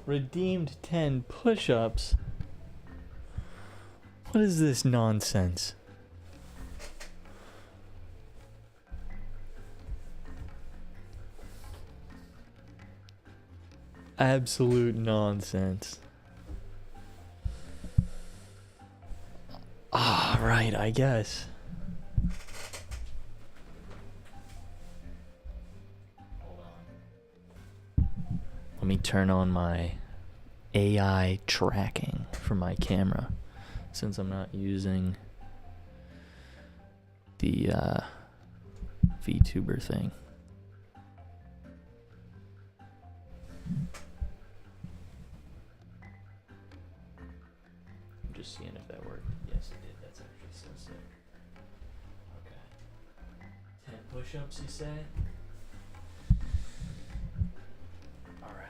Redeemed 10 push-ups? What is this nonsense? Absolute nonsense. Ah, right, I guess. Hold on. Let me turn on my AI tracking for my camera, since I'm not using the VTuber thing. I'm just seeing if that worked. Yes, it did. That's actually so sick. Okay. 10 push-ups, you say? Alright.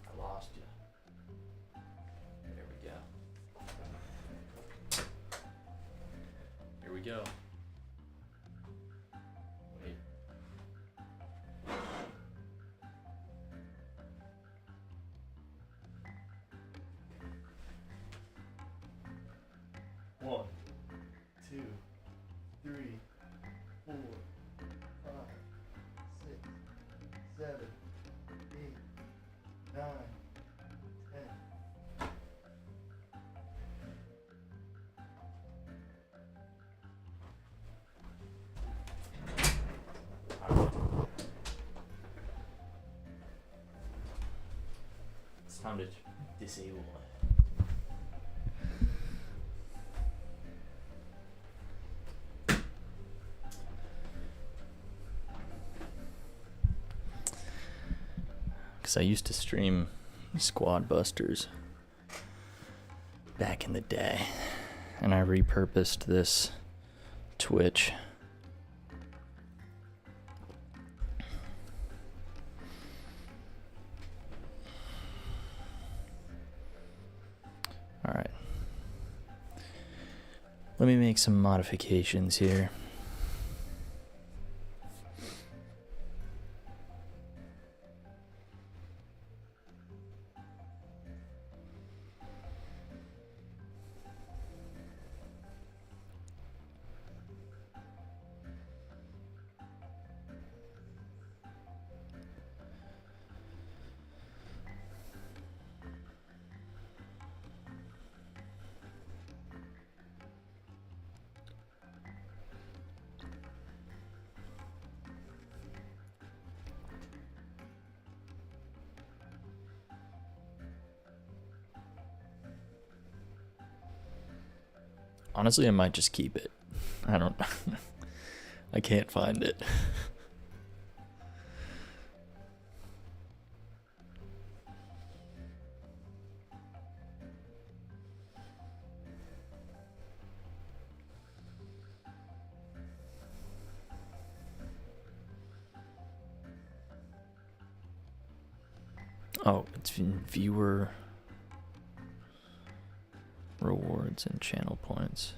I lost you. There we go. Here we go. Wait. One, two, three, 4, 5, 6, 7, 8, 9, 10. It's time to disable it. Because I used to stream Squad Busters back in the day, and I repurposed this Twitch. Alright. Let me make some modifications here. Honestly, I might just keep it. I don't... I can't find it. Oh, it's viewer rewards and channel points.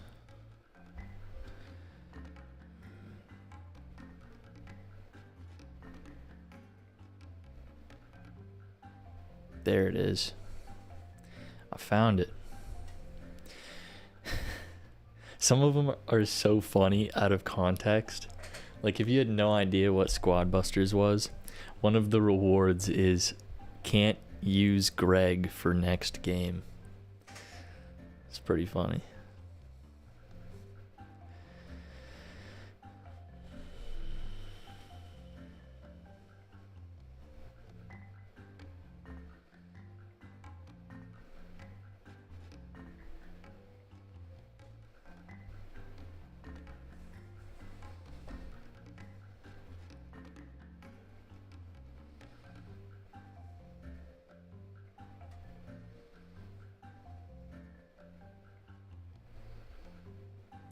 There it is. I found it. Some of them are so funny out of context. Like, if you had no idea what Squad Busters was, one of the rewards is can't use Greg for next game. It's pretty funny.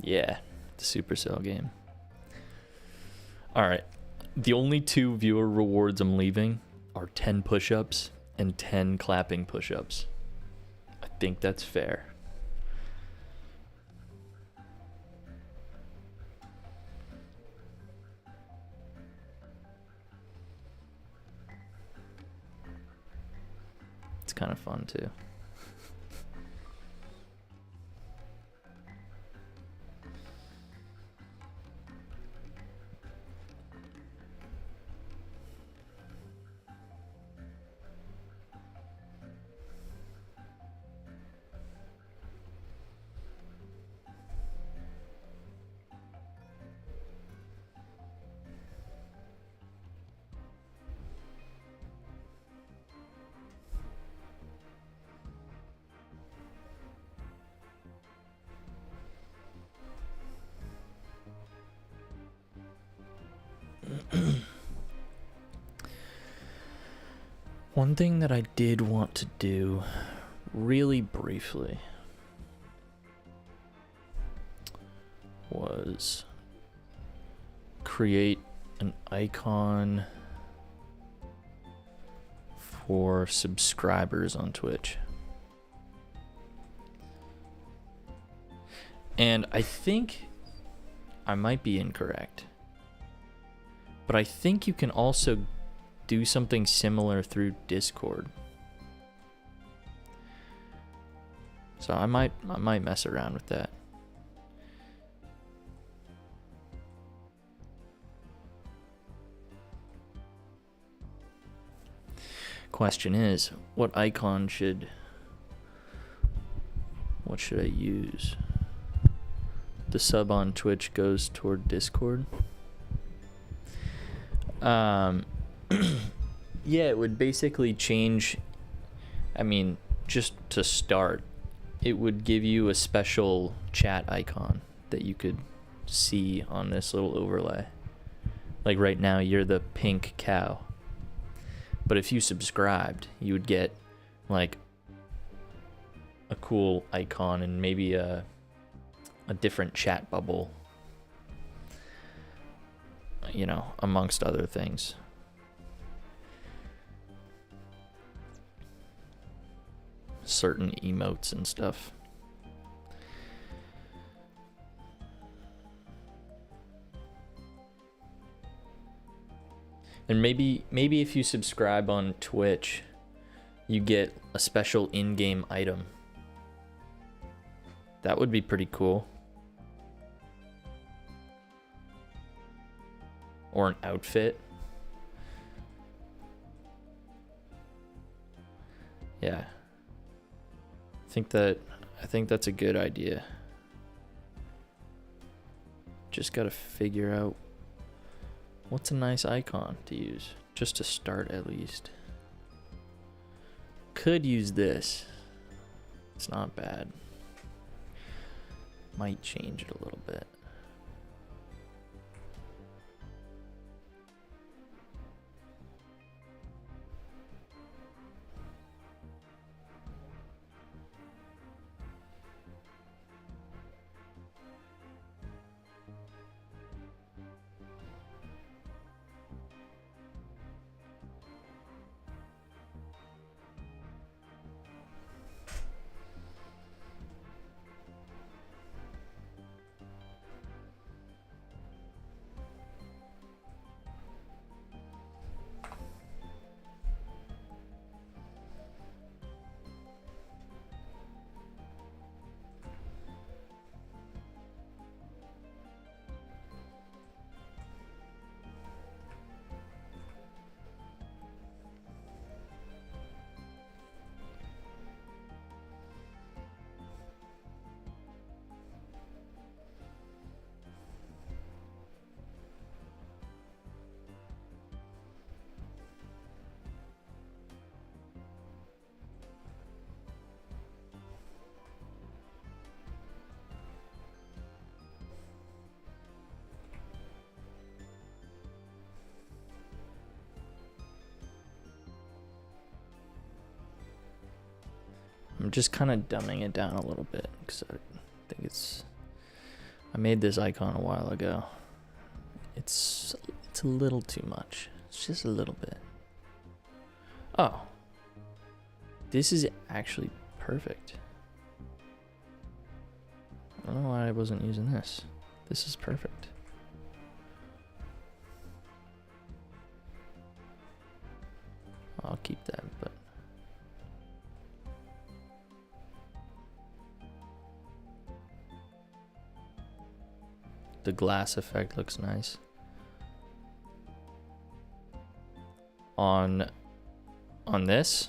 Yeah, the Supercell game. Alright, the only 2 viewer rewards I'm leaving are 10 push-ups and 10 clapping push-ups. I think that's fair. It's kind of fun too. One thing that I did want to do really briefly was create an icon for subscribers on Twitch. And I think I might be incorrect, but I think you can also do something similar through Discord. So I might mess around with that. Question is, what should I use? The sub on Twitch goes toward Discord. Yeah, it would basically change. I mean, just to start, it would give you a special chat icon that you could see on this little overlay. Like right now, you're the pink cow. But if you subscribed, you would get like a cool icon and maybe a different chat bubble, you know, amongst other things. Certain emotes and stuff. And maybe if you subscribe on Twitch, you get a special in-game item. That would be pretty cool. Or an outfit. Yeah. I think that's a good idea. Just gotta figure out what's a nice icon to use, just to start at least. Could use this. It's not bad. Might change it a little bit. I'm just kind of dumbing it down a little bit because I think I made this icon a while ago. It's a little too much. It's just a little bit. Oh, This is actually perfect. I don't know why I wasn't using this. This is perfect. I'll keep that, but the glass effect looks nice. On this?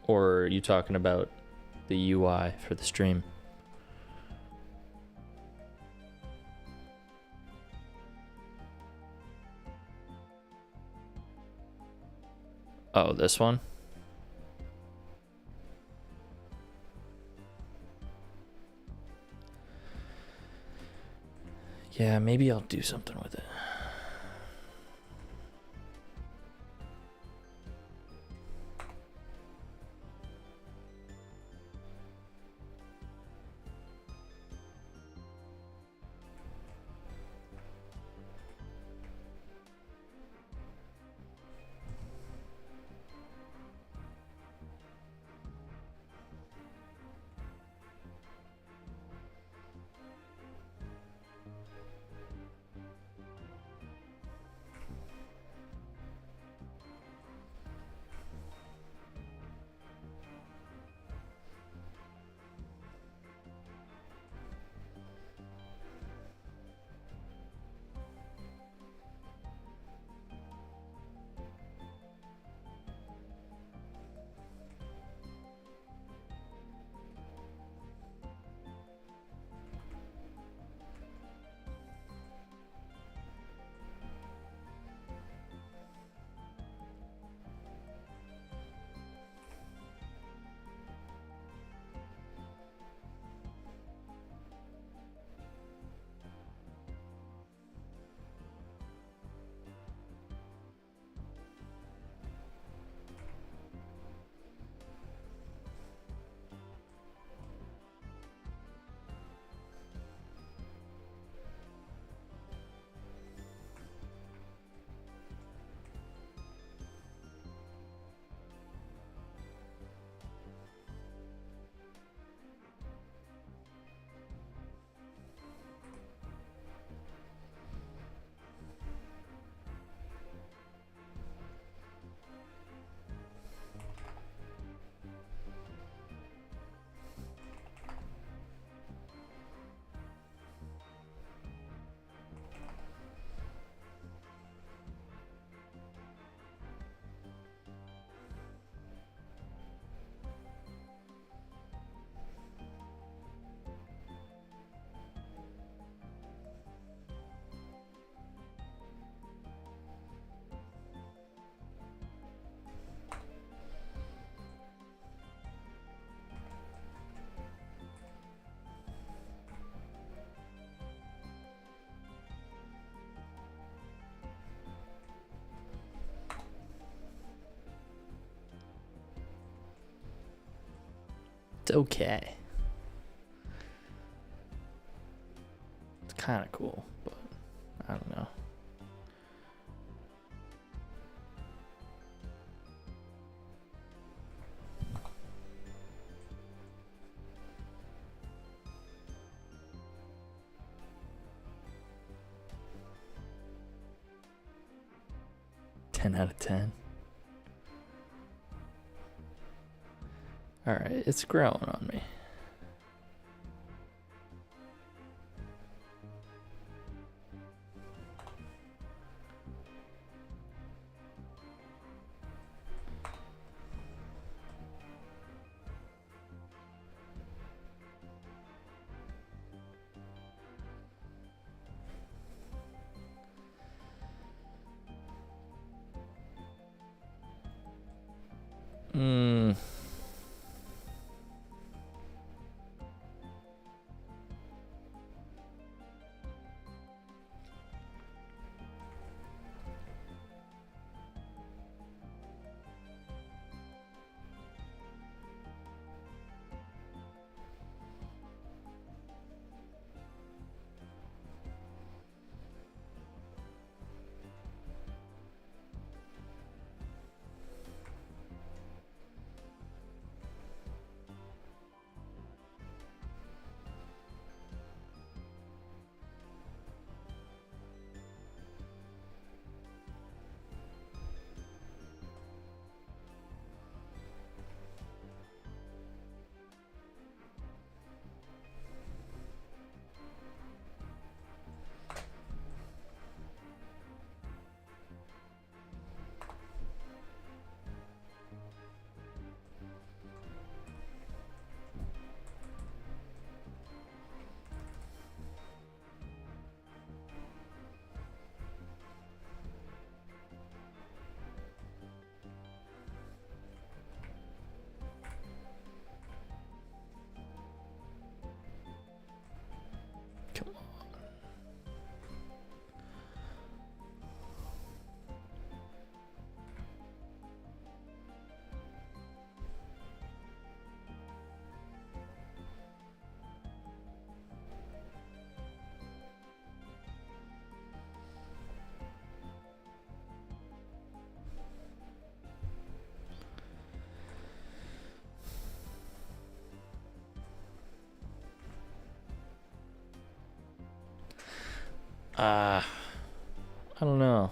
Or are you talking about the UI for the stream? Oh, this one? Yeah, maybe I'll do something with it. It's okay. It's kind of cool, but I don't know. Out of 10. All right, it's growing on me. I don't know.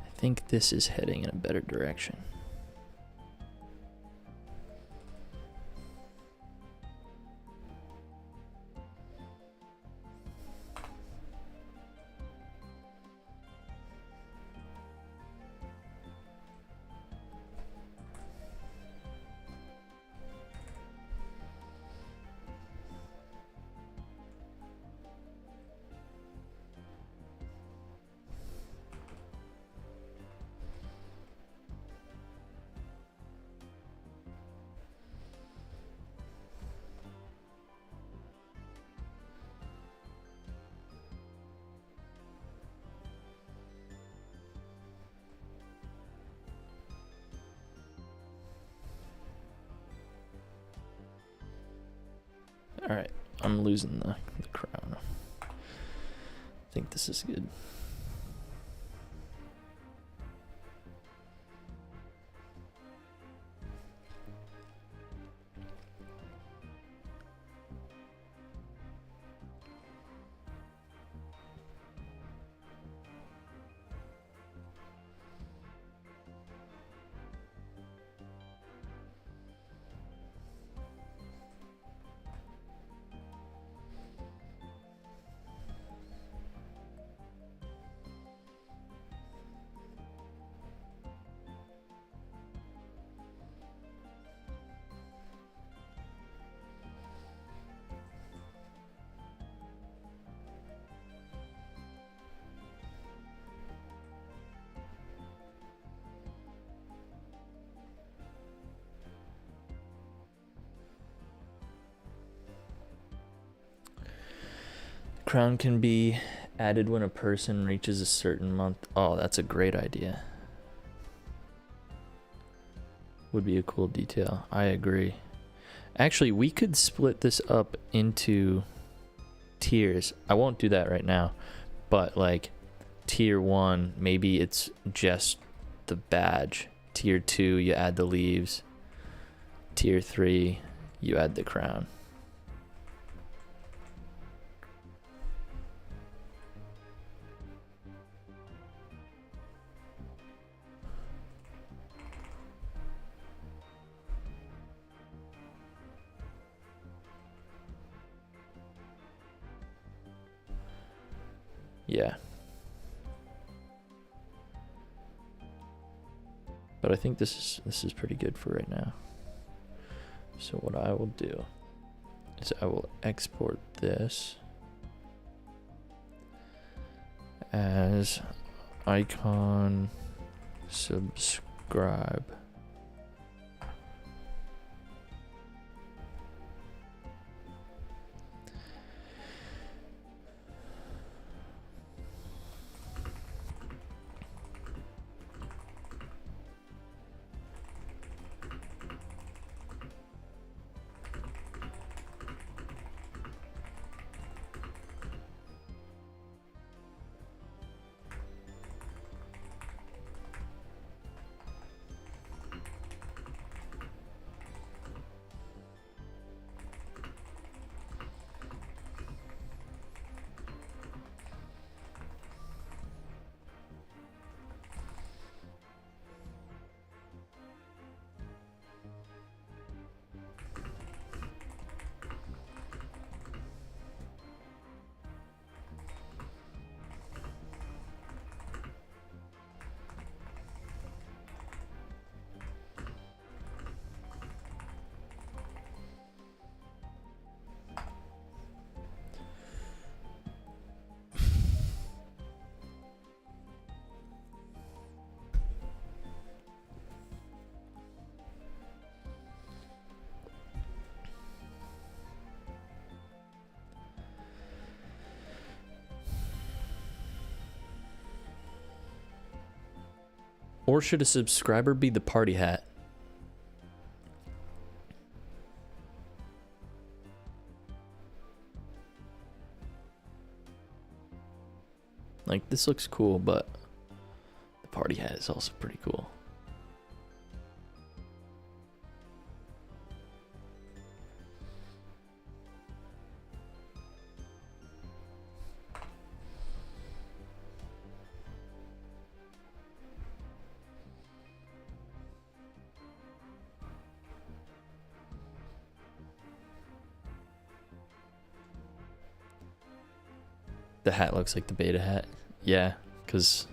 I think this is heading in a better direction. All right, I'm losing the crown. I think this is good. Crown can be added when a person reaches a certain month. Oh, that's a great idea. Would be a cool detail. I agree. Actually, we could split this up into tiers. I won't do that right now, but like tier 1, maybe it's just the badge. Tier 2, you add the leaves. Tier 3, you add the crown. Yeah. But I think this is pretty good for right now. So what I will do is I will export this as icon subscribe. Or should a subscriber be the party hat? Like, this looks cool, but the party hat is also pretty cool. The hat looks like the beta hat. Yeah, because...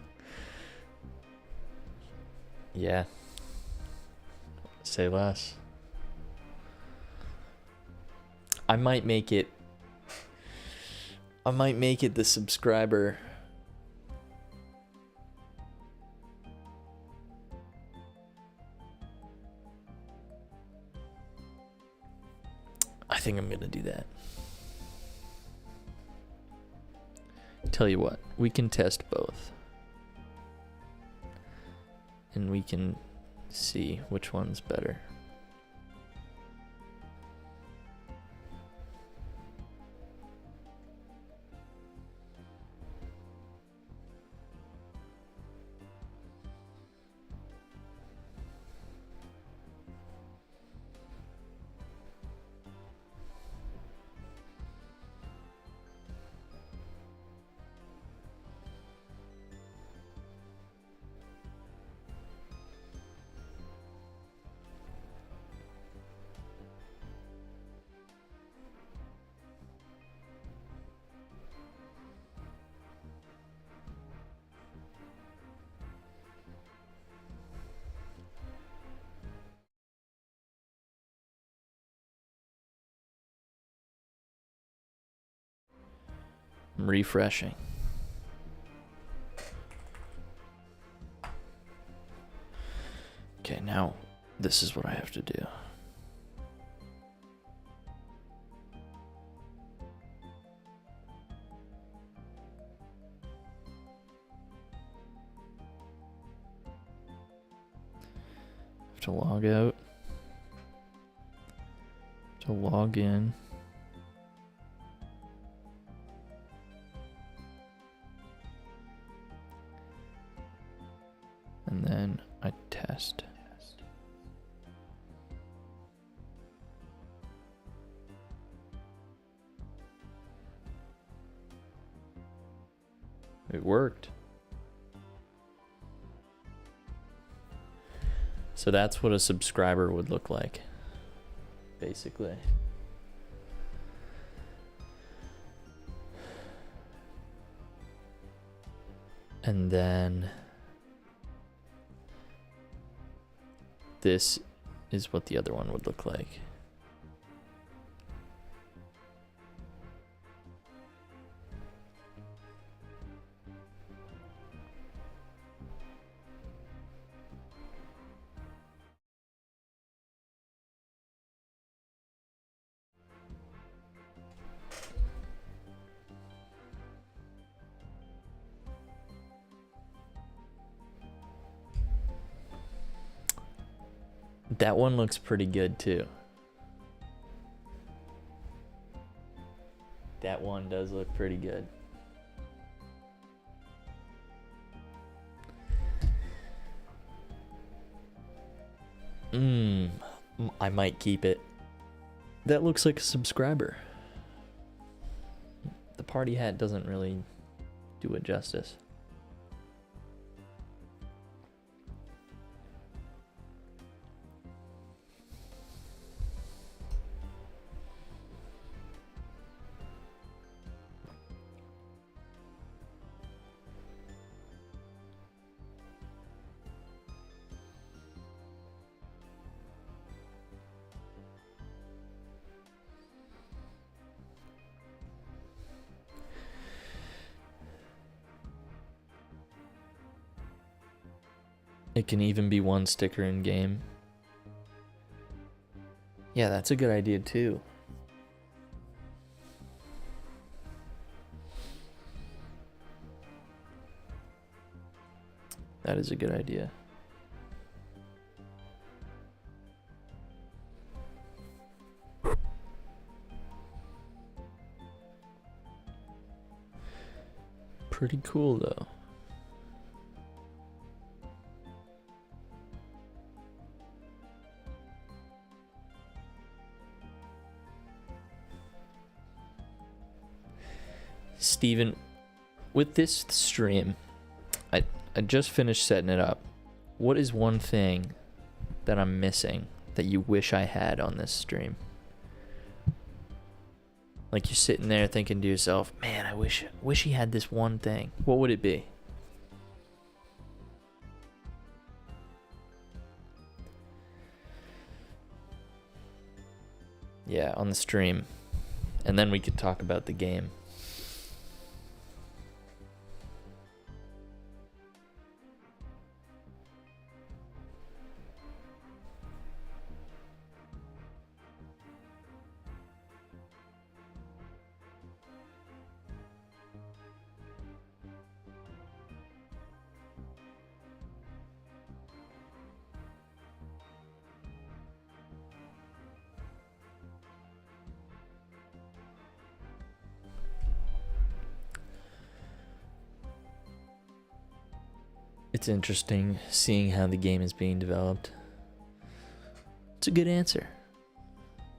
yeah. Say less. I might make it the subscriber. I think I'm gonna do that. Tell you what, we can test both. And we can see which one's better. I'm refreshing. Okay, now this is what I have to do. Have to log out. To log in. And then I test. It worked. So that's what a subscriber would look like, basically. And then this is what the other one would look like. That one looks pretty good too. That one does look pretty good. I might keep it. That looks like a subscriber. The party hat doesn't really do it justice. It can even be one sticker in game. Yeah, that's a good idea too. That is a good idea. Pretty cool though. Steven, with this stream, I just finished setting it up. What is one thing that I'm missing that you wish I had on this stream? Like you're sitting there thinking to yourself, man, I wish he had this one thing. What would it be? Yeah, on the stream. And then we could talk about the game. It's interesting seeing how the game is being developed. It's a good answer.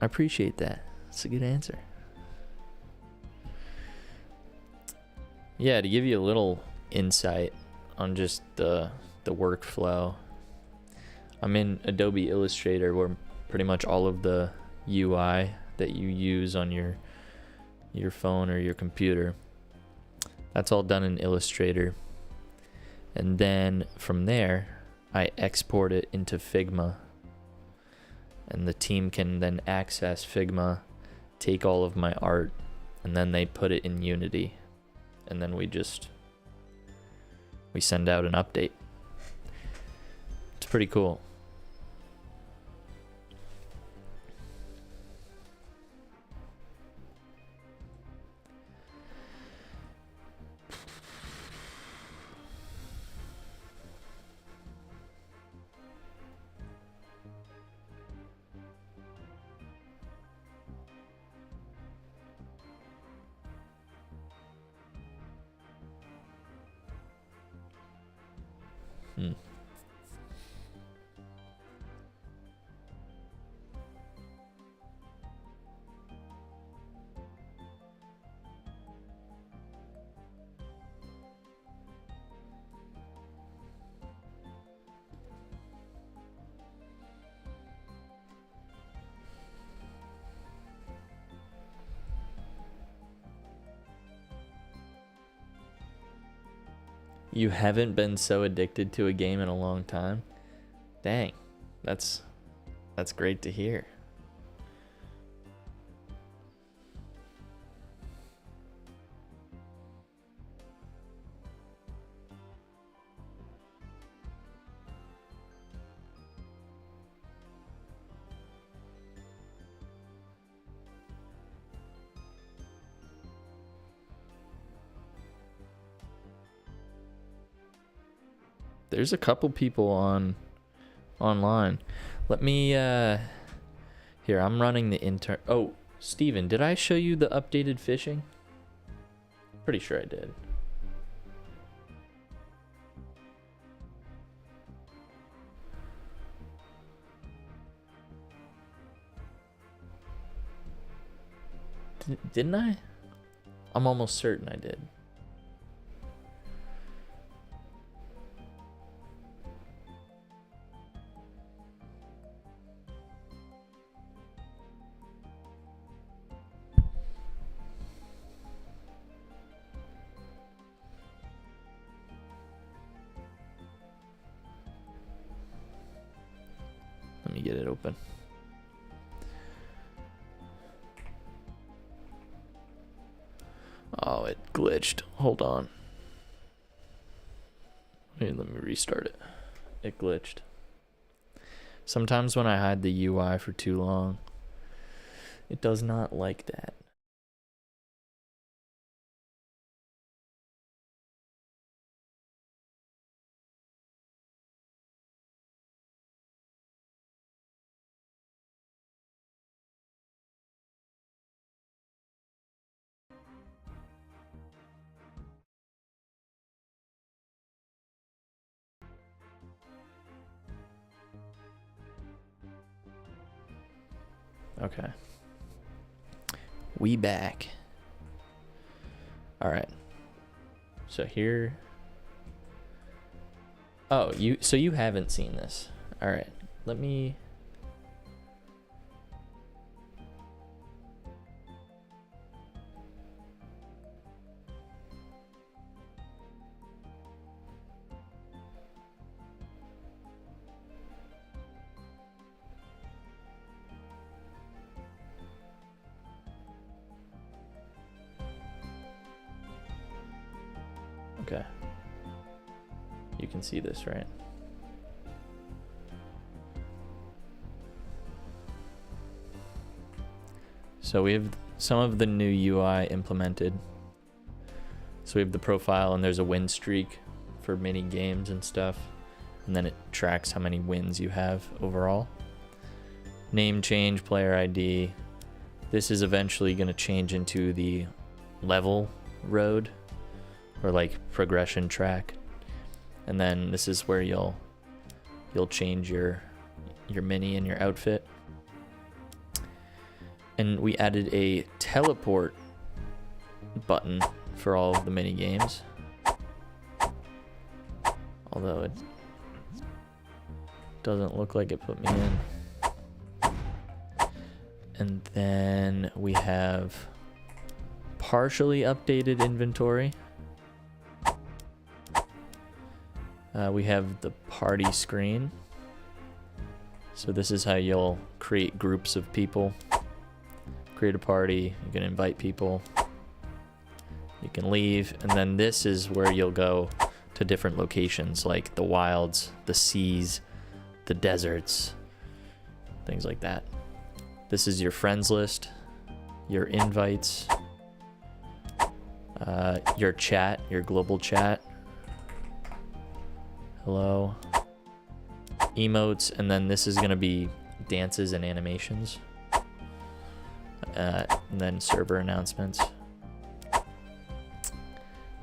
I appreciate that. It's a good answer. Yeah, to give you a little insight on just the workflow. I'm in Adobe Illustrator where pretty much all of the UI that you use on your phone or your computer, that's all done in Illustrator. And then from there, I export it into Figma. And the team can then access Figma, take all of my art, and then they put it in Unity. And then we send out an update. It's pretty cool. You haven't been so addicted to a game in a long time? Dang, that's great to hear. There's a couple people on online. Let me, here, I'm running the intern. Oh, Steven, did I show you the updated fishing? Pretty sure I did. Didn't I? I'm almost certain I did. Let me get it open. Oh, it glitched. Hold on. Let me restart it. It glitched. Sometimes when I hide the UI for too long, it does not like that. Okay. We back. All right. So here. Oh, so you haven't seen this. All right. Let me. Okay. You can see this, right? So we have some of the new UI implemented. So we have the profile and there's a win streak for mini games and stuff. And then it tracks how many wins you have overall. Name change, player ID. This is eventually going to change into the level road or like progression track. And then this is where you'll change your mini and your outfit. And we added a teleport button for all of the mini games. Although it doesn't look like it put me in. And then we have partially updated inventory. We have the party screen. So this is how you'll create groups of people. Create a party, you can invite people. You can leave, and then this is where you'll go to different locations like the wilds, the seas, the deserts, things like that. This is your friends list, your invites, your chat, your global chat. Hello. Emotes, and then this is gonna be dances and animations. And then server announcements.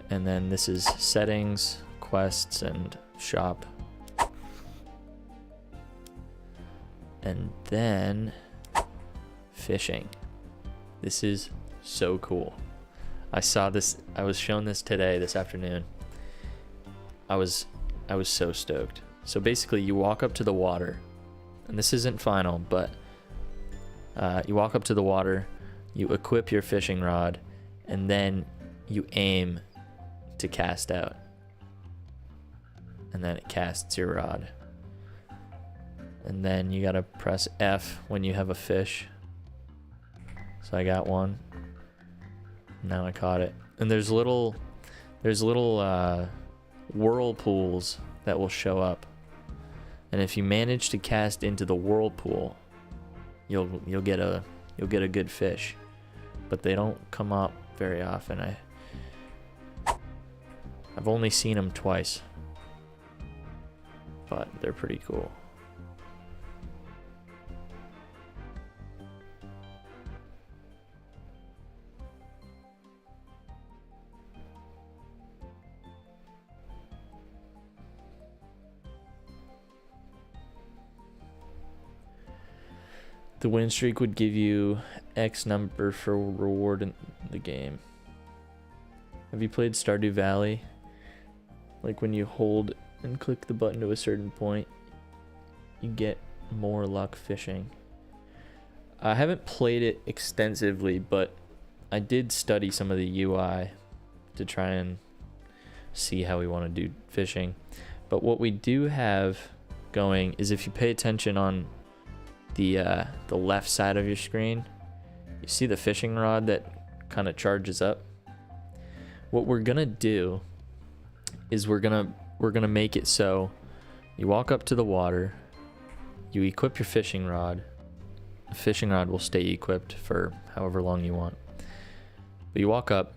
And then this is settings, quests, and shop. And then fishing. This is so cool. I saw this, I was shown this today, this afternoon. I was so stoked. So basically you walk up to the water, and this isn't final, but you walk up to the water, you equip your fishing rod, and then you aim to cast out. And then it casts your rod. And then you gotta press F when you have a fish. So I got one. Now I caught it. And there's little whirlpools that will show up. And if you manage to cast into the whirlpool, you'll get a good fish. But they don't come up very often. I've only seen them twice. But they're pretty cool. The win streak would give you X number for reward in the game. Have you played Stardew Valley? Like when you hold and click the button to a certain point, you get more luck fishing. I haven't played it extensively, but I did study some of the UI to try and see how we want to do fishing. But what we do have going is, if you pay attention on the left side of your screen, you see the fishing rod that kind of charges up. What we're gonna do is we're gonna make it so you walk up to the water, you equip your fishing rod. The fishing rod will stay equipped for however long you want. But you walk up,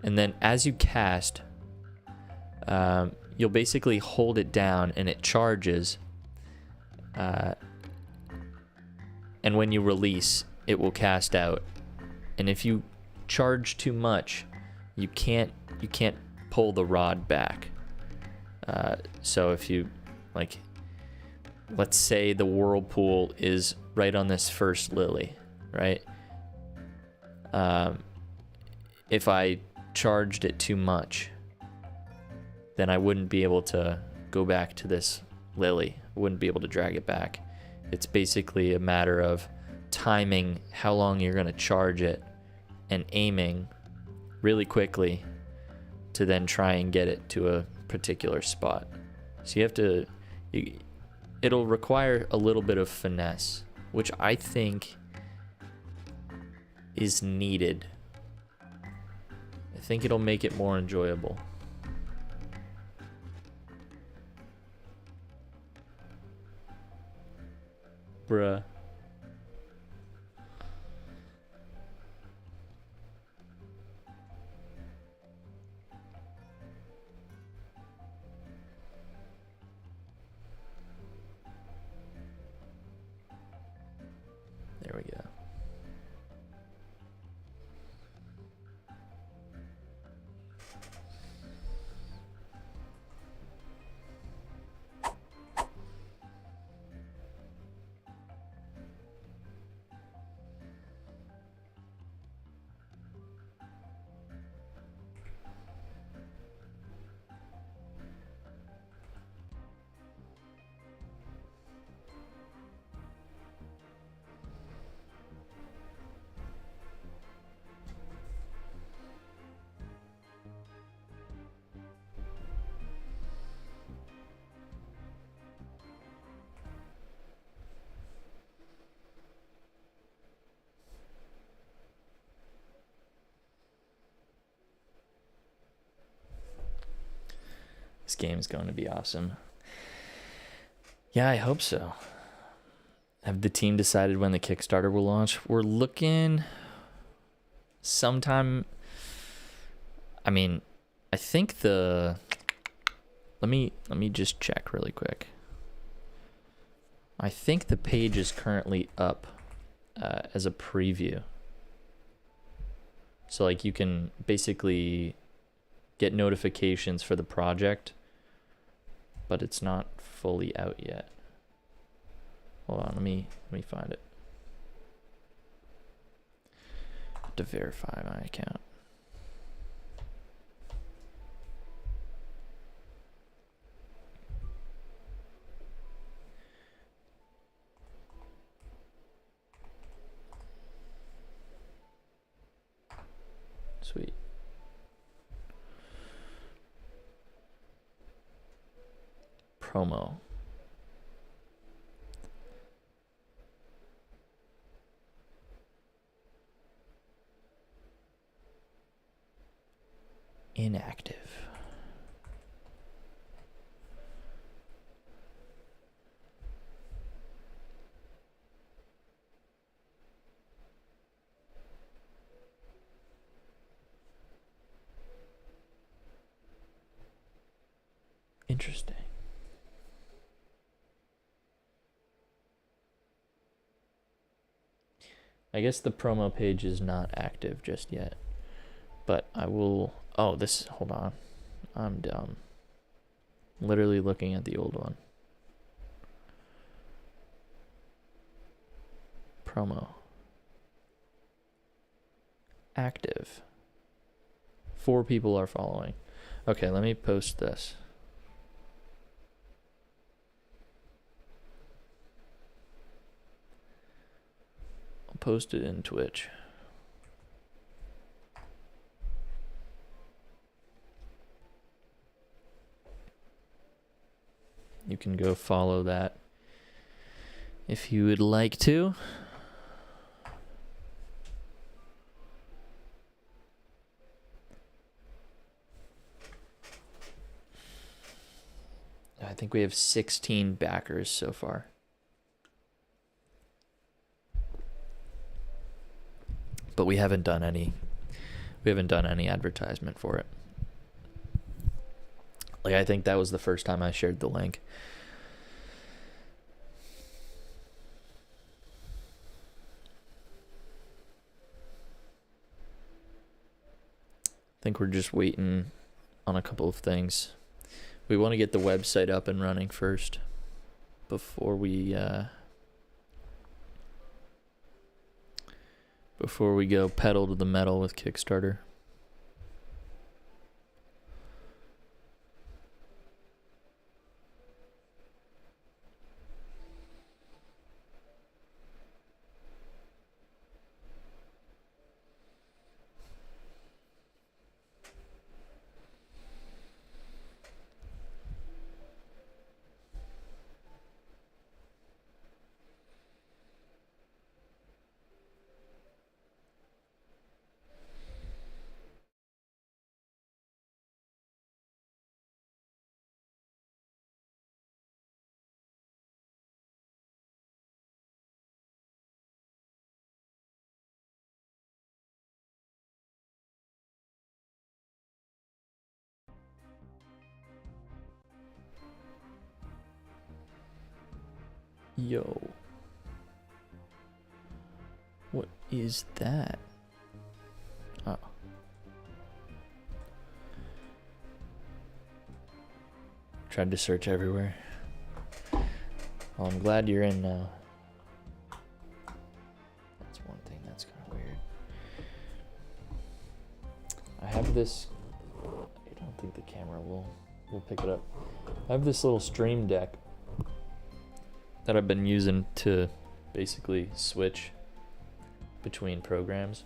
and then as you cast, you'll basically hold it down and it charges. And when you release, it will cast out. And if you charge too much, you can't pull the rod back. So if you, like, let's say the whirlpool is right on this first lily, right? If I charged it too much, then I wouldn't be able to go back to this lily. I wouldn't be able to drag it back. It's basically a matter of timing how long you're going to charge it and aiming really quickly to then try and get it to a particular spot. So you have to, it'll require a little bit of finesse, which I think is needed. I think it'll make it more enjoyable. Bruh. There we go. This game is going to be awesome. Yeah, I hope so. Have the team decided when the Kickstarter will launch? We're looking sometime. I mean, I think the. Let me just check really quick. I think the page is currently up as a preview. So like you can basically get notifications for the project, but it's not fully out yet. Hold on, let me find it. I have to verify my account. Sweet. Promo. Inactive. Interesting. I guess the promo page is not active just yet, but I will. Oh, this. Hold on. I'm dumb. Literally looking at the old one. Promo. Active. 4 people are following. Okay, let me post this. I'll post it in Twitch. You can go follow that if you would like to. I think we have 16 backers so far. But we haven't done any advertisement for it. Like, I think that was the first time I shared the link. I think we're just waiting on a couple of things. We want to get the website up and running first before we go pedal to the metal with Kickstarter. Yo. What is that? Oh. Tried to search everywhere. Well, I'm glad you're in now. That's one thing that's kind of weird. I have this... I don't think the camera will pick it up. I have this little stream deck that I've been using to basically switch between programs.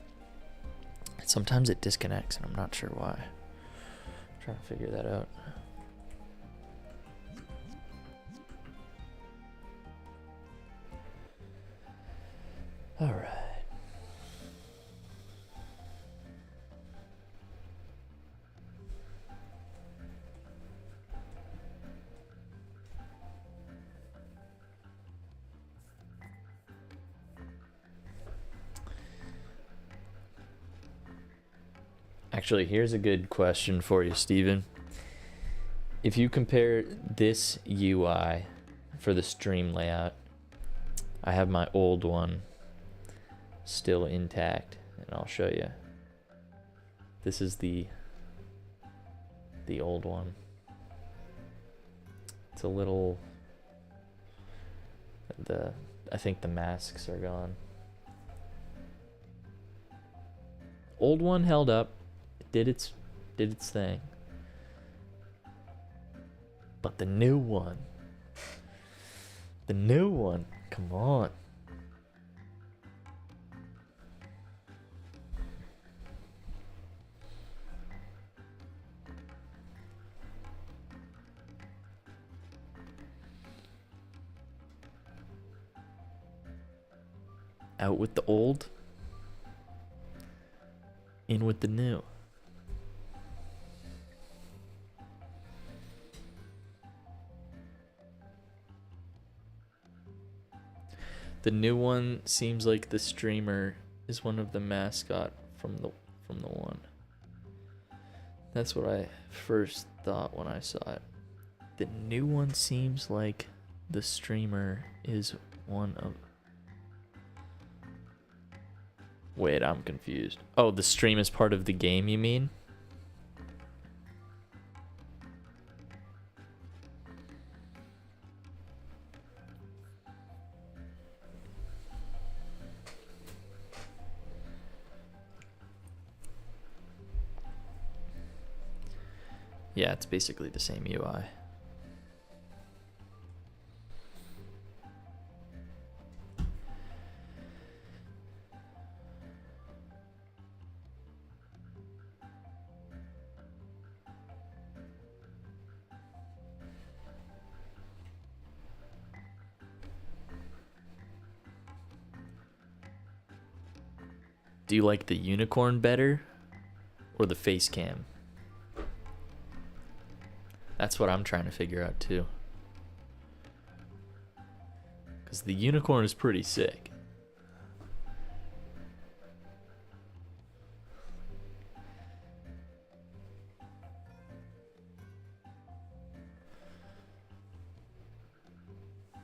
Sometimes it disconnects and I'm not sure why. I'm trying to figure that out. All right. Actually, here's a good question for you, Steven. If you compare this UI for the stream layout, I have my old one still intact, and I'll show you. This is the old one. It's a little... I think the masks are gone. Old one held up. Did its thing. But the new one, come on. Out with the old, in with the new. The new one seems like the streamer is one of the mascot from the one. That's what I first thought when I saw it. The new one seems like the streamer is one of... Wait, I'm confused. Oh, the stream is part of the game, you mean? Yeah, it's basically the same UI. Do you like the unicorn better or the face cam? That's what I'm trying to figure out too. Because the unicorn is pretty sick.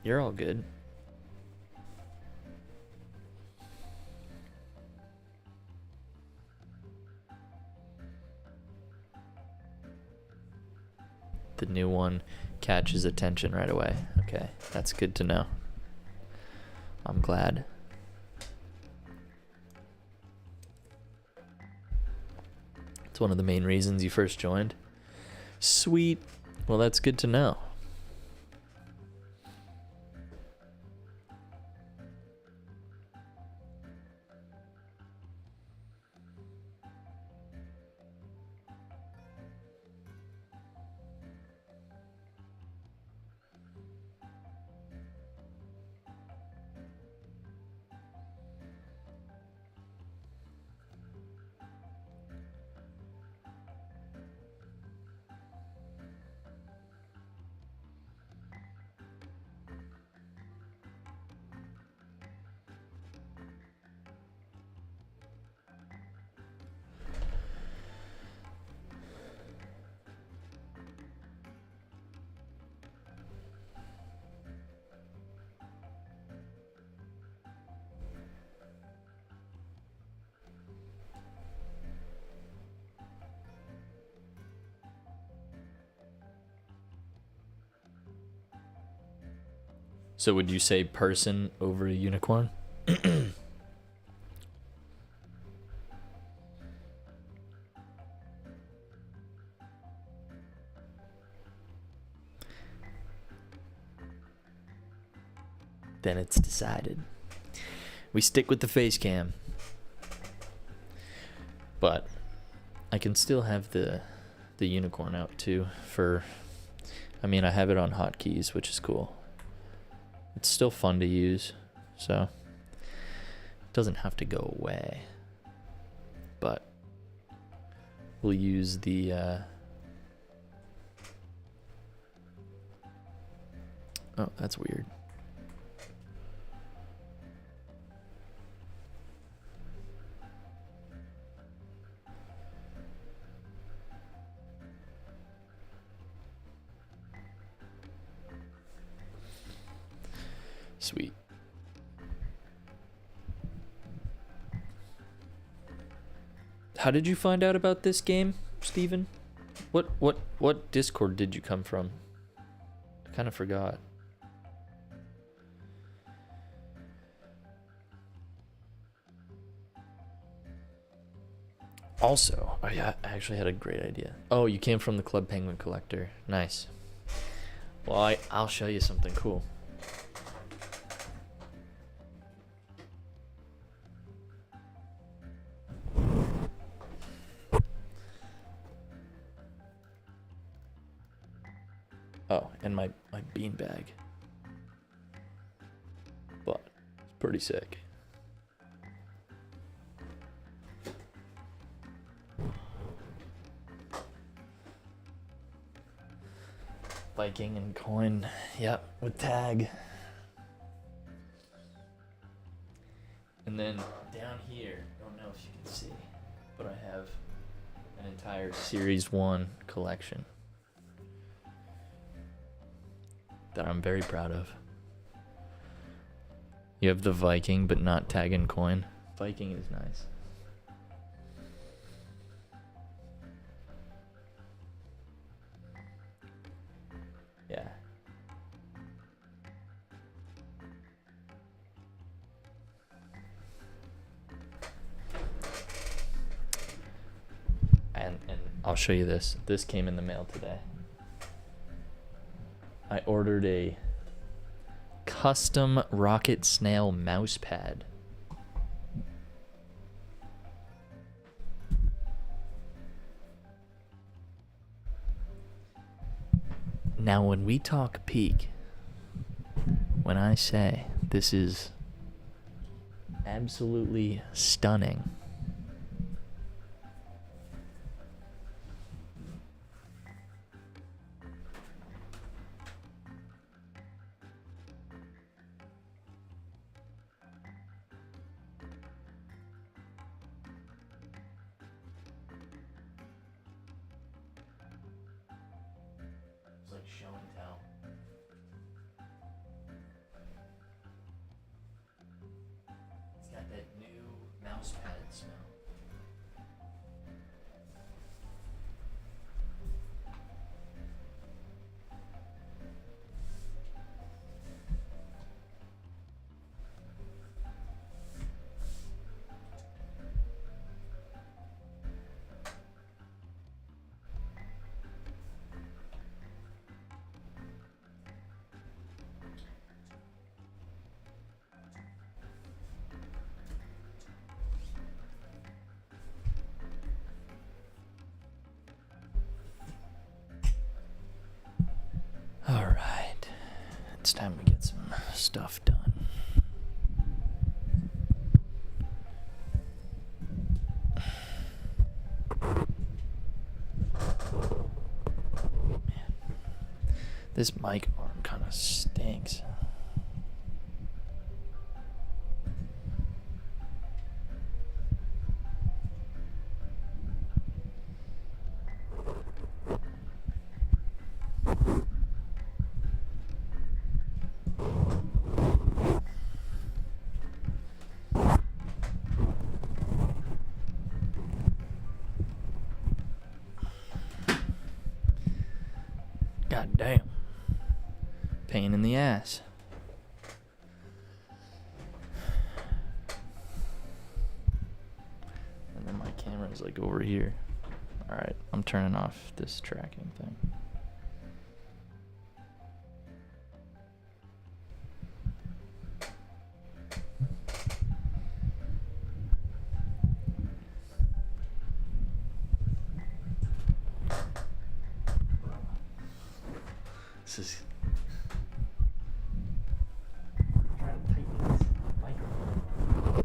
You're all good. The new one catches attention right away. Okay, that's good to know. I'm glad. It's one of the main reasons you first joined. Sweet. Well, that's good to know. So would you say person over a unicorn? Then it's decided. We stick with the face cam. But I can still have the unicorn out too for, I mean, I have it on hotkeys, which is cool. It's still fun to use, so it doesn't have to go away. But we'll use the oh, that's weird. Sweet. How did you find out about this game, Steven? What Discord did you come from? I kind of forgot. Also, I actually had a great idea. Oh, you came from the Club Penguin Collector. Nice. Well, I'll show you something cool. Oh, and my beanbag. But it's pretty sick. Viking and coin. Yep, with tag. And then down here, I don't know if you can see, but I have an entire Series 1 collection that I'm very proud of. You have the Viking, but not tag and coin. Viking is nice. Yeah. And I'll show you this. This came in the mail today. I ordered a custom Rocket Snail mouse pad. Now, when we talk peak, when I say this is absolutely stunning, it's like show and tell. It's got that new mouse pad smell. All right, it's time to get some stuff done. Man, this mic arm kind of stinks. God damn. Pain in the ass. And then my camera's like over here. Alright, I'm turning off this tracking thing. This is trying to tighten this microphone.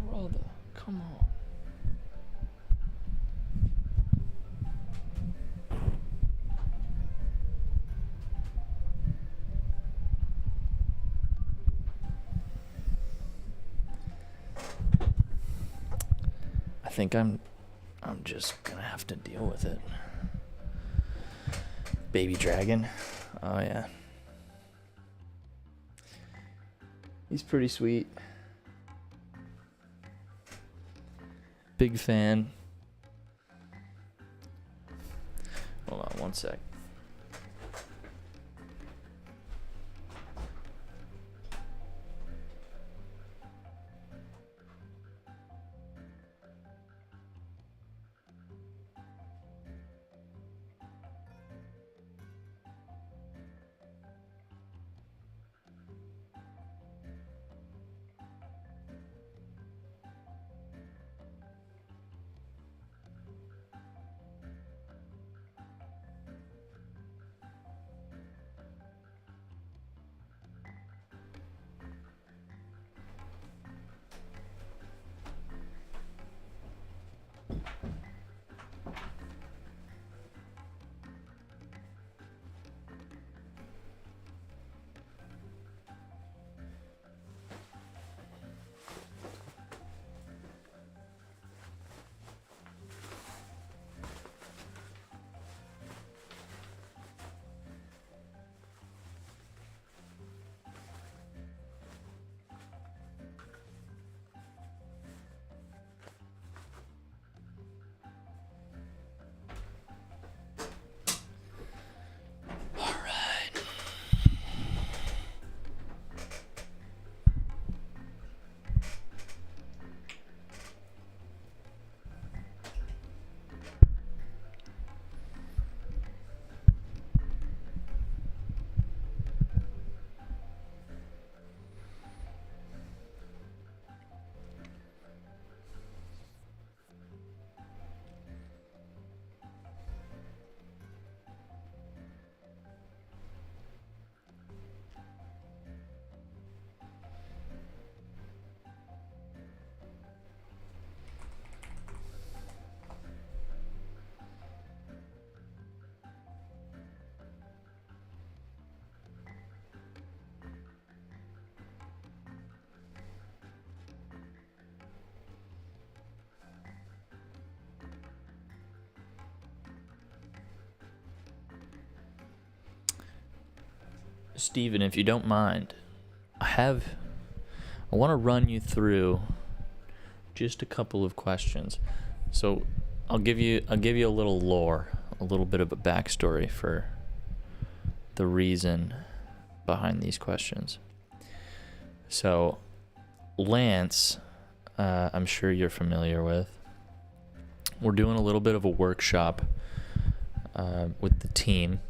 Brother, come on. I think I'm just gonna have to deal with it. Baby Dragon. Oh yeah. He's pretty sweet. Big fan. Hold on one sec. Steven, if you don't mind, I want to run you through just a couple of questions. So I'll give you a little lore, a little bit of a backstory for the reason behind these questions. So Lance, I'm sure you're familiar with. We're doing a little bit of a workshop with the team,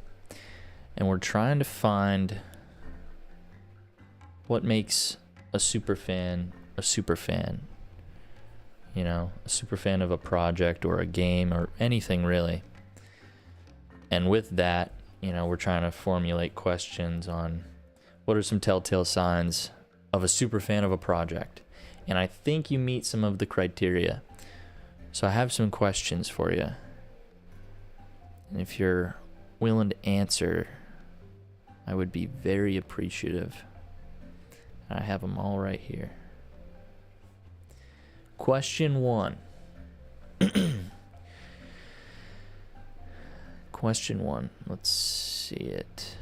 and we're trying to find what makes a super fan a super fan. You know, a super fan of a project or a game or anything really. And with that, you know, we're trying to formulate questions on what are some telltale signs of a super fan of a project. And I think you meet some of the criteria. So I have some questions for you. And if you're willing to answer, I would be very appreciative. I have them all right here. Question 1. Question 1. Let's see it.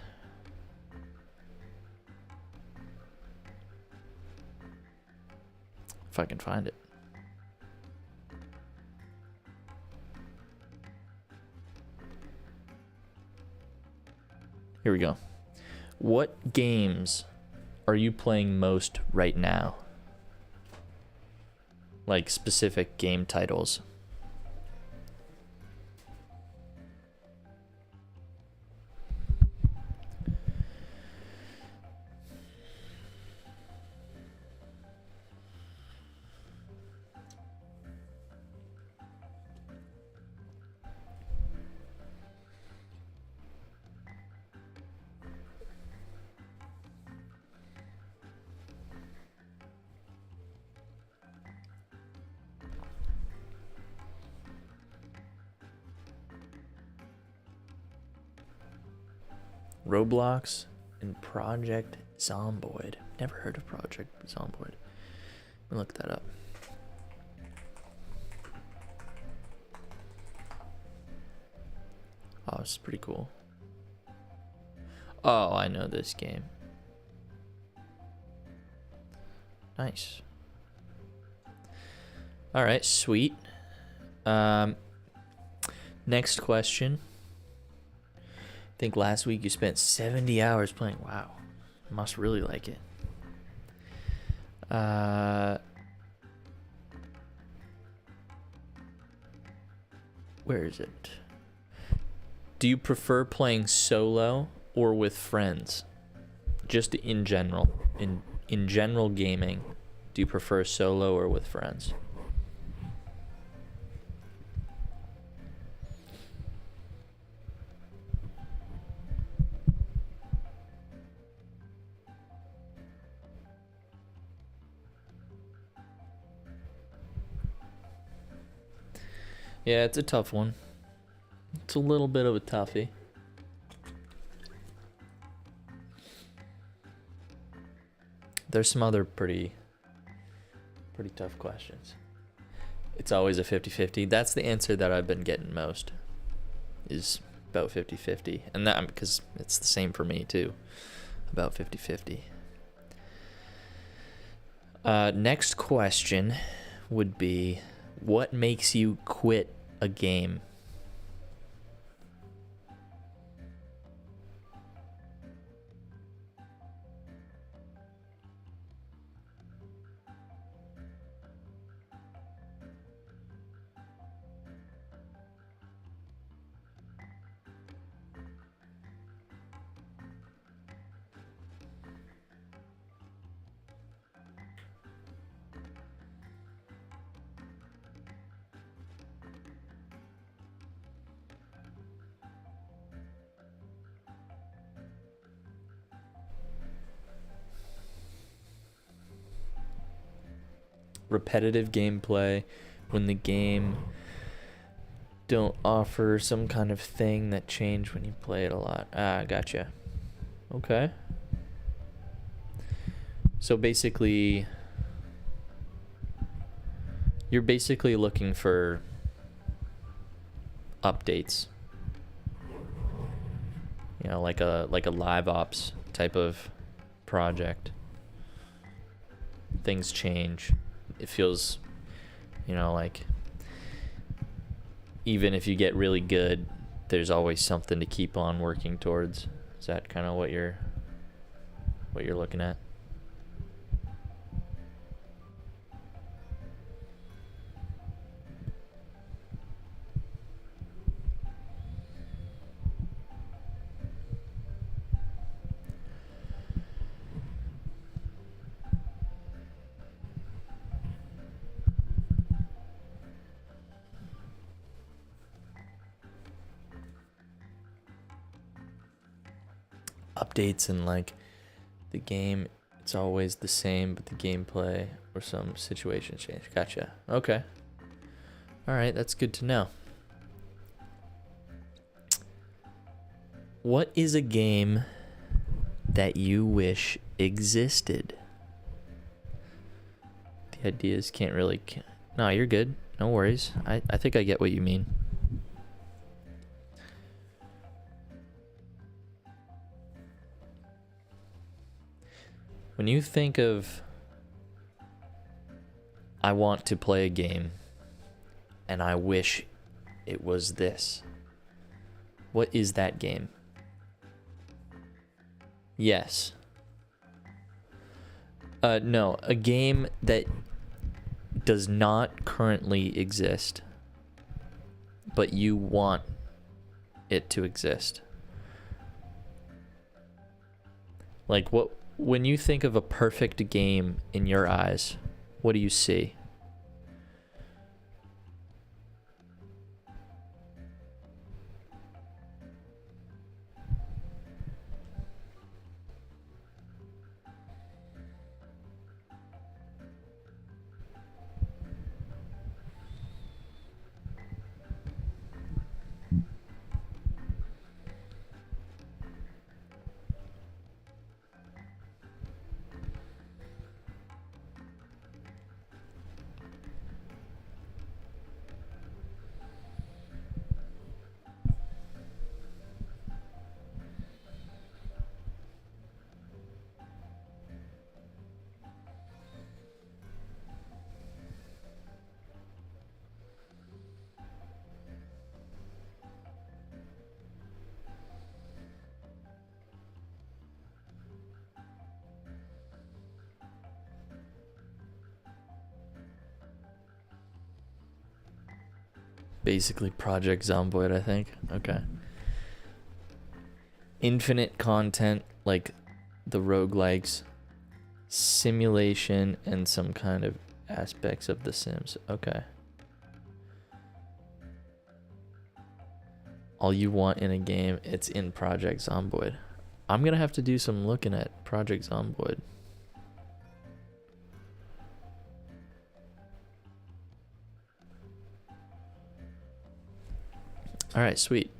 If I can find it. Here we go. What games are you playing most right now? Like specific game titles. Roblox and Project Zomboid. Never heard of Project Zomboid. Let me look that up. Oh, this is pretty cool. Oh, I know this game. Nice. All right, sweet. Next question. I think last week you spent 70 hours playing. Wow. Must really like it. Where is it? Do you prefer playing solo or with friends? Just in general. In general gaming, do you prefer solo or with friends? Yeah, it's a tough one. It's a little bit of a toughie. There's some other pretty tough questions. It's always a 50-50. That's the answer that I've been getting most. Is about 50-50. And that because it's the same for me too. About 50-50. Next question would be, what makes you quit a game? Repetitive gameplay, when the game don't offer some kind of thing that change when you play it a lot. Ah, gotcha. Okay. So basically, you're basically looking for updates. You know, like a live ops type of project. Things change. It feels, like even if you get really good, there's always something to keep on working towards. Is that kind of what you're looking at? Updates and like the game, it's always the same, but the gameplay or some situation change. Gotcha. Okay. All right, that's good to know. What is a game that you wish existed? The ideas can't really... No, you're good. No worries. I think I get what you mean. When you think of, I want to play a game and I wish it was this, what is that game? Yes. No, a game that does not currently exist, but you want it to exist. Like what? When you think of a perfect game in your eyes, what do you see? Basically Project Zomboid, I think. Okay. Infinite content like the roguelikes, simulation, and some kind of aspects of The Sims. Okay. All you want in a game, it's in Project Zomboid. I'm gonna have to do some looking at Project Zomboid. All right, sweet.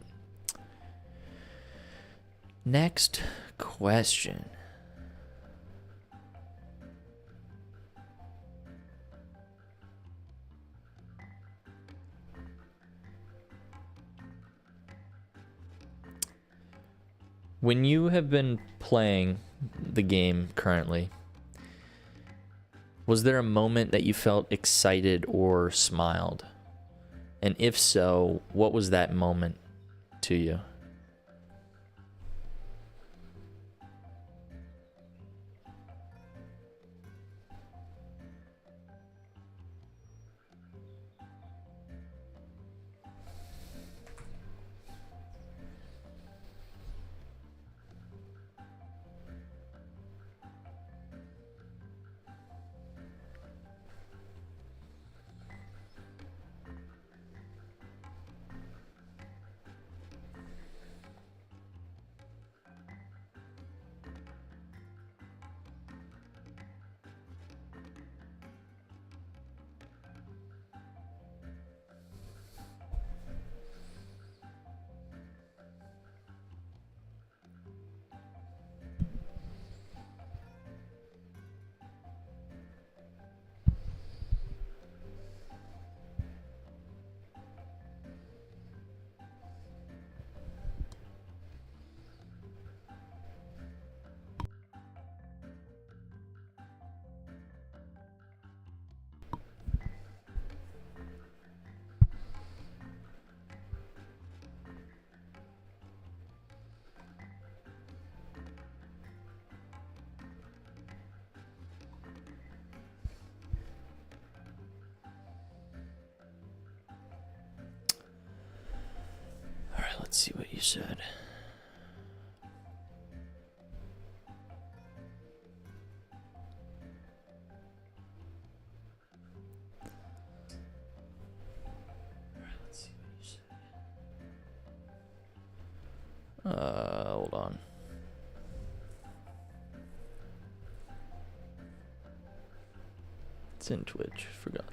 Next question. When you have been playing the game currently, was there a moment that you felt excited or smiled? And if so, what was that moment to you? let's see what you said. Hold on. It's in Twitch. Forgot.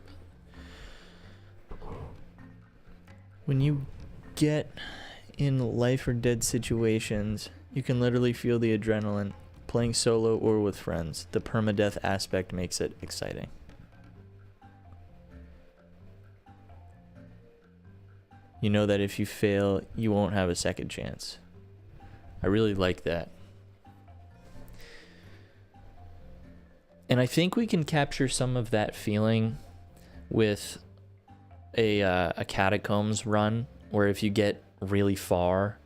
When you get in life or dead situations, you can literally feel the adrenaline. Playing solo or with friends, the permadeath aspect makes it exciting. You know that if you fail, you won't have a second chance. I really like that. And I think we can capture some of that feeling with a Catacombs run, where if you get really far,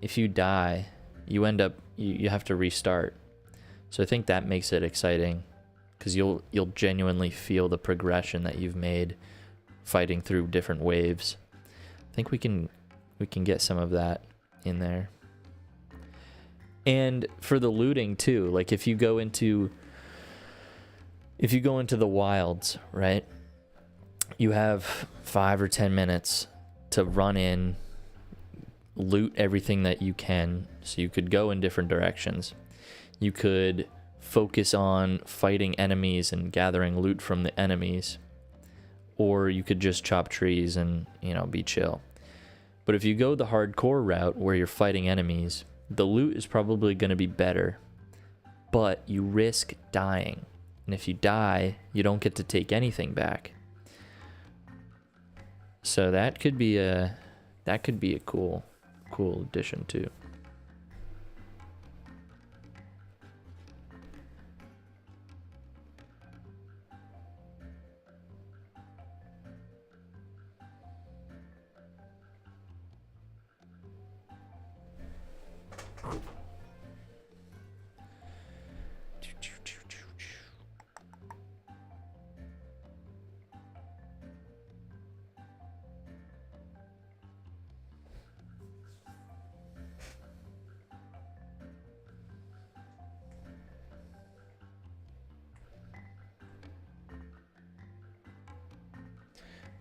if you die, you end up, you have to restart. So I think that makes it exciting, because you'll genuinely feel the progression that you've made fighting through different waves. I think we can get some of that in there. And for the looting too, like if you go into the wilds, right? You have 5 or 10 minutes to run in, loot everything that you can. So you could go in different directions. You could focus on fighting enemies and gathering loot from the enemies, or you could just chop trees and, be chill. But if you go the hardcore route where you're fighting enemies, the loot is probably going to be better, but you risk dying. And if you die, you don't get to take anything back. So that could be a cool addition too.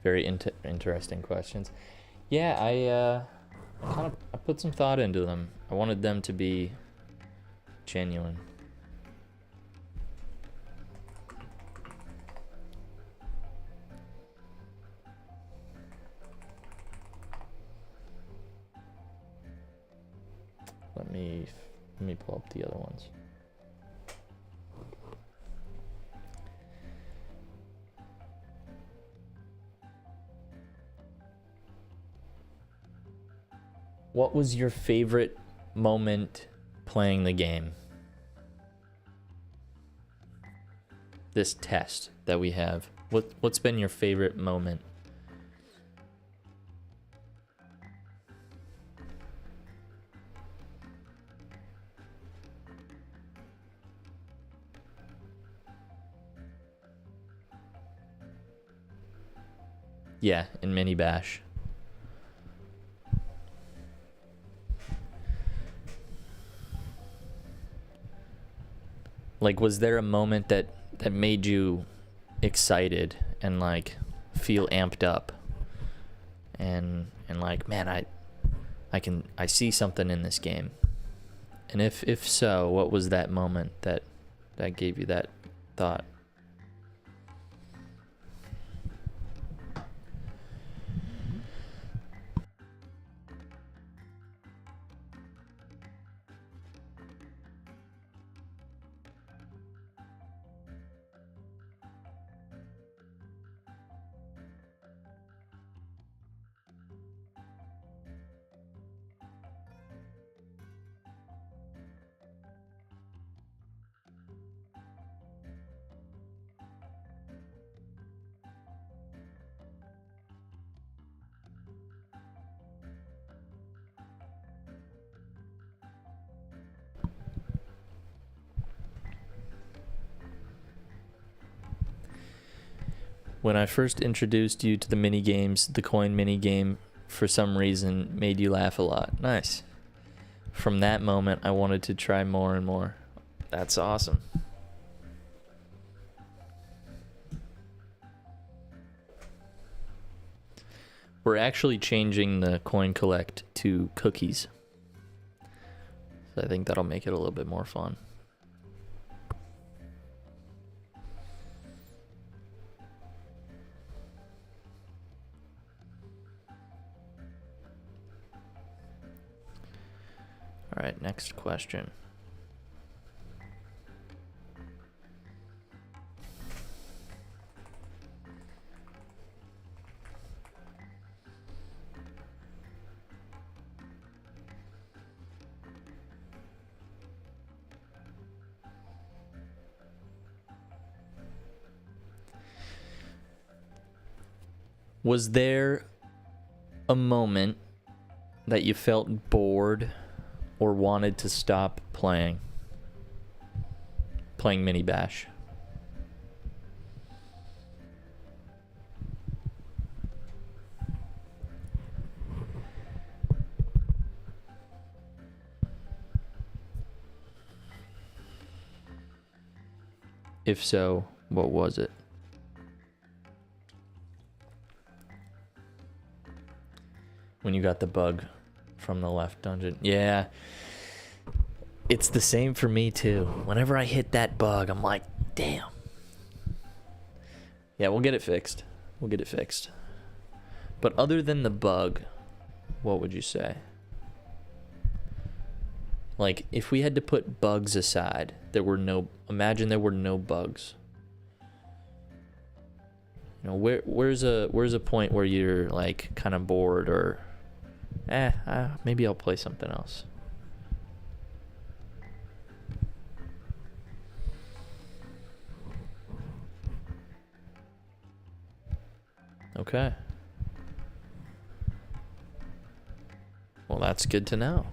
Very interesting questions. Yeah, I put some thought into them. I wanted them to be genuine. Let me pull up the other ones. What was your favorite moment playing the game? This test that we have. What's been your favorite moment? Yeah, in Mini Bash. Like, was there a moment that made you excited and like feel amped up and like, man, I see something in this game? And if so, what was that moment that gave you that thought? When I first introduced you to the mini games, the coin mini game for some reason made you laugh a lot. Nice. From that moment, I wanted to try more and more. That's awesome. We're actually changing the coin collect to cookies. So I think that'll make it a little bit more fun. All right, next question. Was there a moment that you felt bored or wanted to stop playing Mini Bash? If so, what was it? When you got the bug from the left dungeon. Yeah. It's the same for me too. Whenever I hit that bug, I'm like, damn. Yeah, we'll get it fixed. We'll get it fixed. But other than the bug, what would you say? Like, if we had to put bugs aside, imagine there were no bugs. You know, where's a point where you're like kind of bored or maybe I'll play something else. Okay. Well, that's good to know.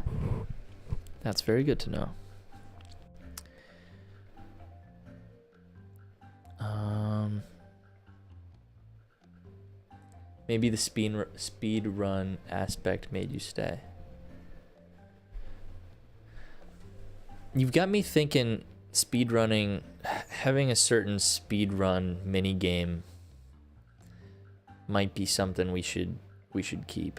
That's very good to know. Maybe the speed run aspect made you stay. You've got me thinking speed running, having a certain speed run mini game might be something we should keep.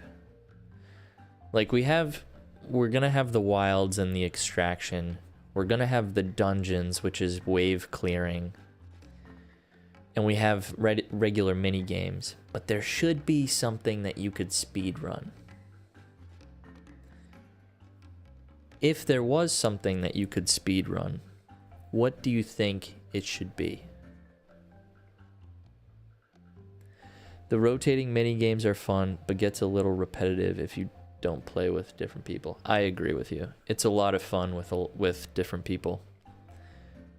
Like we're gonna have the wilds and the extraction. We're gonna have the dungeons, which is wave clearing. And we have regular mini games, but there should be something that you could speed run. If there was something that you could speed run, what do you think it should be? The rotating mini games are fun, but gets a little repetitive if you don't play with different people. I agree with you. It's a lot of fun with different people,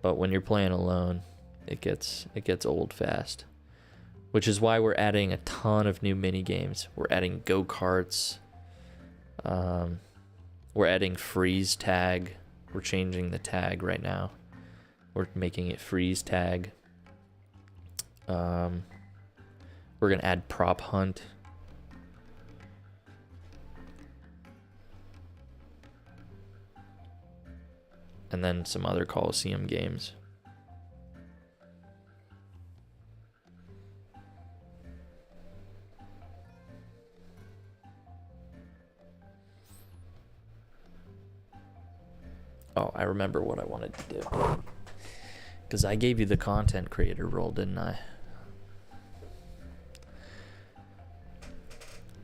but when you're playing alone, it gets old fast. Which is why we're adding a ton of new mini games. We're adding go-karts. We're adding freeze tag. We're changing the tag right now. We're making it freeze tag. We're gonna add prop hunt. And then some other Coliseum games. Oh, I remember what I wanted to do. Because I gave you the content creator role, didn't I?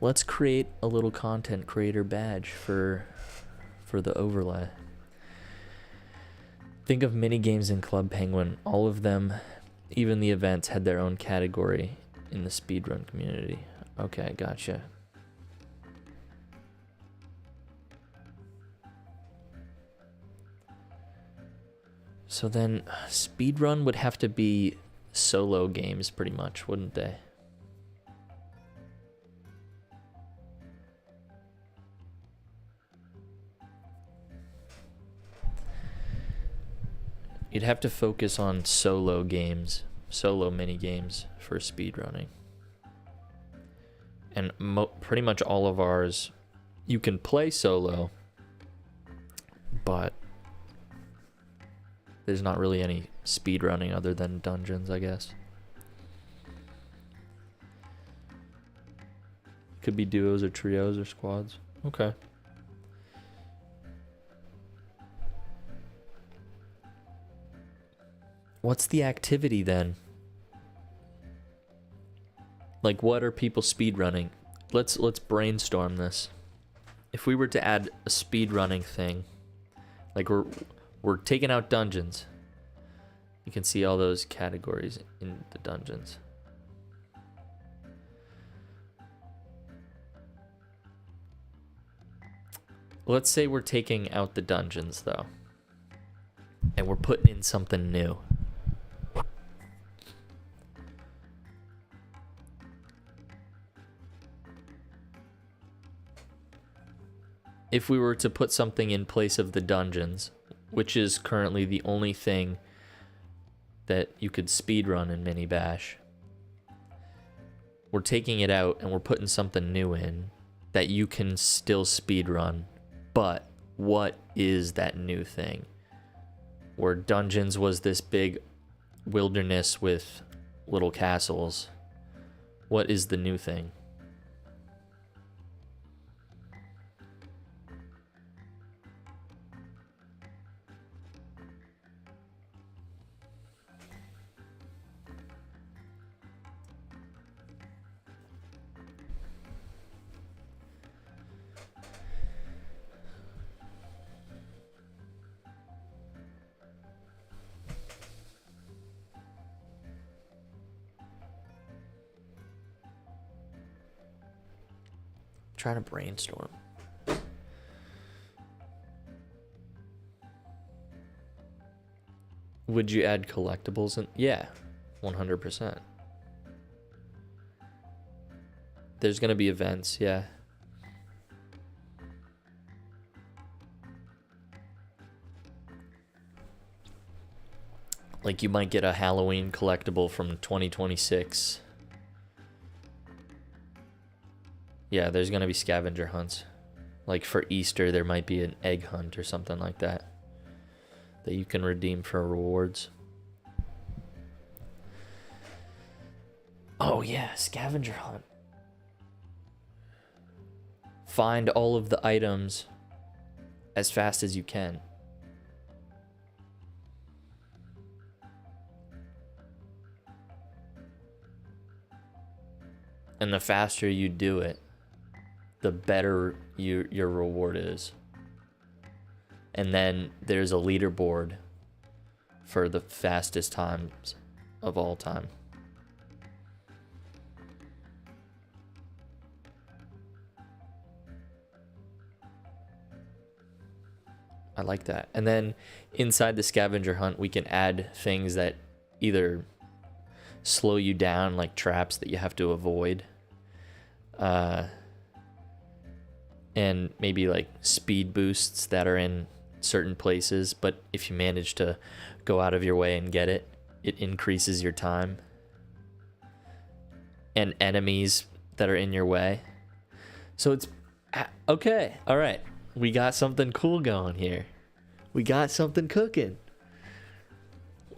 Let's create a little content creator badge for the overlay. Think of mini games in Club Penguin. All of them, even the events, had their own category in the speedrun community. Okay, gotcha. So then speedrun would have to be solo games pretty much, wouldn't they? You'd have to focus on solo games, solo mini games for speedrunning. And pretty much all of ours, you can play solo, but there's not really any speed running other than dungeons, I guess. Could be duos or trios or squads. Okay. What's the activity then? Like, what are people speedrunning? Let's brainstorm this. If we were to add a speedrunning thing, like we're taking out dungeons. You can see all those categories in the dungeons. Let's say we're taking out the dungeons though, and we're putting in something new. If we were to put something in place of the dungeons, which is currently the only thing that you could speedrun in Mini Bash, we're taking it out and we're putting something new in that you can still speedrun. But what is that new thing? Where dungeons was this big wilderness with little castles. What is the new thing? Trying to brainstorm. Would you add collectibles in? Yeah, 100%. There's gonna be events, yeah. Like you might get a Halloween collectible from 2026. Yeah, there's gonna be scavenger hunts. Like for Easter, there might be an egg hunt or something like that that you can redeem for rewards. Oh yeah, scavenger hunt. Find all of the items as fast as you can. And the faster you do it, the better your reward is. And then there's a leaderboard for the fastest times of all time. I like that. And then inside the scavenger hunt, we can add things that either slow you down, like traps that you have to avoid, and maybe like speed boosts that are in certain places, but if you manage to go out of your way and get it, it increases your time. And enemies that are in your way. So it's okay. All right. We got something cool going here. We got something cooking.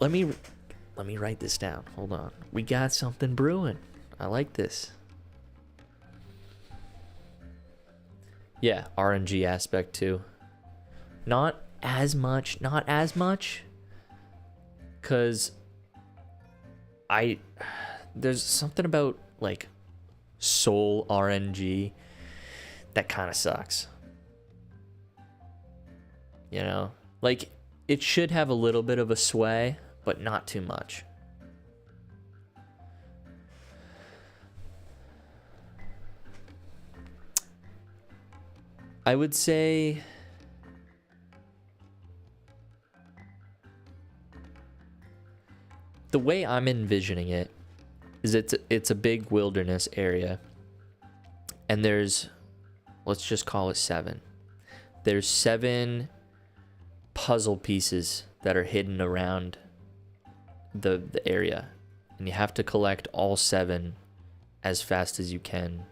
Let me write this down. Hold on. We got something brewing. I like this. Yeah, RNG aspect too. Not as much, cause there's something about like soul RNG that kind of sucks. You know, like it should have a little bit of a sway, but not too much. I would say the way I'm envisioning it is it's a big wilderness area, and there's, let's just call it 7. There's 7 puzzle pieces that are hidden around the area, and you have to collect all 7 as fast as you can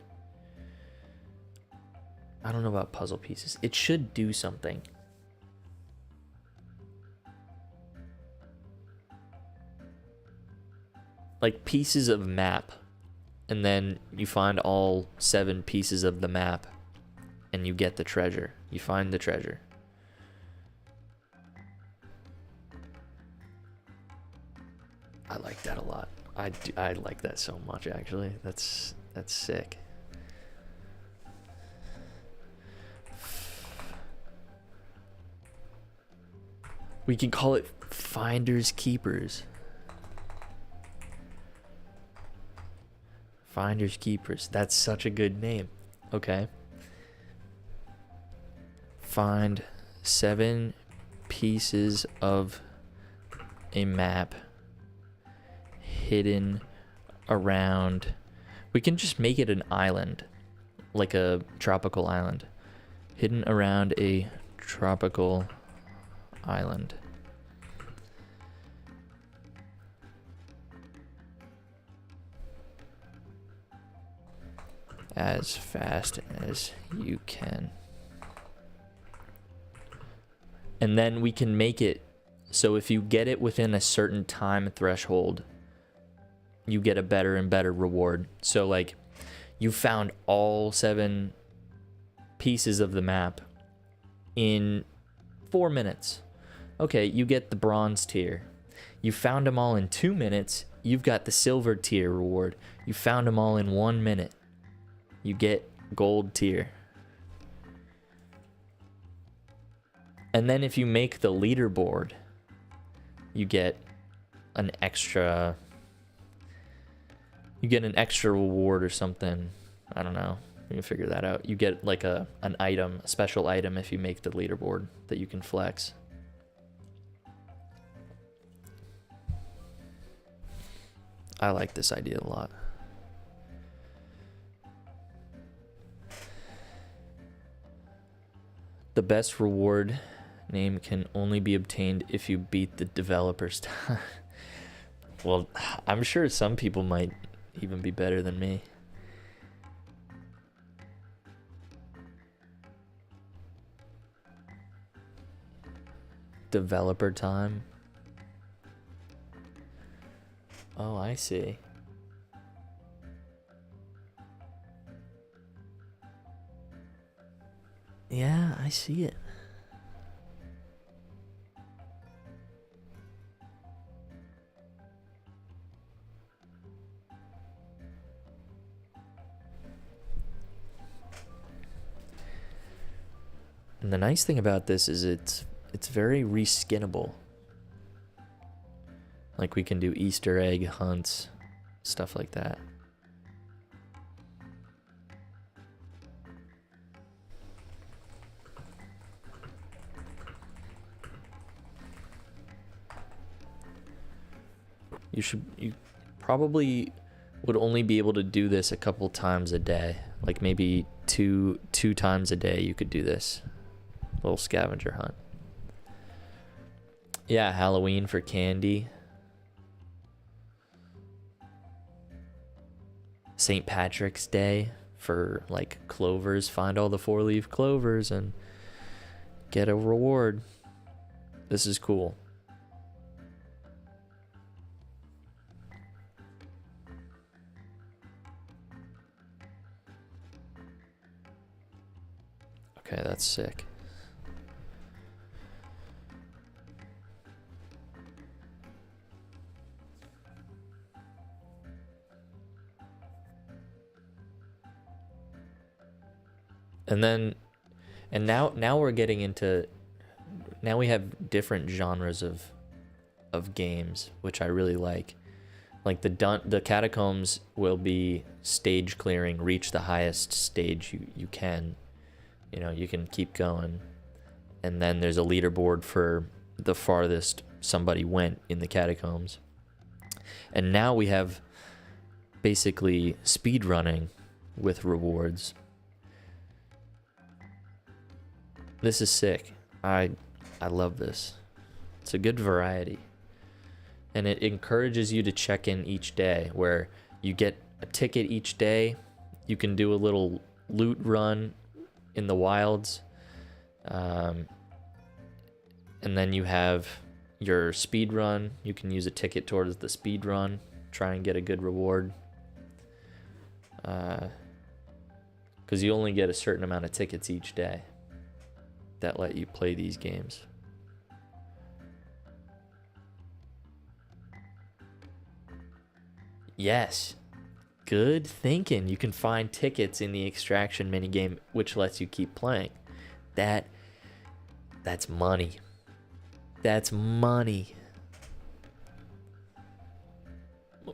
I don't know about puzzle pieces. It should do something. Like pieces of map, and then you find all 7 pieces of the map and you get the treasure. You find the treasure. I like that a lot. I like that so much, actually. That's sick. We can call it Finders Keepers. Finders Keepers. That's such a good name. Okay. Find 7 pieces of a map hidden around. We can just make it an island, like a tropical island. Hidden around a tropical island. As fast as you can. And then we can make it so if you get it within a certain time threshold, you get a better and better reward. So like you found all 7 pieces of the map in 4 minutes. Okay, you get the bronze tier. You found them all in 2 minutes, you've got the silver tier reward. You found them all in 1 minute, you get gold tier. And then if you make the leaderboard, you get an extra reward or something. I don't know. You can figure that out. You get like an item, a special item if you make the leaderboard that you can flex. I like this idea a lot. The best reward name can only be obtained if you beat the developer's time. Well, I'm sure some people might even be better than me. Developer time. Oh, I see. Yeah, I see it. And the nice thing about this is it's very reskinnable. Like we can do Easter egg hunts, stuff like that. You probably would only be able to do this a couple times a day. Like maybe two times a day you could do this little scavenger hunt. Yeah, Halloween for candy. St. Patrick's Day for like clovers. Find all the 4-leaf clovers and get a reward. This is cool. Okay, that's sick. And now we're getting into, now we have different genres of games, which I really like. Like the catacombs will be stage clearing, reach the highest stage you can. You know, you can keep going. And then there's a leaderboard for the farthest somebody went in the catacombs. And now we have basically speed running with rewards. This is sick. I love this. It's a good variety. And it encourages you to check in each day, where you get a ticket each day. You can do a little loot run in the wilds. And then you have your speed run. You can use a ticket towards the speed run, try and get a good reward. Because you only get a certain amount of tickets each day that let you play these games. Yes, good thinking. You can find tickets in the extraction minigame, which lets you keep playing. That's money. That's money.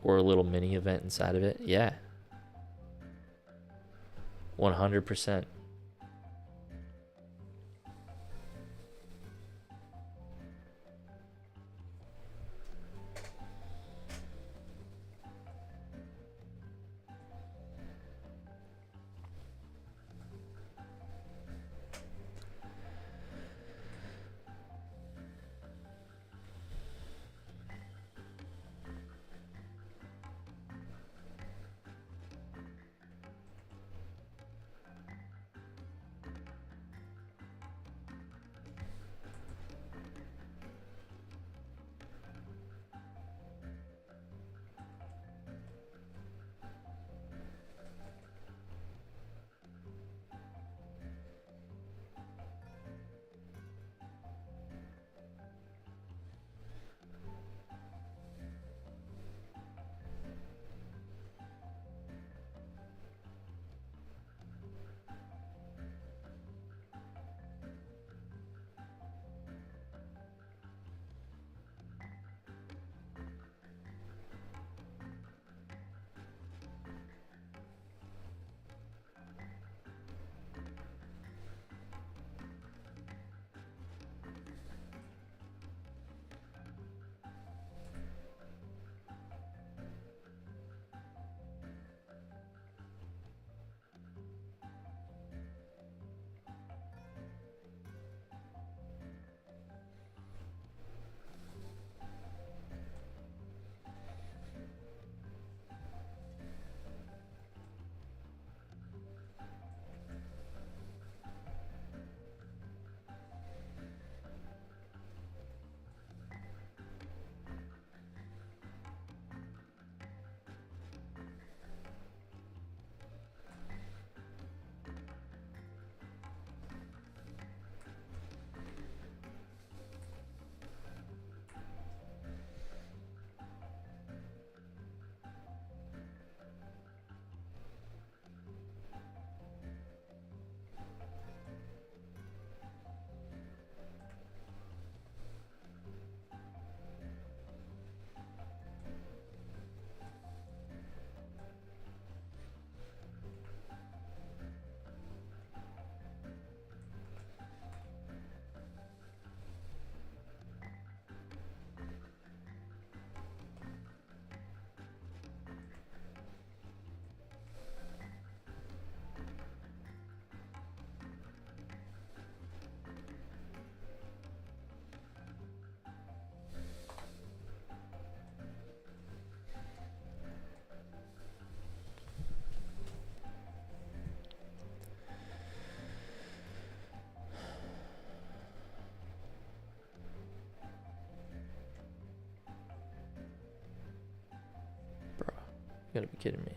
Or a little mini event inside of it. Yeah. 100%. You gotta be kidding me.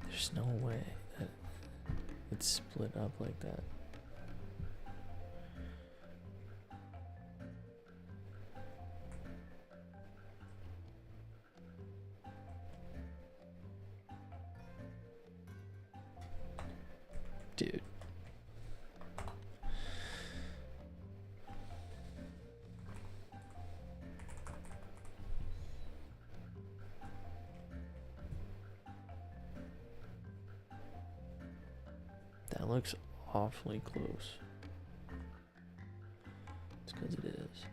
There's no way that it's split up like that. Dude. That looks awfully close. It's because it is.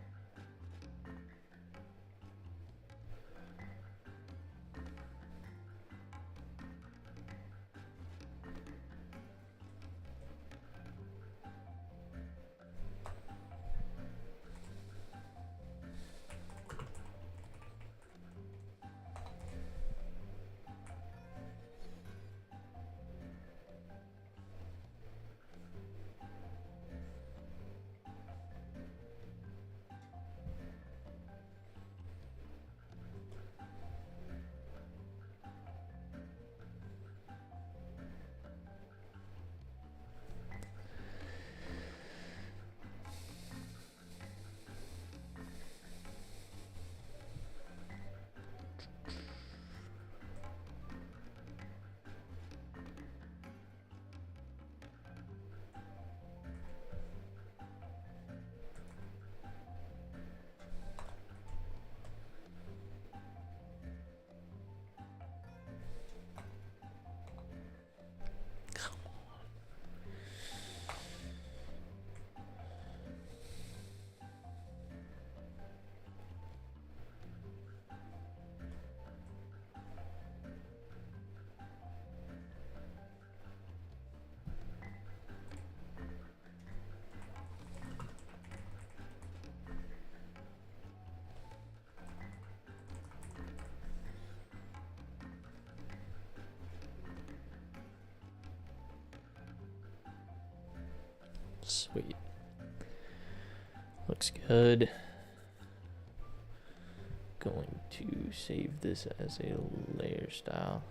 Sweet. Looks good. Going to save this as a layer style.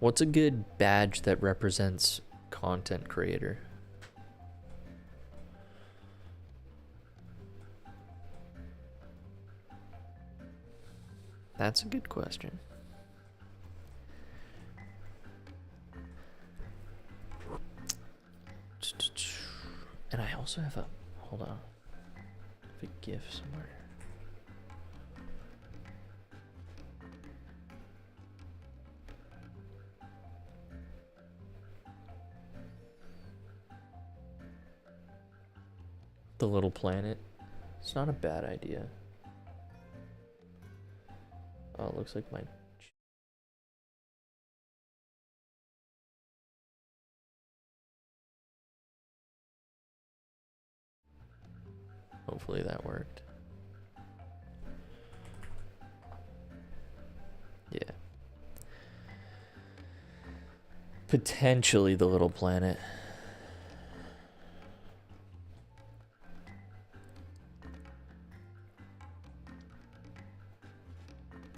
What's a good badge that represents content creator? That's a good question. And I also have a, hold on, I have a GIF somewhere. The little planet. It's not a bad idea. Oh, it looks like my... Hopefully that worked. Yeah. Potentially the little planet.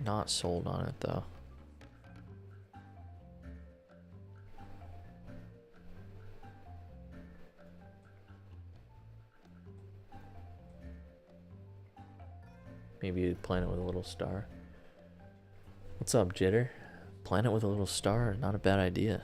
Not sold on it though. Maybe a planet with a little star. What's up, Jitter? Planet with a little star, not a bad idea.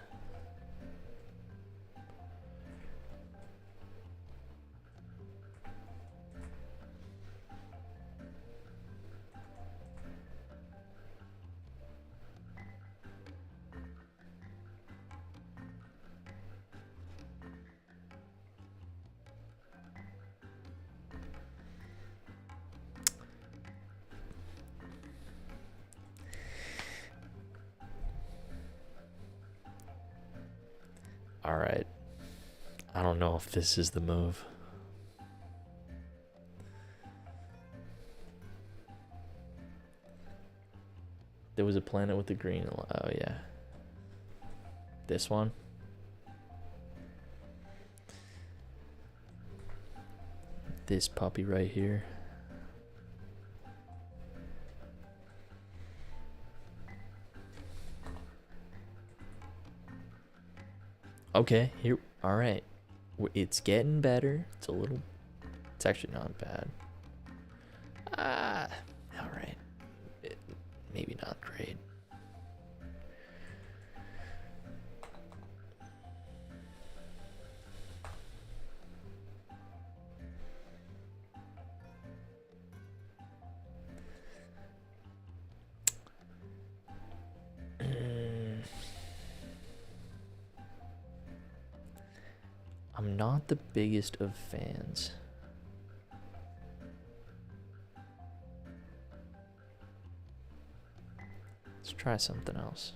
Alright. I don't know if this is the move. There was a planet with the green. Oh, yeah. This one? This puppy right here. Okay, here. All right. It's getting better. It's a little. It's actually not bad. All right. Maybe not great. I'm not the biggest of fans. Let's try something else.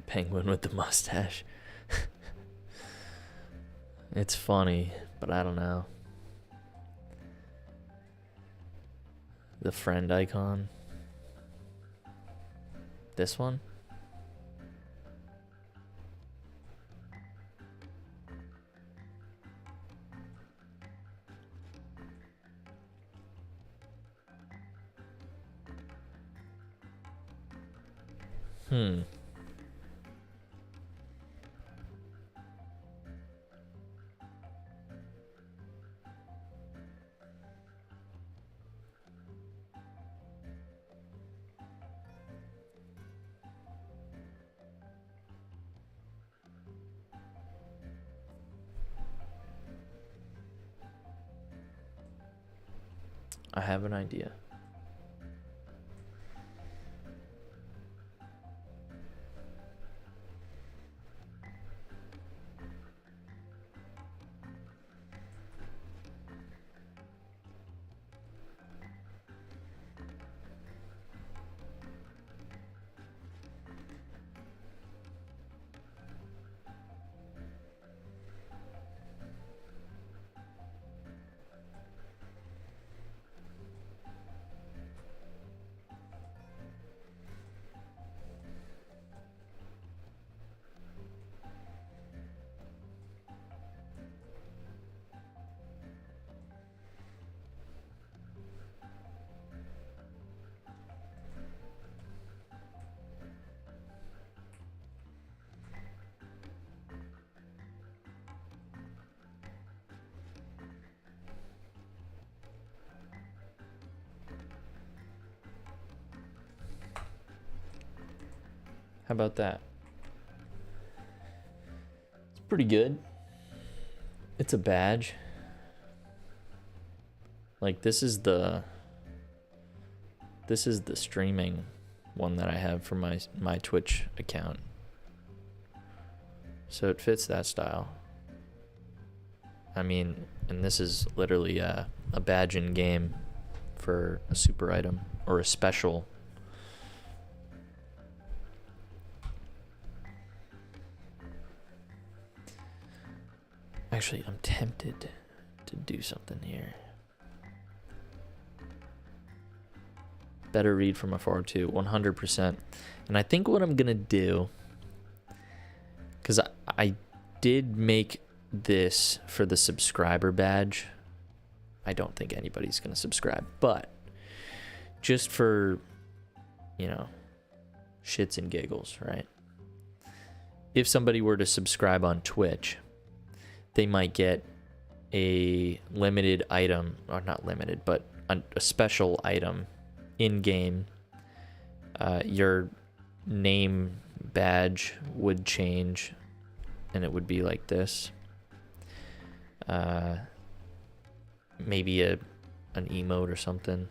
Penguin with the mustache. It's funny, but I don't know. The friend icon. This one? Hmm. I have an idea. How about that? It's pretty good. It's a badge. Like this is the streaming one that I have for my Twitch account. So it fits that style. I mean, and this is literally a badge in game for a super item or a special. Actually, I'm tempted to do something here. Better read from afar too, 100%. And I think what I'm gonna do, because I did make this for the subscriber badge. I don't think anybody's gonna subscribe, but just for, you know, shits and giggles, right? If somebody were to subscribe on Twitch, they might get a limited item, or not limited, but a special item in game. Your name badge would change and it would be like this. Maybe an emote or something.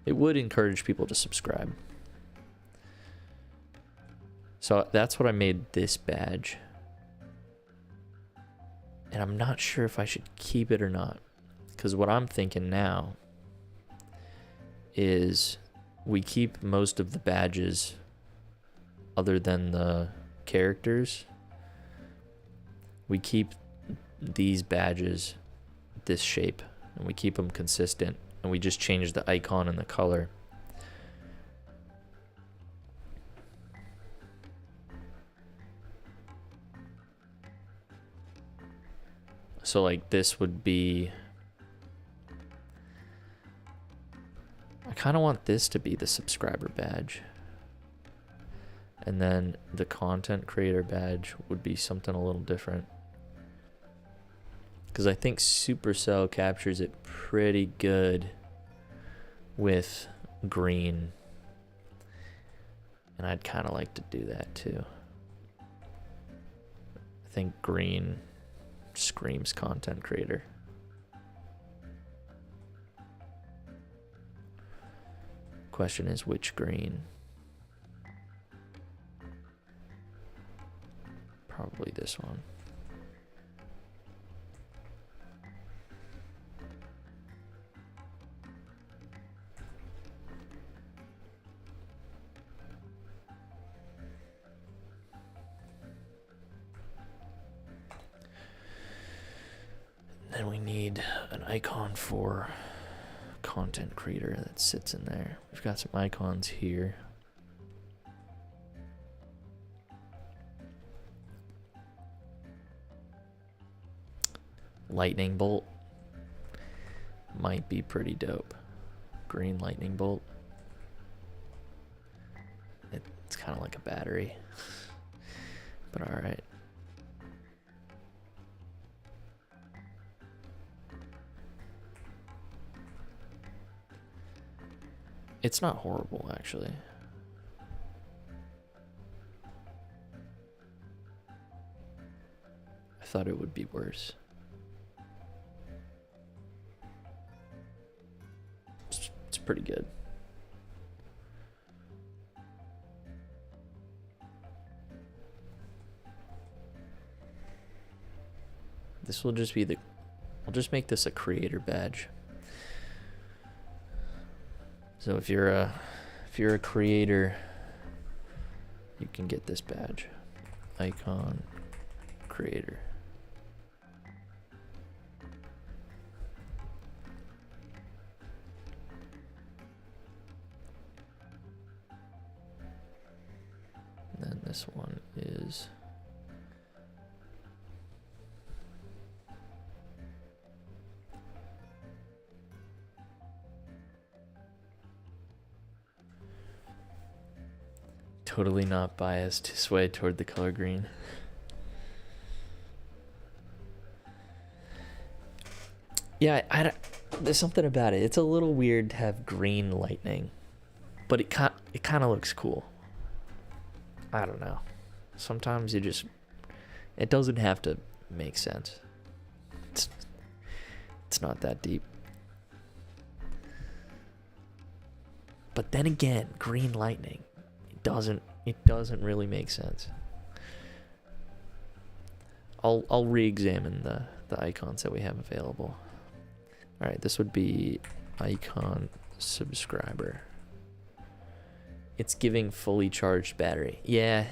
It would encourage people to subscribe. So that's what I made this badge. And I'm not sure if I should keep it or not. Because what I'm thinking now is we keep most of the badges other than the characters. We keep these badges this shape and we keep them consistent, and we just change the icon and the color. So like this would be, I kind of want this to be the subscriber badge. And then the content creator badge would be something a little different. Because I think Supercell captures it pretty good with green. And I'd kind of like to do that too. I think green screams content creator. Question is which green? Probably this one. Then we need an icon for content creator that sits in there. We've got some icons here. Lightning bolt might be pretty dope. Green lightning bolt. It's kind of like a battery. But all right. It's not horrible, actually. I thought it would be worse. It's pretty good. This will just be the... We'll just make this a creator badge. So if you're a creator, you can get this badge. Icon creator. And then this one is totally not biased to sway toward the color green. Yeah, there's something about it. It's a little weird to have green lightning, but it kind of looks cool. I don't know. Sometimes it doesn't have to make sense. It's not that deep. But then again, green lightning, it doesn't really make sense. I'll re-examine the icons that we have available. All right, this would be icon subscriber. It's giving fully charged battery. Yeah,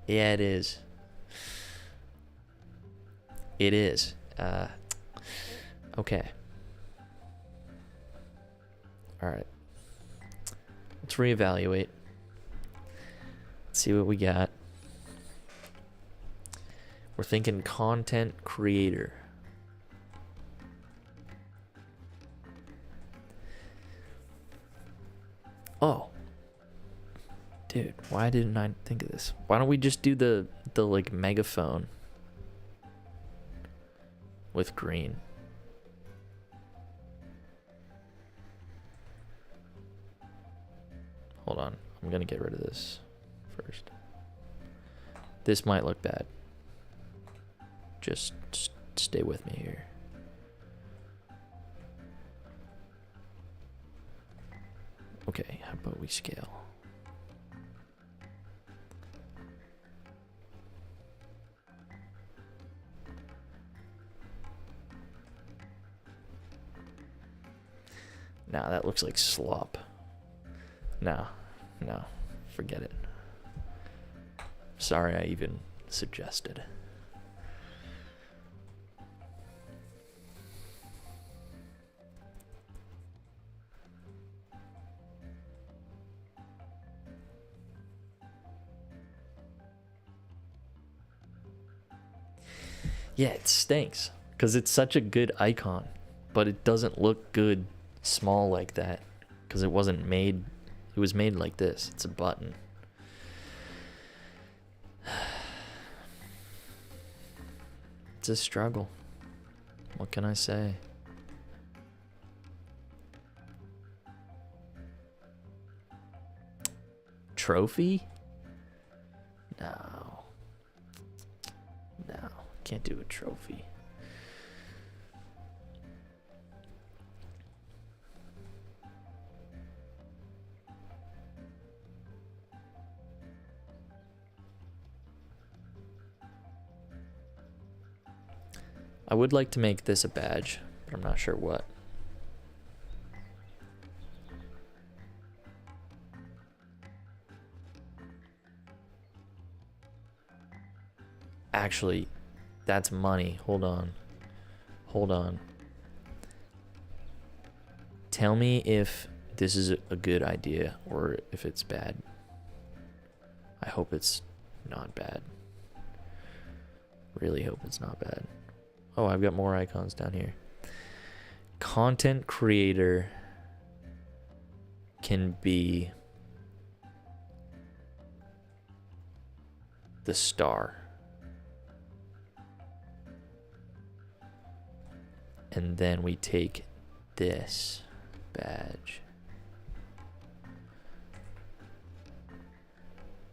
it is. It is. Okay. All right. Let's reevaluate. Let's see what we got. We're thinking content creator. Oh. Dude, why didn't I think of this? Why don't we just do the like megaphone with green? Hold on. I'm going to get rid of this first. This might look bad. Just stay with me here. Okay, how about we scale? Nah, that looks like slop. No, forget it. Sorry I even suggested. Yeah, it stinks because it's such a good icon, but it doesn't look good small like that because it wasn't made. It was made like this. It's a button. It's a struggle. What can I say? Trophy? No. Can't do a trophy. I would like to make this a badge, but I'm not sure what. Actually, that's money. Hold on. Tell me if this is a good idea or if it's bad. I hope it's not bad. Really hope it's not bad. Oh, I've got more icons down here. Content creator can be the star. And then we take this badge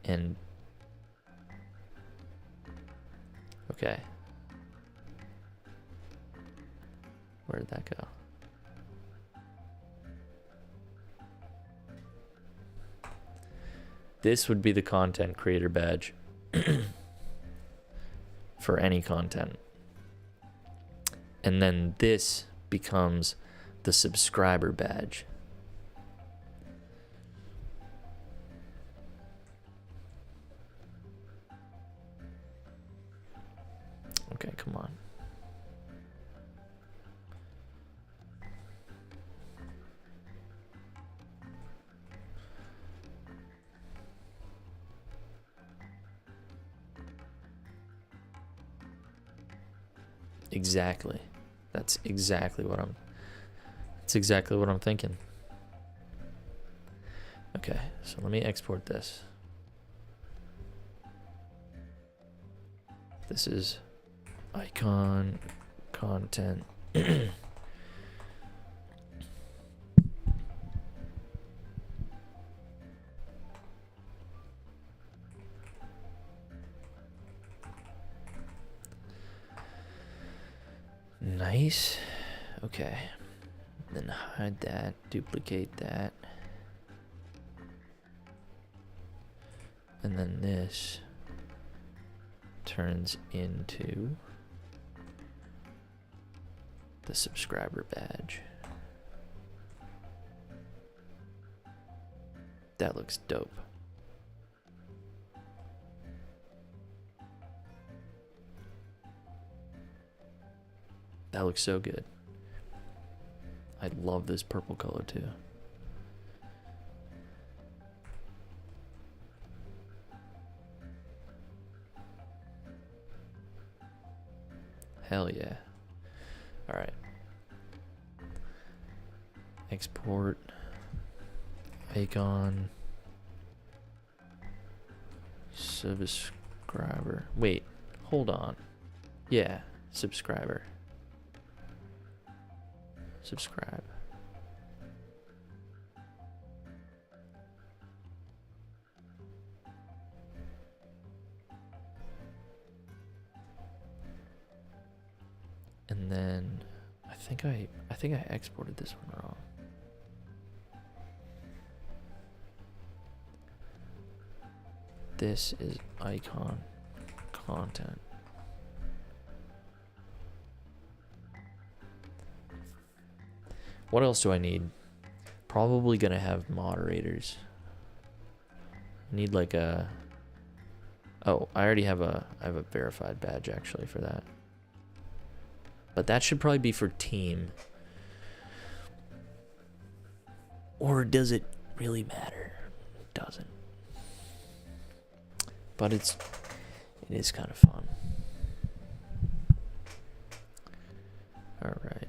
and okay. Where did that go? This would be the content creator badge for any content. And then this becomes the subscriber badge. Okay, come on. Exactly. That's exactly what I'm thinking. Okay, so let me export this. This is icon content. Nice. Okay. Then hide that, duplicate that. And then this turns into the subscriber badge. That looks dope. That looks so good. I love this purple color too. Hell yeah. All right. Export icon subscriber. Wait, hold on. Yeah, subscriber. Subscribe. And then I think I exported this one wrong. This is icon content. What else do I need? Probably gonna have moderators. Need like a. Oh, I already have a verified badge actually for that. But that should probably be for team. Or does it really matter? It doesn't. But it is kind of fun. All right.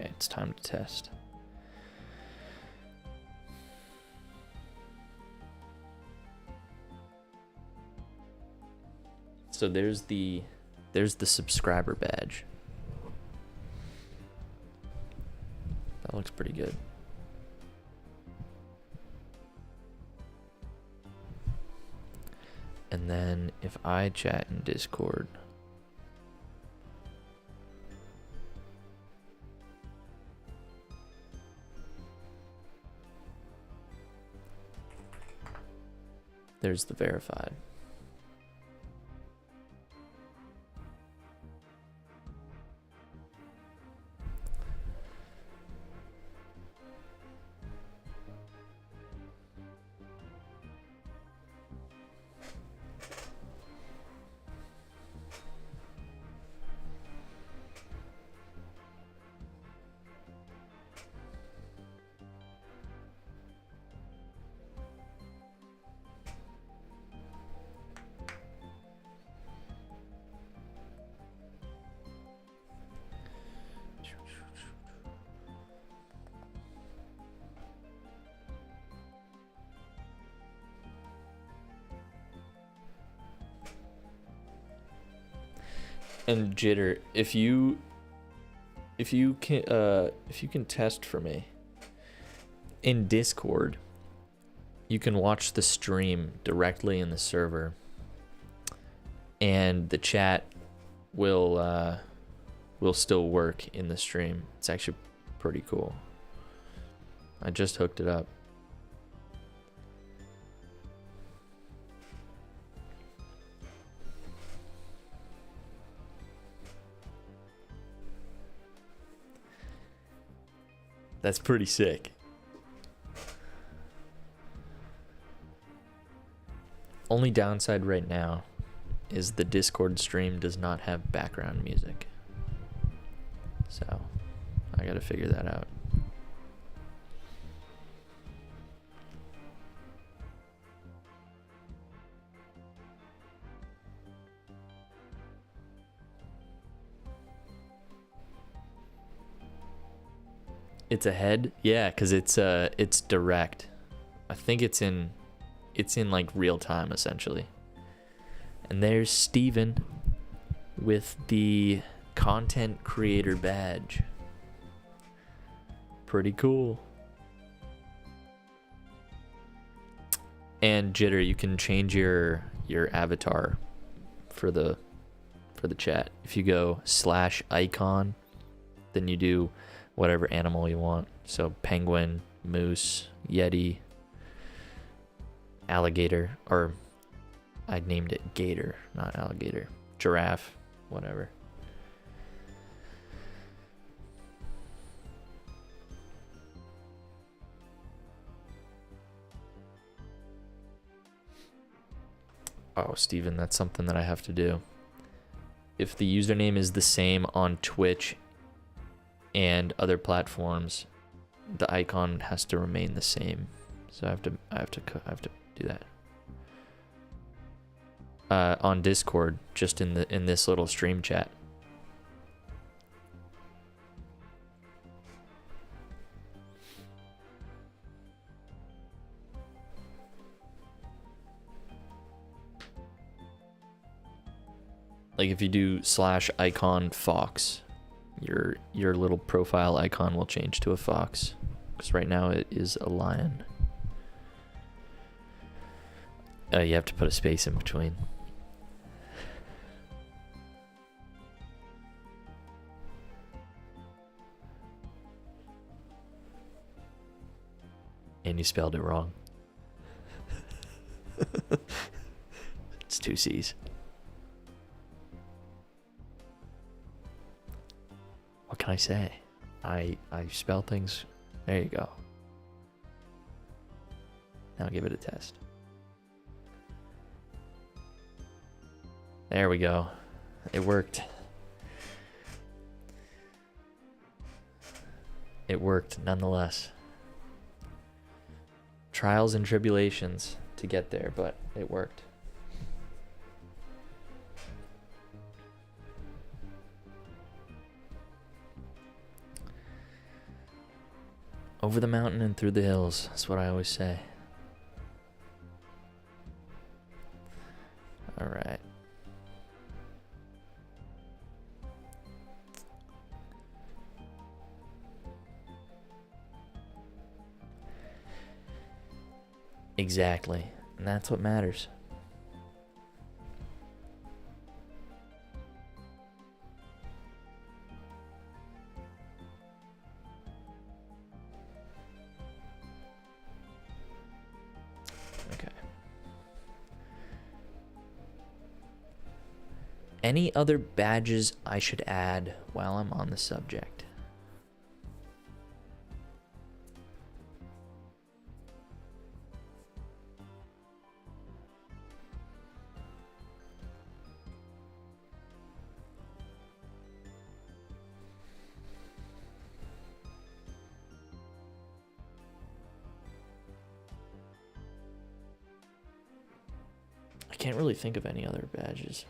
Okay, it's time to test. So there's the subscriber badge. That looks pretty good. And then if I chat in Discord, there's the verified. And Jitter, if you can test for me in Discord, you can watch the stream directly in the server, and the chat will still work in the stream. It's actually pretty cool. I just hooked it up. That's pretty sick. Only downside right now is the Discord stream does not have background music. So I gotta figure that out. It's ahead, yeah, because it's direct. I think it's in like real time essentially. And there's Steven with the content creator badge. Pretty cool. And Jitter, you can change your avatar for the chat. If you go /icon, then you do whatever animal you want. So penguin, moose, yeti, alligator, or I named it gator, not alligator, giraffe, whatever. Oh, Steven, that's something that I have to do. If the username is the same on Twitch and other platforms, the icon has to remain the same. So I have to do that. On Discord, just in this little stream chat. Like if you do /icon fox, your little profile icon will change to a fox, because right now it is a lion. You have to put a space in between. And you spelled it wrong. It's 2 C's. What can I say? I spell things. There you go. Now give it a test. There we go. It worked. It worked nonetheless. Trials and tribulations to get there, but it worked. Over the mountain and through the hills. That's what I always say. All right. Exactly. And that's what matters. Okay. Any other badges I should add while I'm on the subject? I can't really think of any other badges.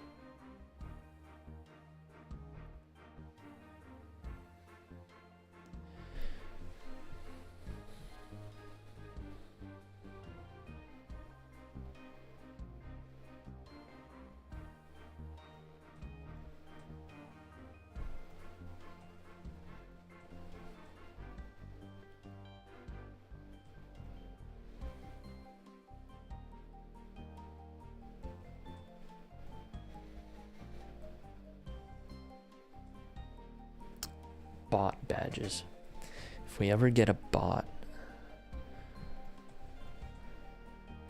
Bot badges. If we ever get a bot,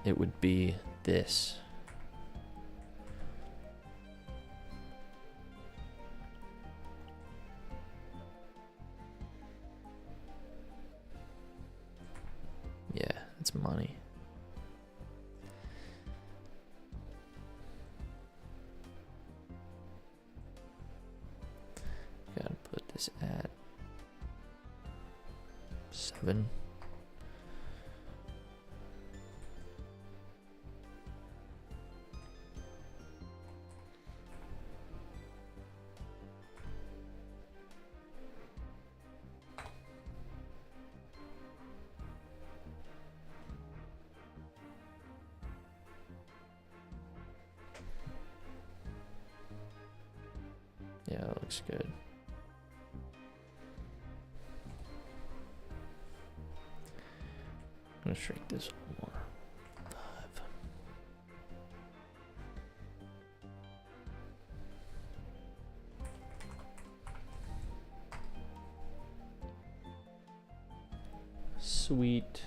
it would be this. Yeah, it's money. Gotta put this at 7. Yeah, that looks good. I'm gonna shrink this one more. 5. Sweet.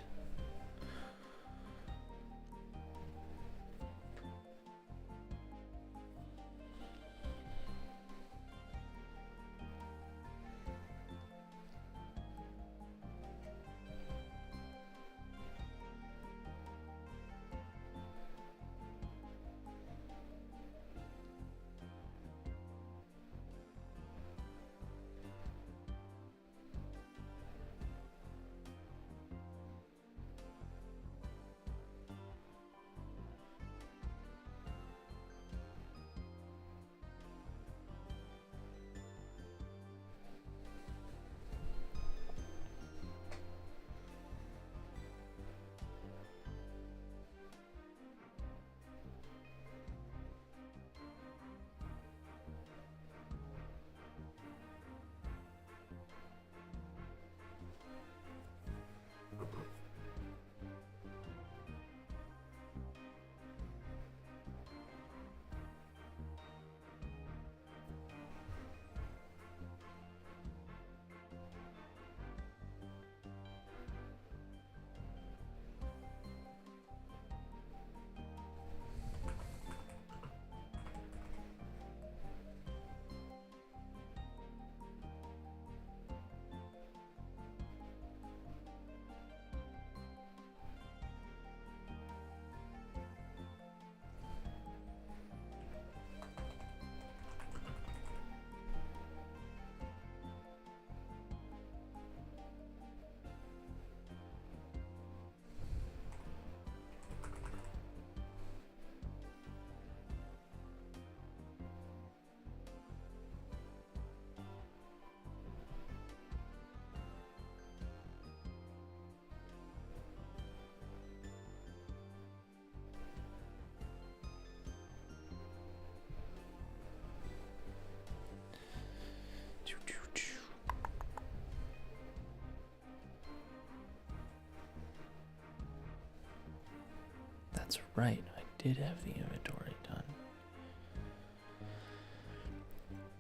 that's right. I did have the inventory done.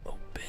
Open.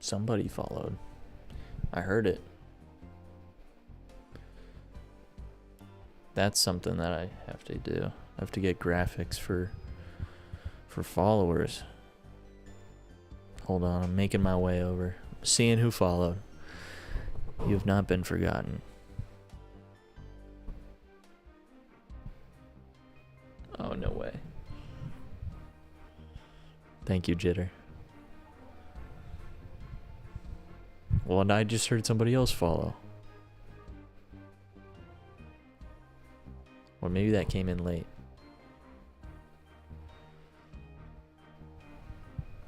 Somebody followed. I heard it. That's something that I have to do. I have to get graphics for followers. Hold on, I'm making my way over. Seeing who followed. You have not been forgotten. Oh, no way. Thank you, Jitter. Well, and I just heard somebody else follow. Or maybe that came in late.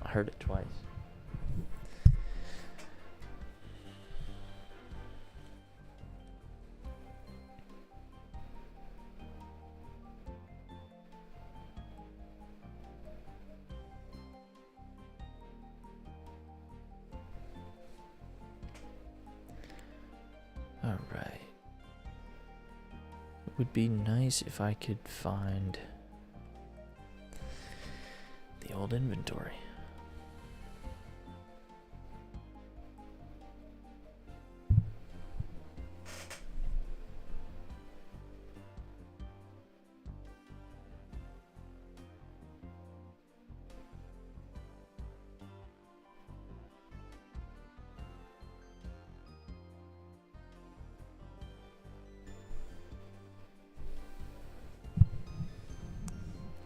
I heard it twice. All right. It would be nice if I could find the old inventory.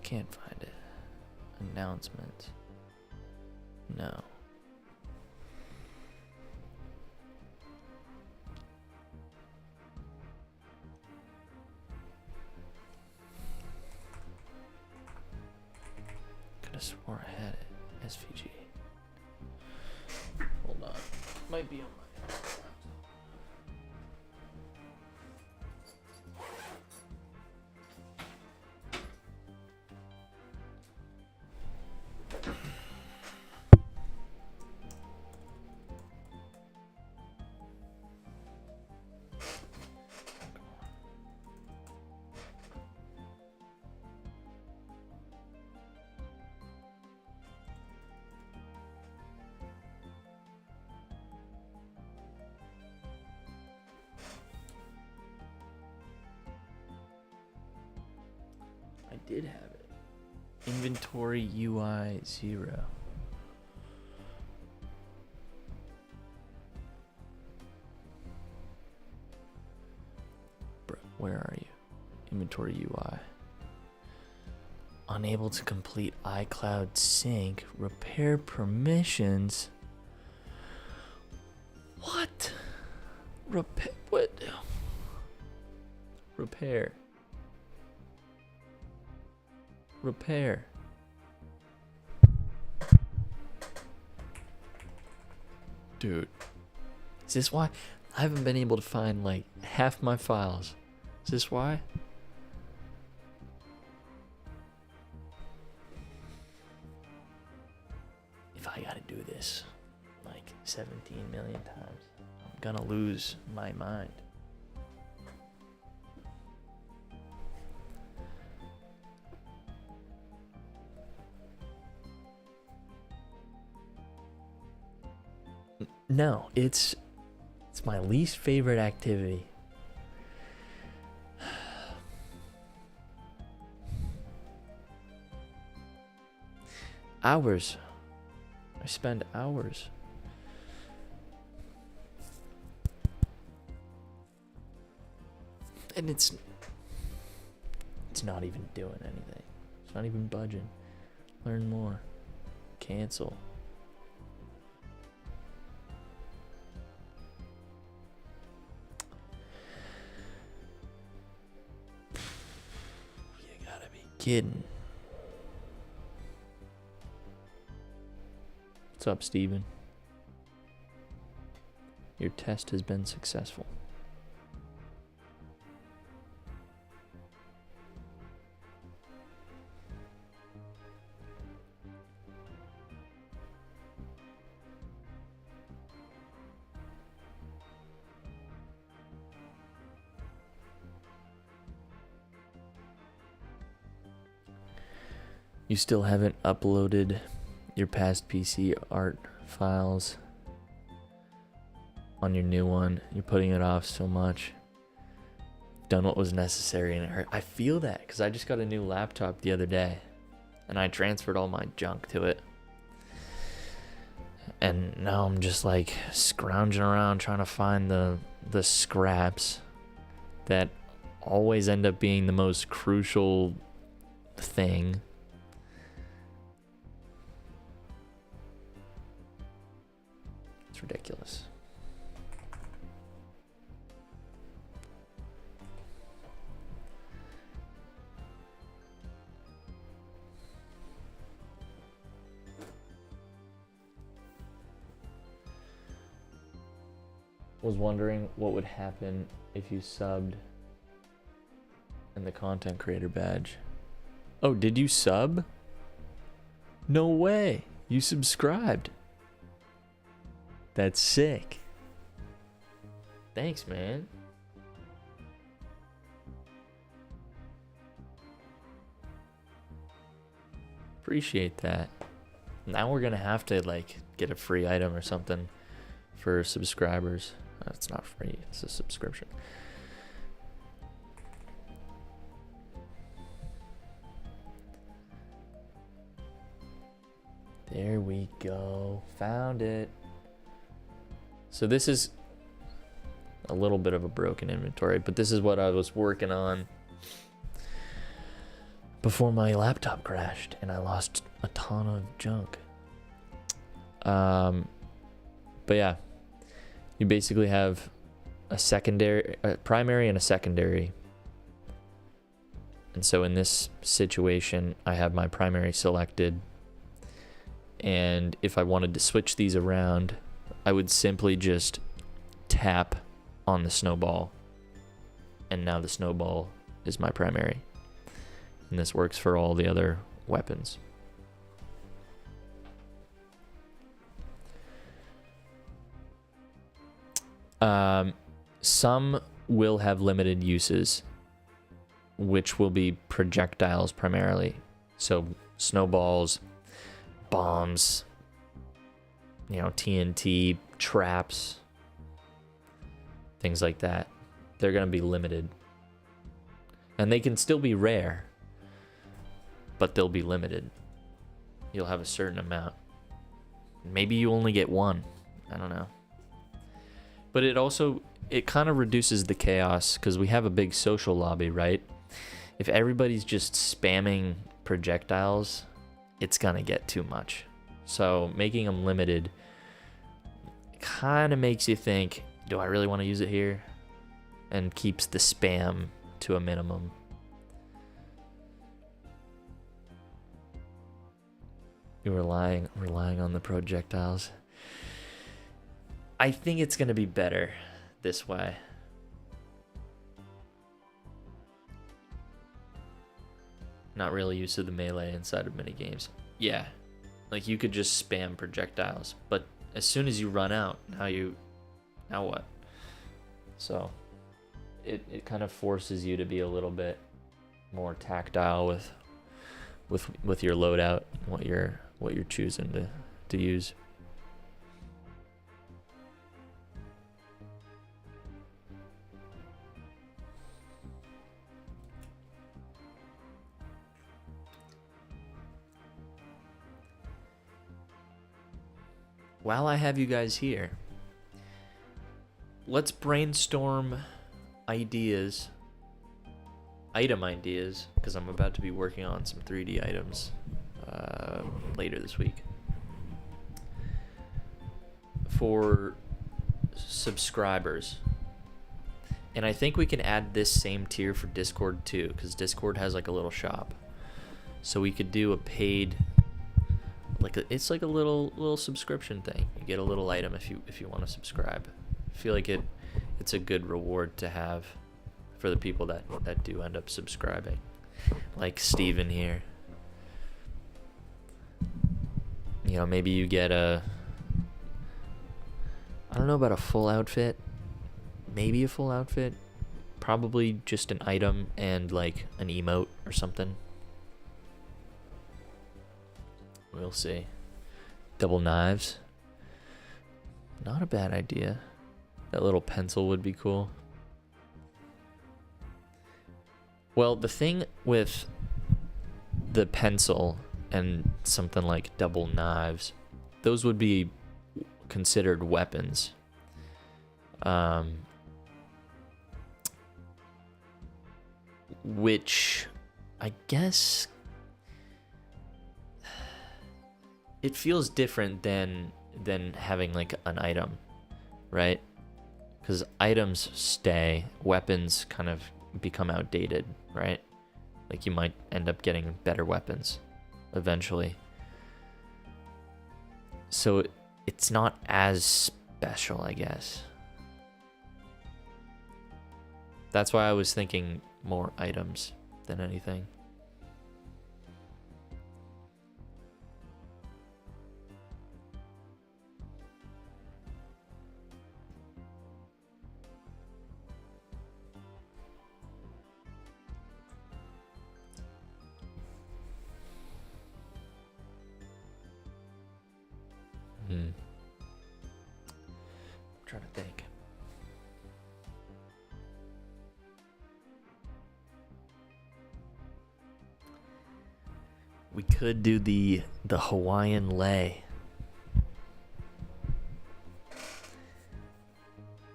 Can't find it. Announcement. No. Could have swore I had it. SVG. Hold on. Might be on my. I did have it. Inventory UI 0. Bro, where are you? Inventory UI. Unable to complete iCloud sync. Repair permissions. What? Repair? What? Repair. Repair. Dude. Is this why I haven't been able to find like half my files? Is this why? If I gotta do this like 17 million times, I'm gonna lose my mind. No, it's my least favorite activity. Hours. I spend hours. And It's not even doing anything. It's not even budging. Learn more. Cancel. You gotta be kidding. What's up, Steven? Your test has been successful. You still haven't uploaded your past PC art files on your new one. You're putting it off so much. Done what was necessary and it hurt. I feel that because I just got a new laptop the other day and I transferred all my junk to it. And now I'm just like scrounging around trying to find the scraps that always end up being the most crucial thing. It's ridiculous. Was wondering what would happen if you subbed in the content creator badge. Oh, did you sub? No way. You subscribed. That's sick. Thanks, man. Appreciate that. Now we're gonna have to like get a free item or something for subscribers. It's not free, it's a subscription. There we go. Found it. So this is a little bit of a broken inventory, but this is what I was working on before my laptop crashed and I lost a ton of junk. But yeah, you basically have a primary and a secondary. And so in this situation, I have my primary selected. And if I wanted to switch these around, I would simply just tap on the snowball. And now the snowball is my primary. And this works for all the other weapons. Some will have limited uses, which will be projectiles primarily. So snowballs, bombs, you know, TNT, traps, things like that. They're going to be limited. And they can still be rare, but they'll be limited. You'll have a certain amount. Maybe you only get one. I don't know. But it kind of reduces the chaos because we have a big social lobby, right? If everybody's just spamming projectiles, it's gonna get too much. So making them limited kind of makes you think, do I really want to use it here? And keeps the spam to a minimum. You're relying on the projectiles. I think it's going to be better this way. Not really used to the melee inside of minigames. Yeah, like you could just spam projectiles, but as soon as you run out, now what? So it kind of forces you to be a little bit more tactile with your loadout, what you're choosing to use. While I have you guys here, let's brainstorm ideas item ideas, because I'm about to be working on some 3D items later this week. For subscribers. And I think we can add this same tier for Discord too, because Discord has like a little shop. So we could do a paid, it's like a little subscription thing. You get a little item if you want to subscribe. I feel like it's a good reward to have for the people that do end up subscribing. Like Steven here. You know, maybe you get I don't know about a full outfit. Maybe a full outfit. Probably just an item and like an emote or something. We'll see. Double knives. Not a bad idea. That little pencil would be cool. Well, the thing with the pencil and something like double knives, those would be considered weapons. Which I guess it feels different than having like an item, right? Because items stay, weapons kind of become outdated, right? Like you might end up getting better weapons eventually. So it's not as special, I guess. That's why I was thinking more items than anything. I'm trying to think. We could do the Hawaiian lei.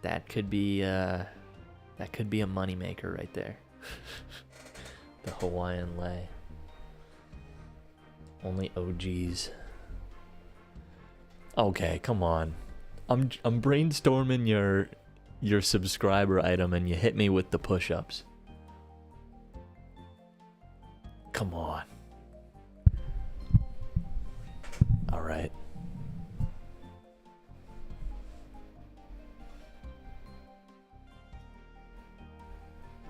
That could be a moneymaker right there. The Hawaiian lei. Only OGs. Okay, come on. I'm brainstorming your subscriber item and you hit me with the push-ups. Come on. All right.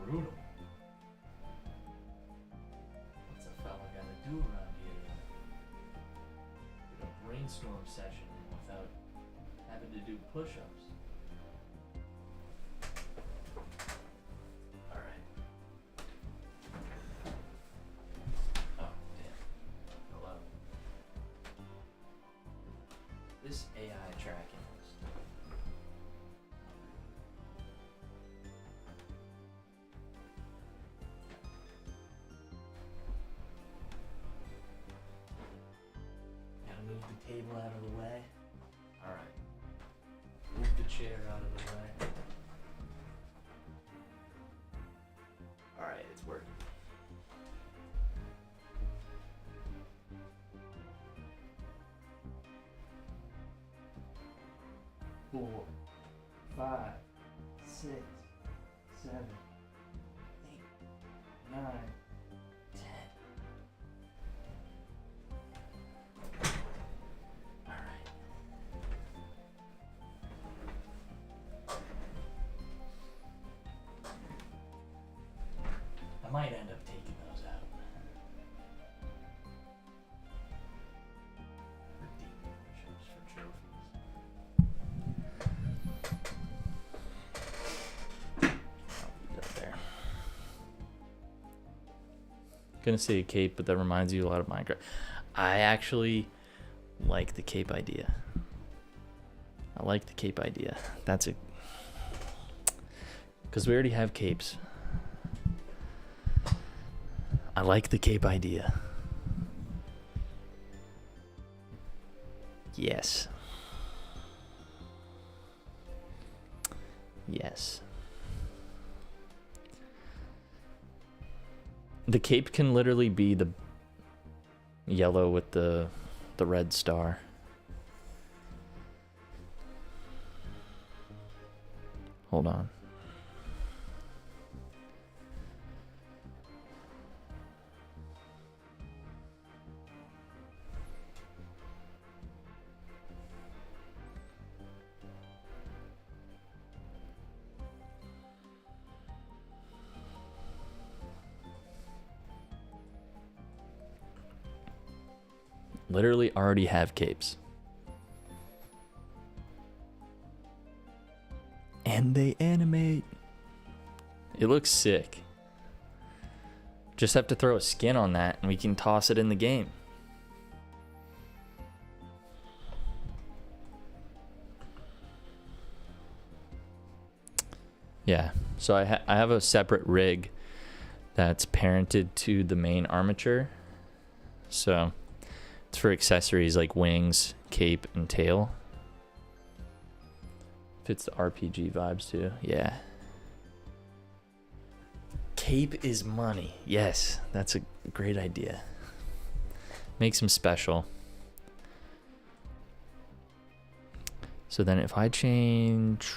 Brutal. What's a fella gotta do around here? Get a brainstorm session without having to do push-ups. All right. Oh, damn. Hello. This AI tracking is... Gotta move the table out of the way. Alright. Move the chair out of the way. Alright, it's working. Four, 5, 6, 7, 8, 9, 10. All right. I might end up taking those out. Redeeming push-ups for trophies. I'll leave that there. Gonna say a cape, but that reminds you a lot of Minecraft. I actually like the cape idea. I like the cape idea. That's it. Because we already have capes. I like the cape idea. Yes. Yes. The cape can literally be the yellow with the red star. Hold on. Literally already have capes. And they animate. It looks sick. Just have to throw a skin on that and we can toss it in the game. Yeah, so I have a separate rig that's parented to the main armature. So it's for accessories like wings, cape, and tail. Fits the RPG vibes too. Yeah. Cape is money. Yes, that's a great idea. Makes them special. So then if I change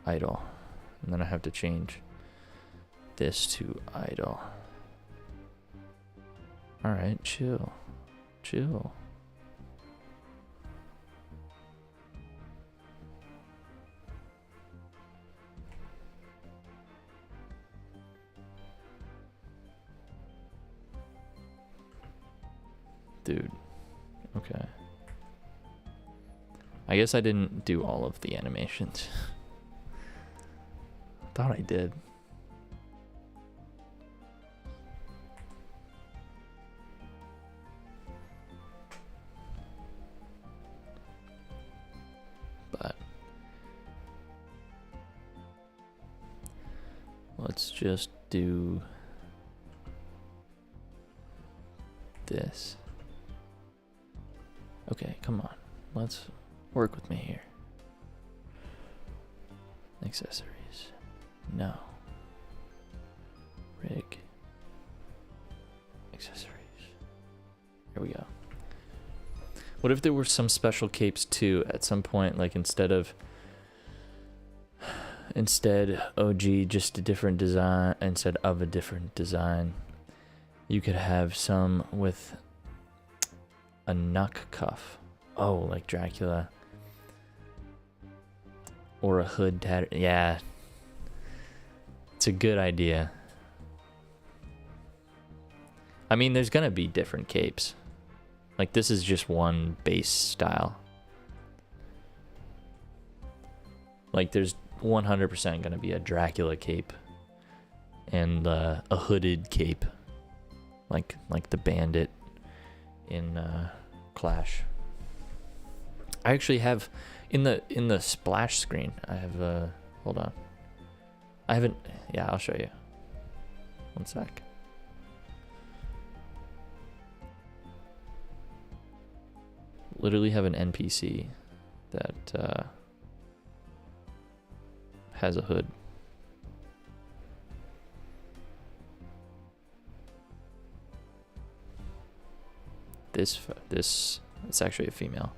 idle, and then I have to change this to idle. All right, chill. Chill. Dude. Okay. I guess I didn't do all of the animations. Thought I did. But let's just do this. Okay, come on. Let's work with me here. Accessories. No. Rig. Accessories. Here we go. What if there were some special capes too at some point, like instead OG just a different design, instead of a different design, you could have some with a knuck cuff. Oh, like Dracula. Or a hood tatter. Yeah. It's a good idea. I mean, there's gonna be different capes. Like, this is just one base style. Like, there's 100% gonna be a Dracula cape. And a hooded cape. Like the bandit in Clash. I actually have in the splash screen. I have hold on. I haven't. Yeah, I'll show you. One sec. Literally have an NPC that has a hood. This it's actually a female.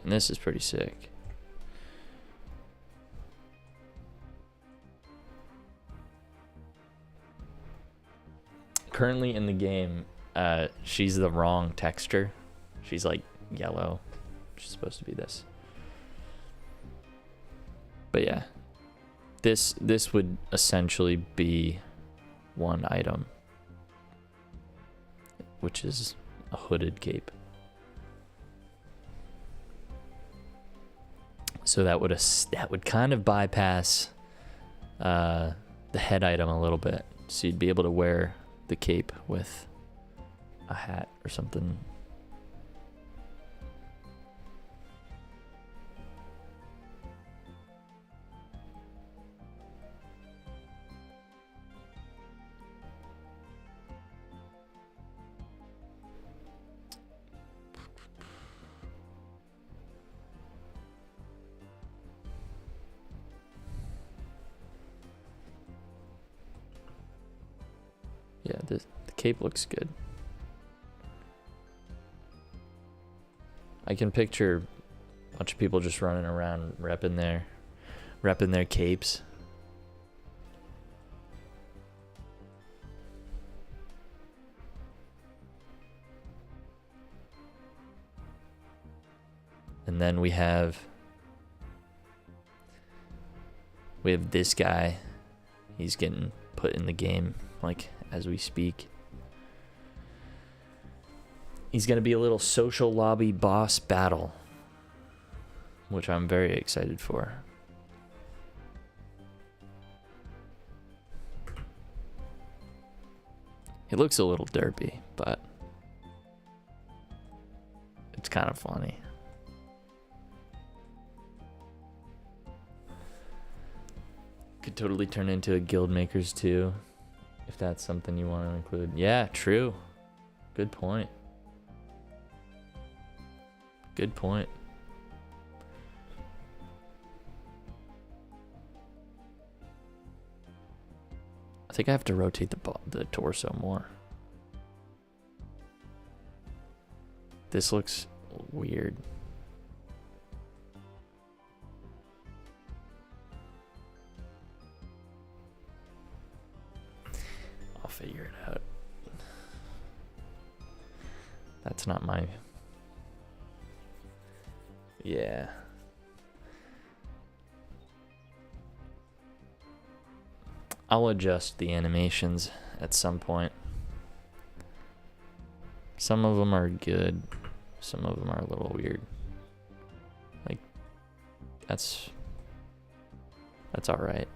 And this is pretty sick. Currently in the game, she's the wrong texture. She's like yellow. She's supposed to be this. But yeah, this would essentially be one item, which is a hooded cape. So that would kind of bypass the head item a little bit. So you'd be able to wear the cape with a hat or something. Yeah, the cape looks good. I can picture a bunch of people just running around repping their capes. And then we have this guy. He's getting put in the game like as we speak. He's going to be a little social lobby boss battle, which I'm very excited for. It looks a little derpy, but it's kind of funny. Could totally turn into a Guildmakers too, if that's something you want to include. Yeah, true. Good point. Good point. I think I have to rotate the torso more. This looks weird. I'll figure it out. That's not my... Yeah. I'll adjust the animations at some point. Some of them are good. Some of them are a little weird. Like, that's all right.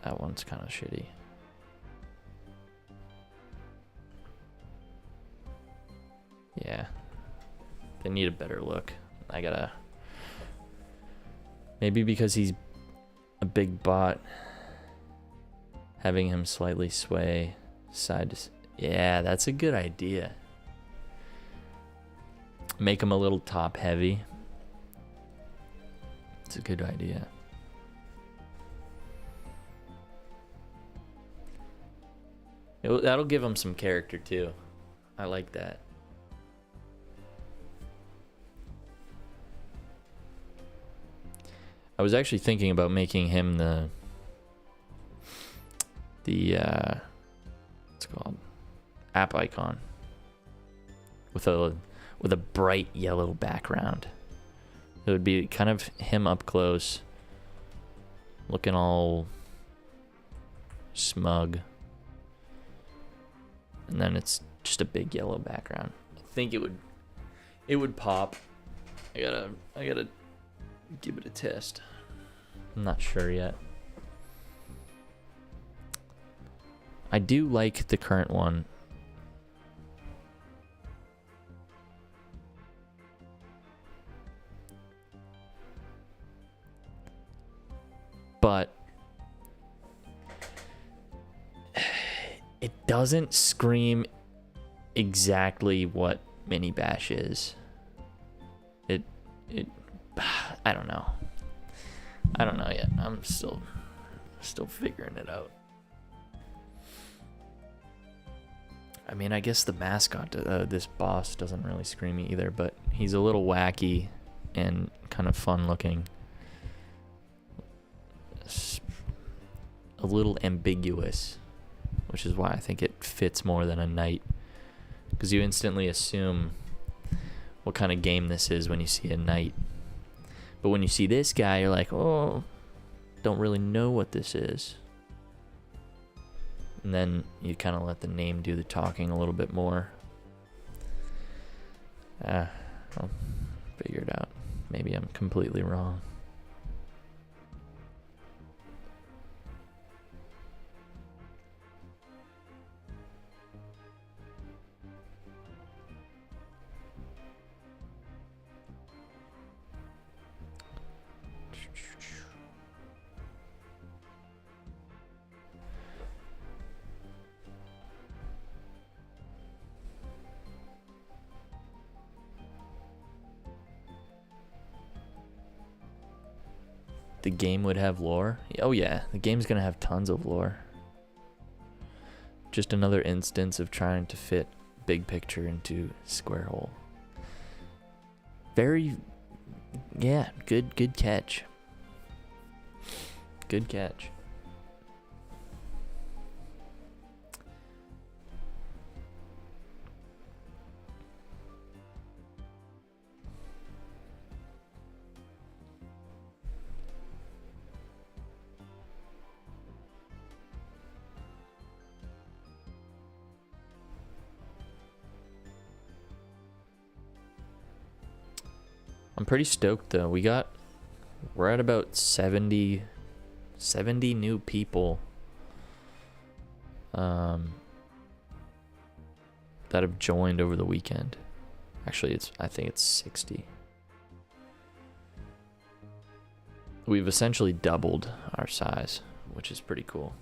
That one's kind of shitty. Yeah. They need a better look. I gotta... Maybe because he's a big bot, having him slightly sway side to... Yeah, that's a good idea. Make him a little top heavy. It's a good idea. That'll give him some character too. I like that. I was actually thinking about making him the what's it called, app icon with a bright yellow background. It would be kind of him up close, looking all smug, and then it's just a big yellow background. I think it would pop. I gotta give it a test. I'm not sure yet. I do like the current one. But it doesn't scream exactly what Mini Bash is. I don't know. I don't know yet. I'm still figuring it out. I mean, I guess the mascot, this boss, doesn't really scream me either, but he's a little wacky and kind of fun looking. A little ambiguous, which is why I think it fits more than a knight, because you instantly assume what kind of game this is when you see a knight. But when you see this guy, you're like, oh, don't really know what this is. And then you kind of let the name do the talking a little bit more. I'll figure it out. Maybe I'm completely wrong. the game would have lore. Oh yeah, the game's gonna have tons of lore. Just another instance of trying to fit big picture into square hole. Very, yeah, good catch. Good catch. I'm pretty stoked though. We're at about 70 new people that have joined over the weekend. Actually, I think it's 60. We've essentially doubled our size, which is pretty cool.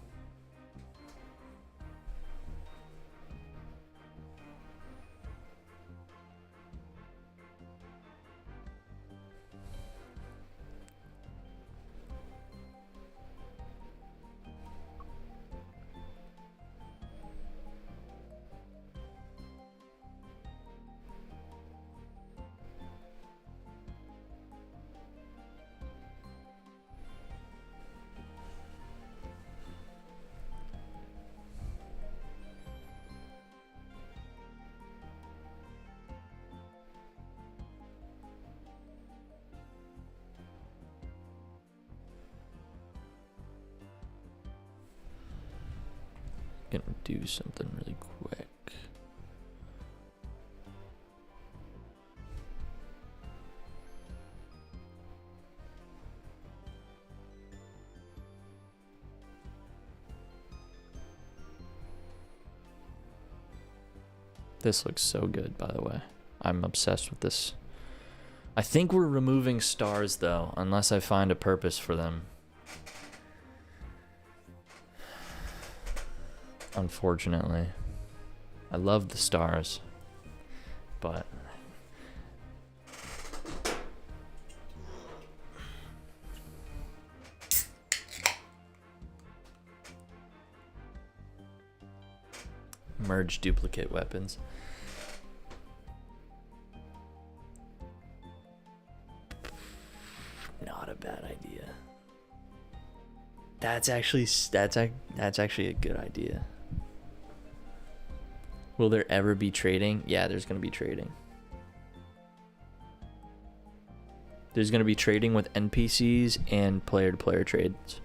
Gonna do something really quick. This looks so good, by the way. I'm obsessed with this. I think we're removing stars though, unless I find a purpose for them. Unfortunately. I love the stars, but merge duplicate weapons. Not a bad idea. That's actually a good idea. Will there ever be trading? Yeah, there's going to be trading. There's going to be trading with NPCs and player-to-player trades.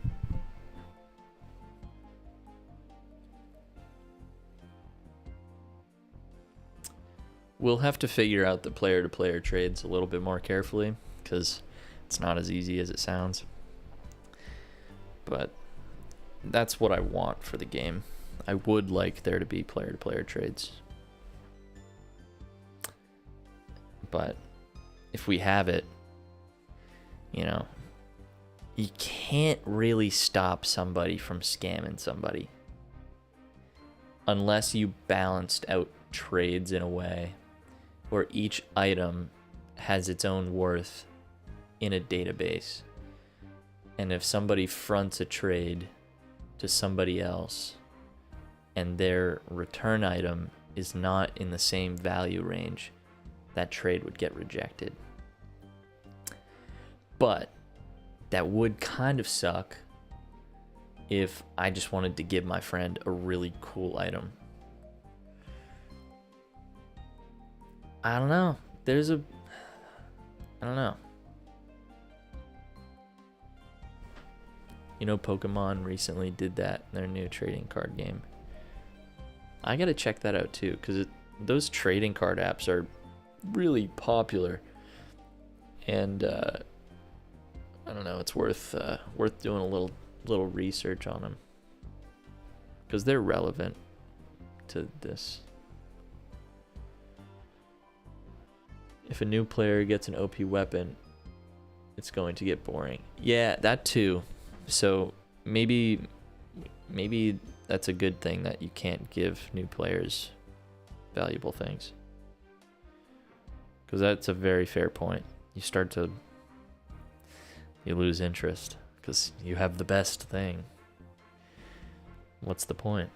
We'll have to figure out the player-to-player trades a little bit more carefully, because it's not as easy as it sounds. But that's what I want for the game. I would like there to be player-to-player trades. But if we have it, you know, you can't really stop somebody from scamming somebody unless you balanced out trades in a way where each item has its own worth in a database. And if somebody fronts a trade to somebody else and their return item is not in the same value range, that trade would get rejected. But that would kind of suck if I just wanted to give my friend a really cool item. I don't know. I don't know. You know, Pokemon recently did that in their new trading card game. I gotta check that out too, because those trading card apps are really popular, and I don't know, it's worth doing a little research on them, because they're relevant to this. If a new player gets an OP weapon, it's going to get boring. Yeah, that too. So maybe that's a good thing, that you can't give new players valuable things. Because that's a very fair point. You lose interest because you have the best thing. What's the point?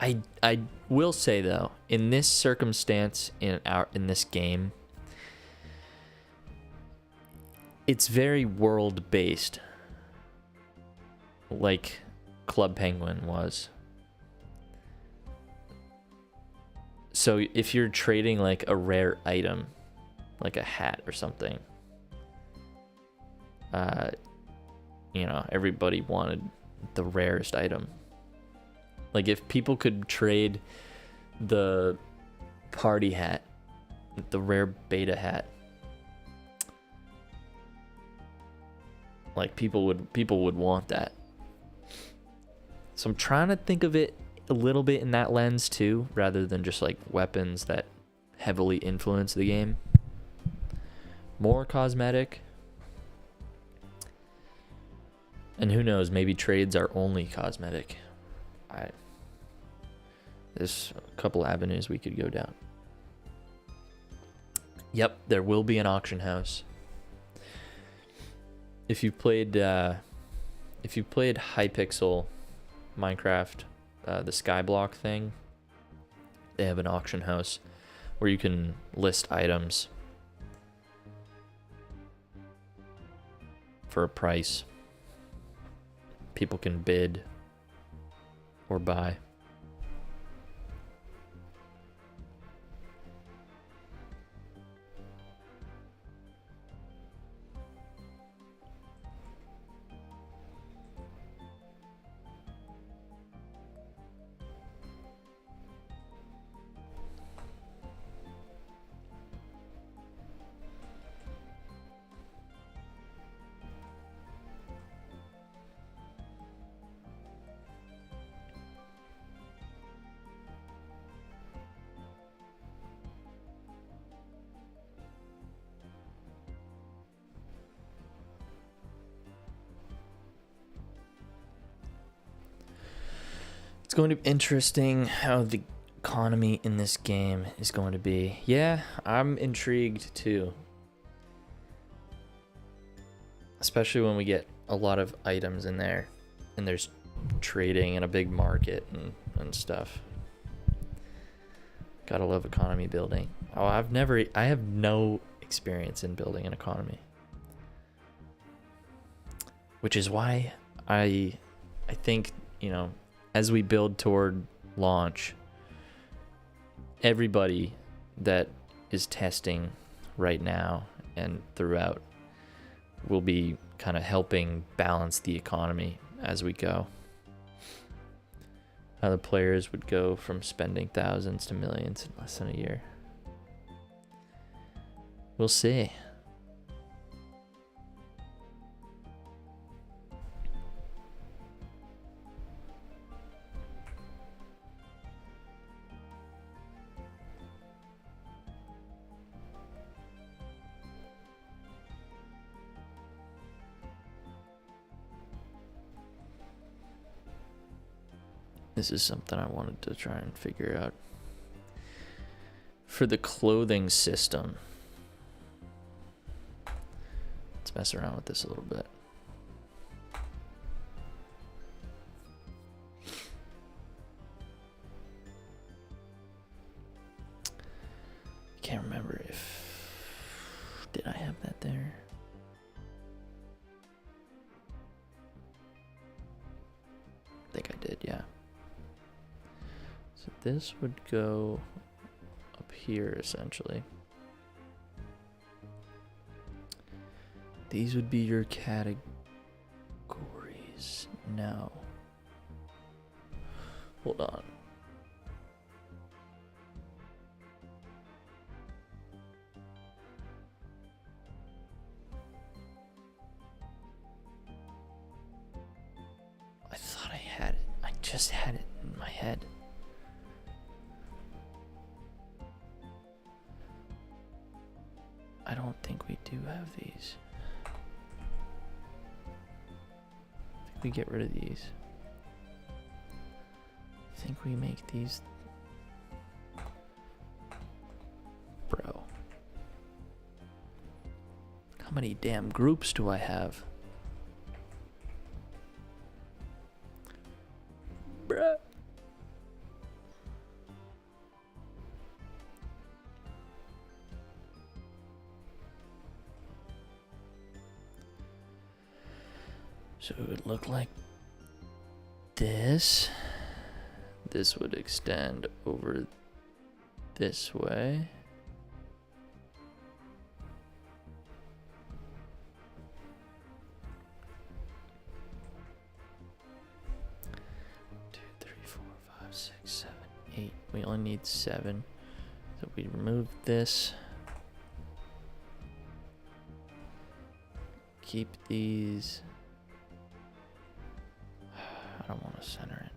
I will say though, in this circumstance, in this game, it's very world based, like Club Penguin was. So if you're trading like a rare item, like a hat or something, everybody wanted the rarest item. Like if people could trade the party hat, the rare beta hat, like people would want that. So I'm trying to think of it a little bit in that lens too, rather than just like weapons that heavily influence the game. More cosmetic. And who knows, maybe trades are only cosmetic. There's a couple avenues we could go down. Yep, there will be an auction house. If you played Hypixel Minecraft, the Skyblock thing, they have an auction house where you can list items for a price. People can bid or buy. It's going to be interesting how the economy in this game is going to be. Yeah, I'm intrigued too. Especially when we get a lot of items in there and there's trading and a big market and stuff. Gotta love economy building. Oh, I have no experience in building an economy. Which is why I think, as we build toward launch, everybody that is testing right now and throughout will be kind of helping balance the economy as we go. How the players would go from spending thousands to millions in less than a year. We'll see. This is something I wanted to try and figure out. For the clothing system, let's mess around with this a little bit. Can't remember did I have that there? I think I did, yeah. So this would go up here, essentially. These would be your categories. No. Hold on. I thought I had it. I just had it in my head. I don't think we do have these. I think we get rid of these. I think we make these. Bro. How many damn groups do I have? Bruh. So it would look like this. This would extend over this way. Two, three, four, five, six, 7, 8. We only need 7. So we remove this. Keep these. I don't want to center it.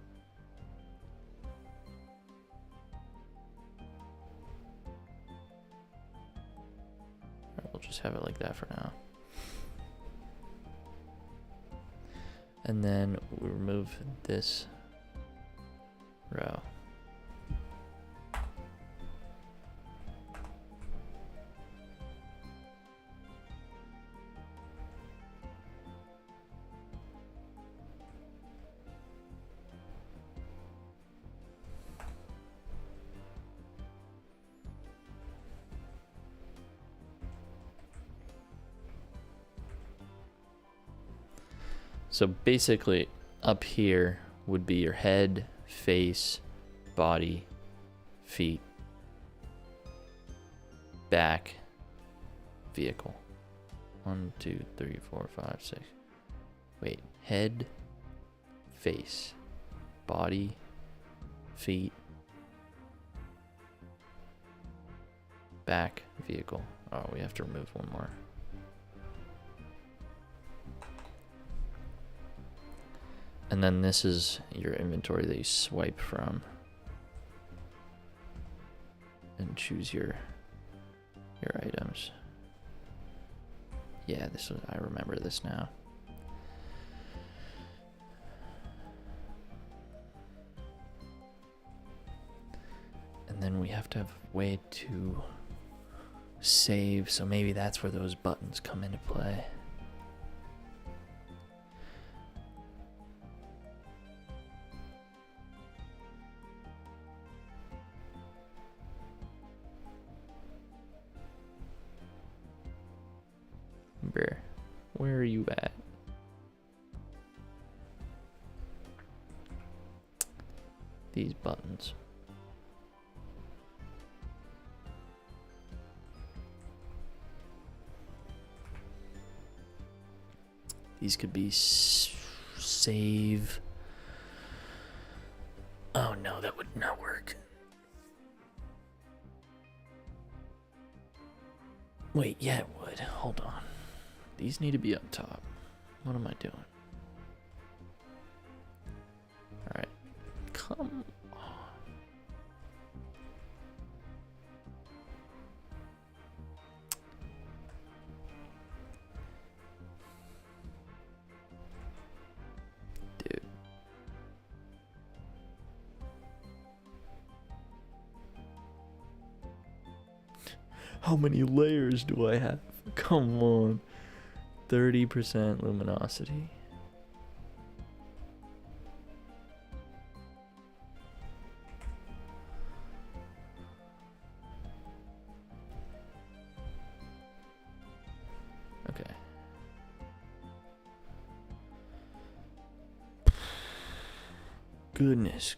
Alright, we'll just have it like that for now. And then we remove this row. So basically, up here would be your head, face, body, feet, back, vehicle. 1, 2, 3, 4, 5, 6. Wait, head, face, body, feet, back, vehicle. Oh, we have to remove one more. And then this is your inventory that you swipe from. And choose your items. Yeah, this was, I remember this now. And then we have to have a way to save, so maybe that's where those buttons come into play. Where are you at? These buttons. These could be save. Oh no, that would not work. Wait, yeah, it would. Hold on. These need to be up top. What am I doing? Alright. Come on. Dude. How many layers do I have? Come on. 30% luminosity. Okay. Goodness.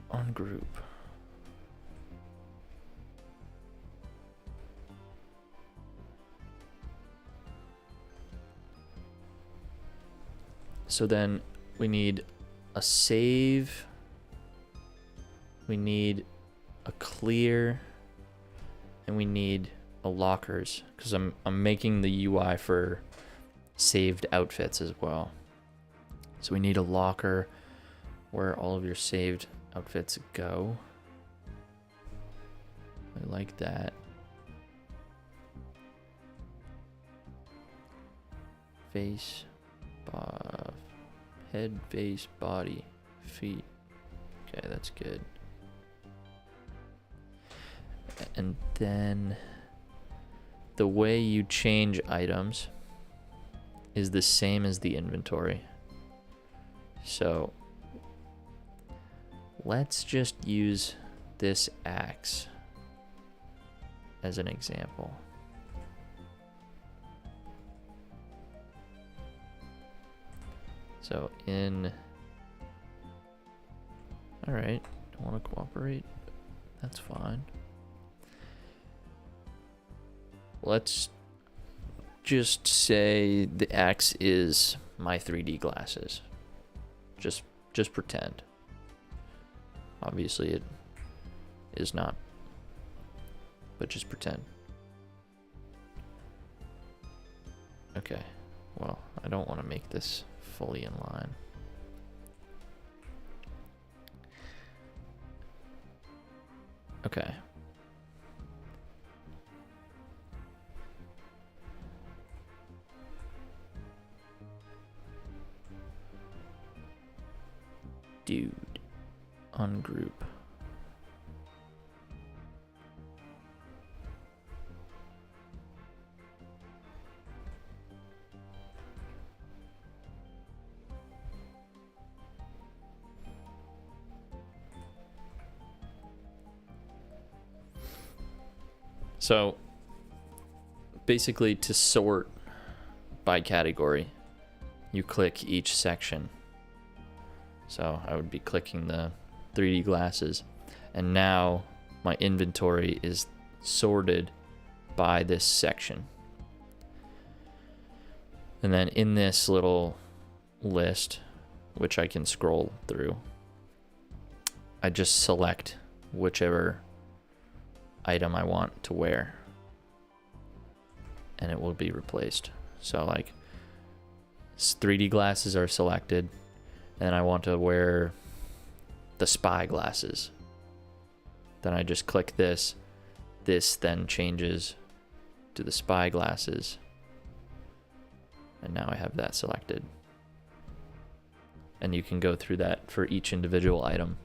On group. So then we need a save, we need a clear, and we need a lockers, because I'm making the UI for saved outfits as well. So we need a locker where all of your saved outfits go. I like that. Face, head, face, body, feet. Okay, that's good. And then the way you change items is the same as the inventory. So let's just use this axe as an example. So all right, don't want to cooperate. That's fine. Let's just say the axe is my 3D glasses. Just pretend. Obviously it is not, but just pretend. Okay, well, I don't want to make this fully in line. Okay. Dude, ungroup. So basically, to sort by category, you click each section. So I would be clicking the 3D glasses, and now my inventory is sorted by this section. And then in this little list, which I can scroll through, I just select whichever item I want to wear, and it will be replaced. So like 3D glasses are selected, and I want to wear the spy glasses. Then I just click this. This then changes to the spy glasses. And now I have that selected. And you can go through that for each individual item.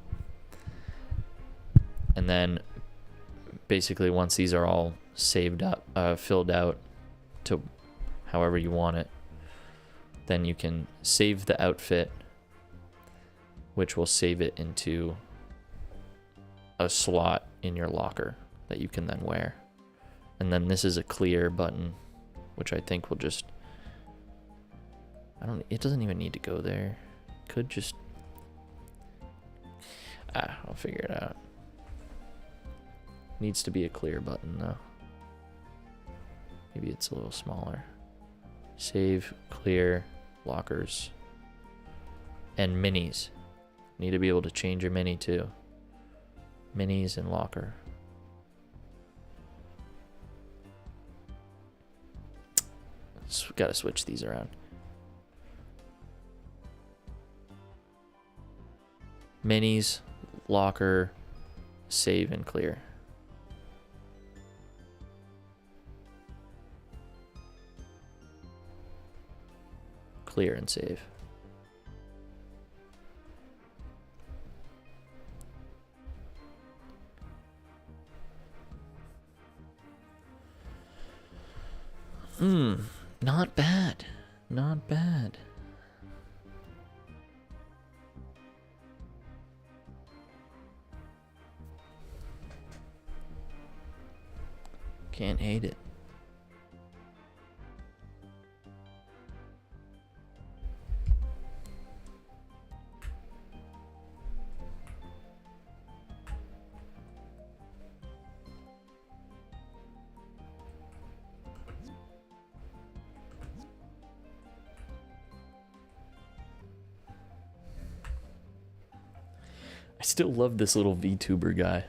And then basically once these are all saved up, filled out to however you want it, then you can save the outfit, which will save it into a slot in your locker that you can then wear. And then this is a clear button, which I think will just, it doesn't even need to go there. Could just, I'll figure it out. Needs to be a clear button though. Maybe it's a little smaller. Save, clear, lockers, and minis. Need to be able to change your mini too. Minis and locker. So gotta switch these around. Minis, locker, save and clear. Clear and save. Not bad. Not bad. Can't hate it. I still love this little VTuber guy.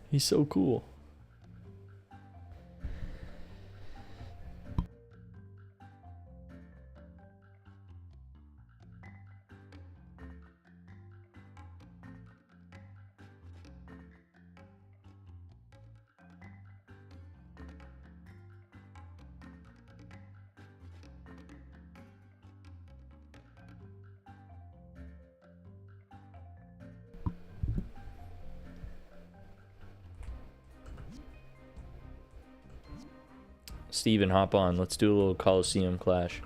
He's so cool. Steven, hop on. Let's do a little Coliseum Clash.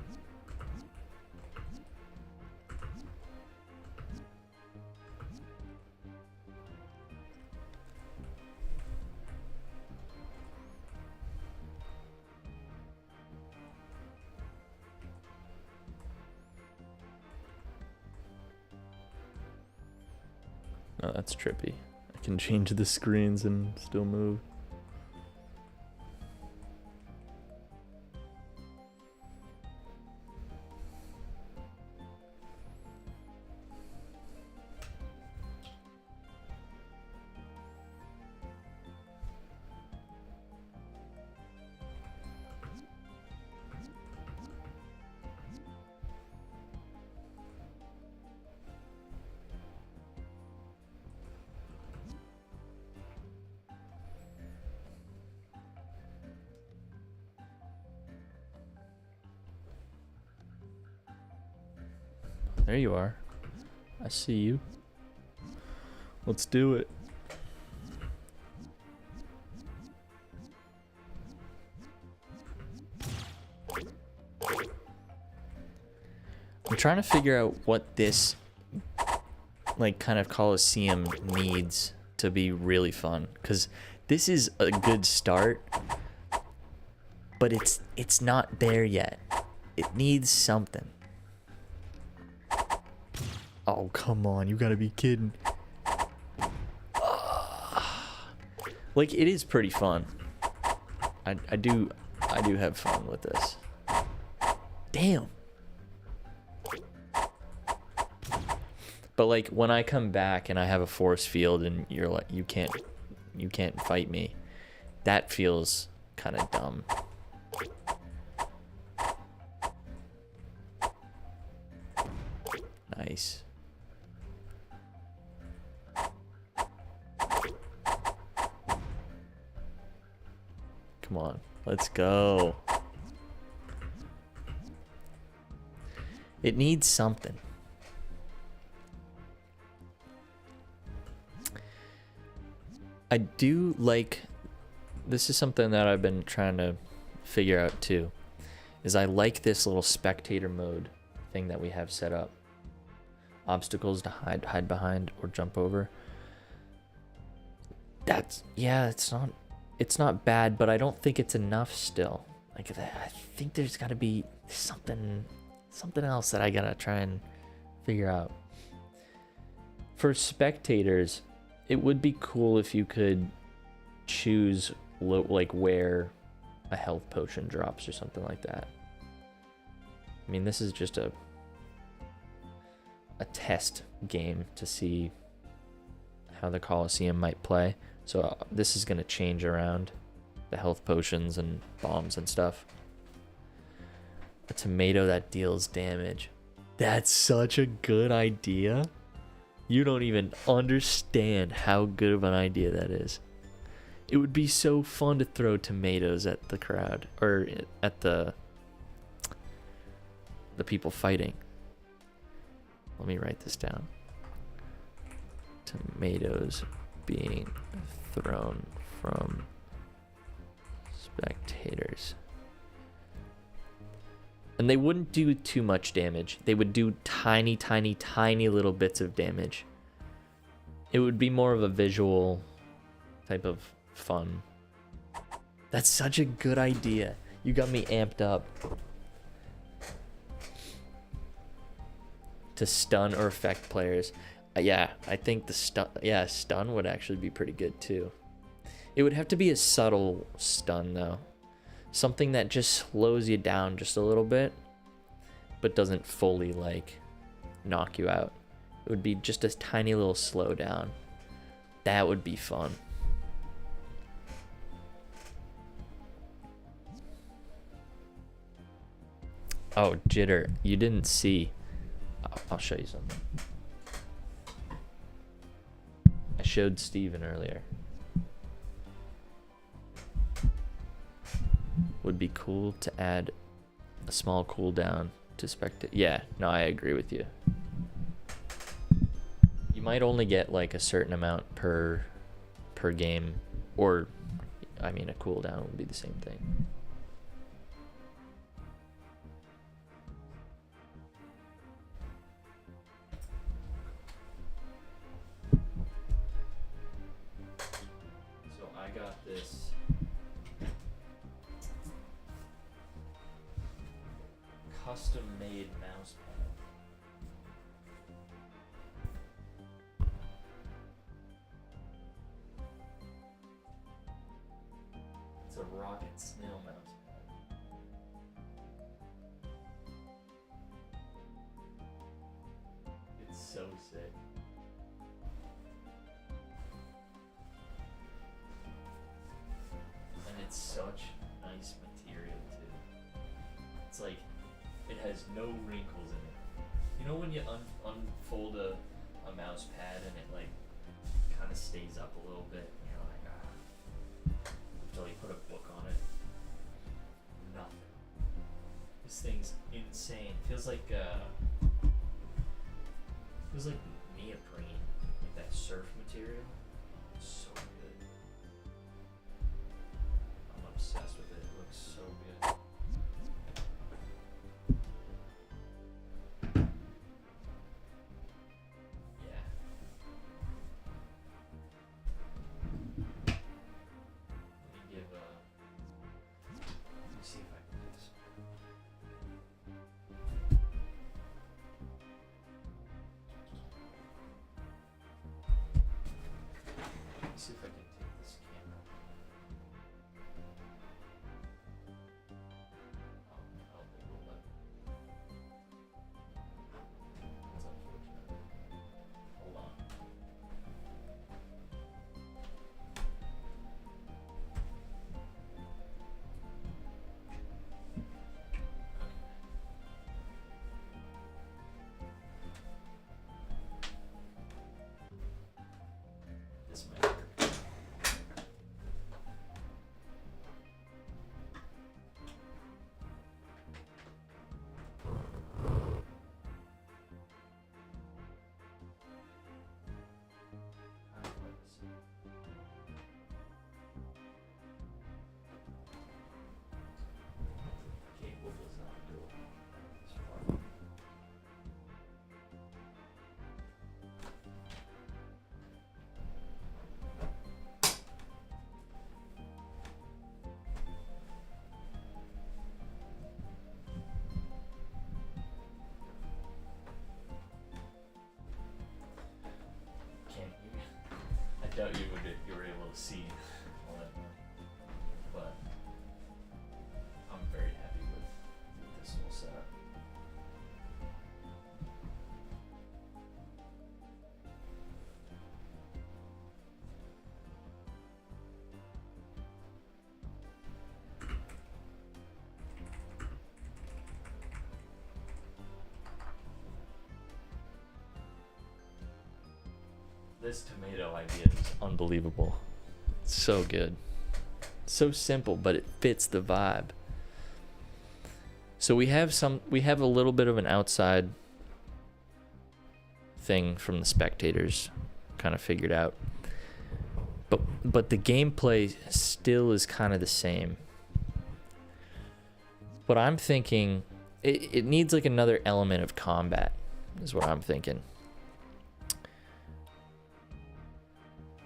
Oh, that's trippy. I can change the screens and still move. There you are. I see you. Let's do it. I'm trying to figure out what this like kind of Coliseum needs to be really fun, because this is a good start, but it's not there yet. It needs something. Oh, come on. You gotta be kidding. Like, it is pretty fun. I do have fun with this. Damn. But like, when I come back and I have a force field and you're like, you can't fight me, that feels kind of dumb. Nice. Come on, let's go. It needs something. I do like, this is something that I've been trying to figure out too, is I like this little spectator mode thing that we have set up. Obstacles to hide behind or jump over. That's, yeah, it's not bad, but I don't think it's enough still. Like, I think there's got to be something else that I gotta try and figure out. For spectators, it would be cool if you could choose like where a health potion drops or something like that. I mean, this is just a test game to see how the Coliseum might play. So this is going to change around the health potions and bombs and stuff. A tomato that deals damage. That's such a good idea. You don't even understand how good of an idea that is. It would be so fun to throw tomatoes at the crowd, or at the people fighting. Let me write this down. Tomatoes being thrown from spectators. And they wouldn't do too much damage. They would do tiny, tiny, tiny little bits of damage. It would be more of a visual type of fun. That's such a good idea. You got me amped up. To stun or affect players. Yeah, I think the stun would actually be pretty good too. It would have to be a subtle stun though. Something that just slows you down just a little bit, but doesn't fully like knock you out. It would be just a tiny little slowdown. That would be fun. Oh, Jitter, you didn't see. I'll show you something. I showed Steven earlier. Would be cool to add a small cooldown to spectate. Yeah, no, I agree with you. You might only get like a certain amount per game, or I mean a cooldown would be the same thing. custom made mouse pad. It's a rocket snail mouse pad. It's so sick. And it's such nice material too. It's like, it has no wrinkles in it. You know when you unfold a mouse pad and it like kind of stays up a little bit, and you're like, until you put a book on it. Nothing. This thing's insane. Feels like neoprene, like that surf material. It's so good. I'm obsessed with it. It looks so good. Yeah. Let me see if I can do this. Let me see if I can take this camera. Oh, it will let me. That's unfortunate. Hold on. This might work. Kind of like this. Cable does not go this far. Can't you? I doubt you were able to see all that, but I'm very happy with this whole setup. This tomato idea is unbelievable. It's so good. So simple, but it fits the vibe. So we have a little bit of an outside thing from the spectators kind of figured out. But the gameplay still is kind of the same. What I'm thinking, it needs like another element of combat, is what I'm thinking.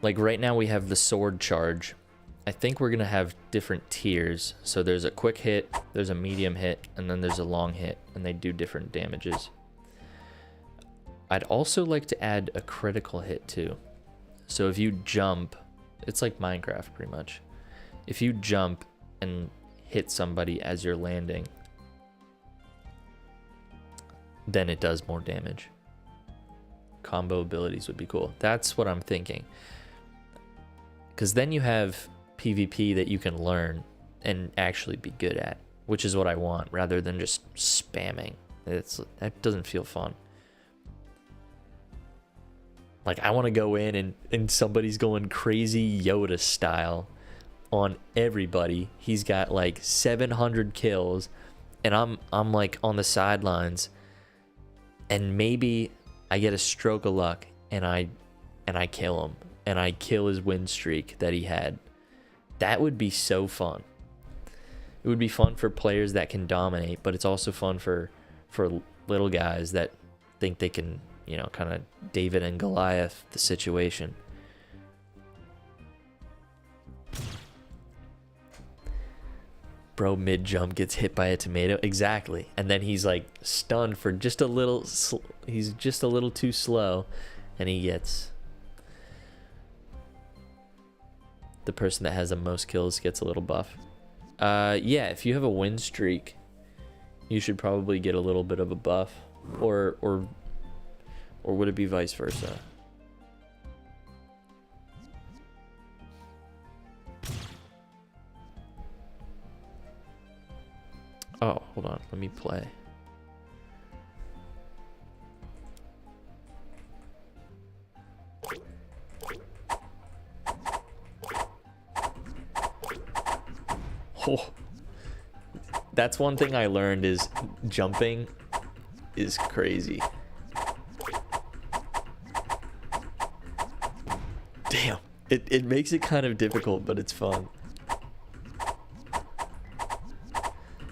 Like right now we have the sword charge. I think we're gonna have different tiers. So there's a quick hit, there's a medium hit, and then there's a long hit, and they do different damages. I'd also like to add a critical hit too. So if you jump, it's like Minecraft pretty much. If you jump and hit somebody as you're landing, then it does more damage. Combo abilities would be cool. That's what I'm thinking. Because then you have PvP that you can learn and actually be good at, which is what I want, rather than just spamming. That doesn't feel fun. Like, I want to go in and somebody's going crazy Yoda style on everybody. He's got like 700 kills, and I'm like on the sidelines, and maybe I get a stroke of luck and I kill him, and I kill his win streak that he had. That would be so fun. It would be fun for players that can dominate, but it's also fun for little guys that think they can, you know, kind of David and Goliath the situation. Bro, mid jump gets hit by a tomato. Exactly. And then he's like stunned for just a little. He's just a little too slow, and he gets. The person that has the most kills gets a little buff. Yeah, if you have a win streak, you should probably get a little bit of a buff, or would it be vice versa? Oh, hold on. Let me play. Oh. That's one thing I learned is jumping is crazy. Damn. It makes it kind of difficult, but it's fun.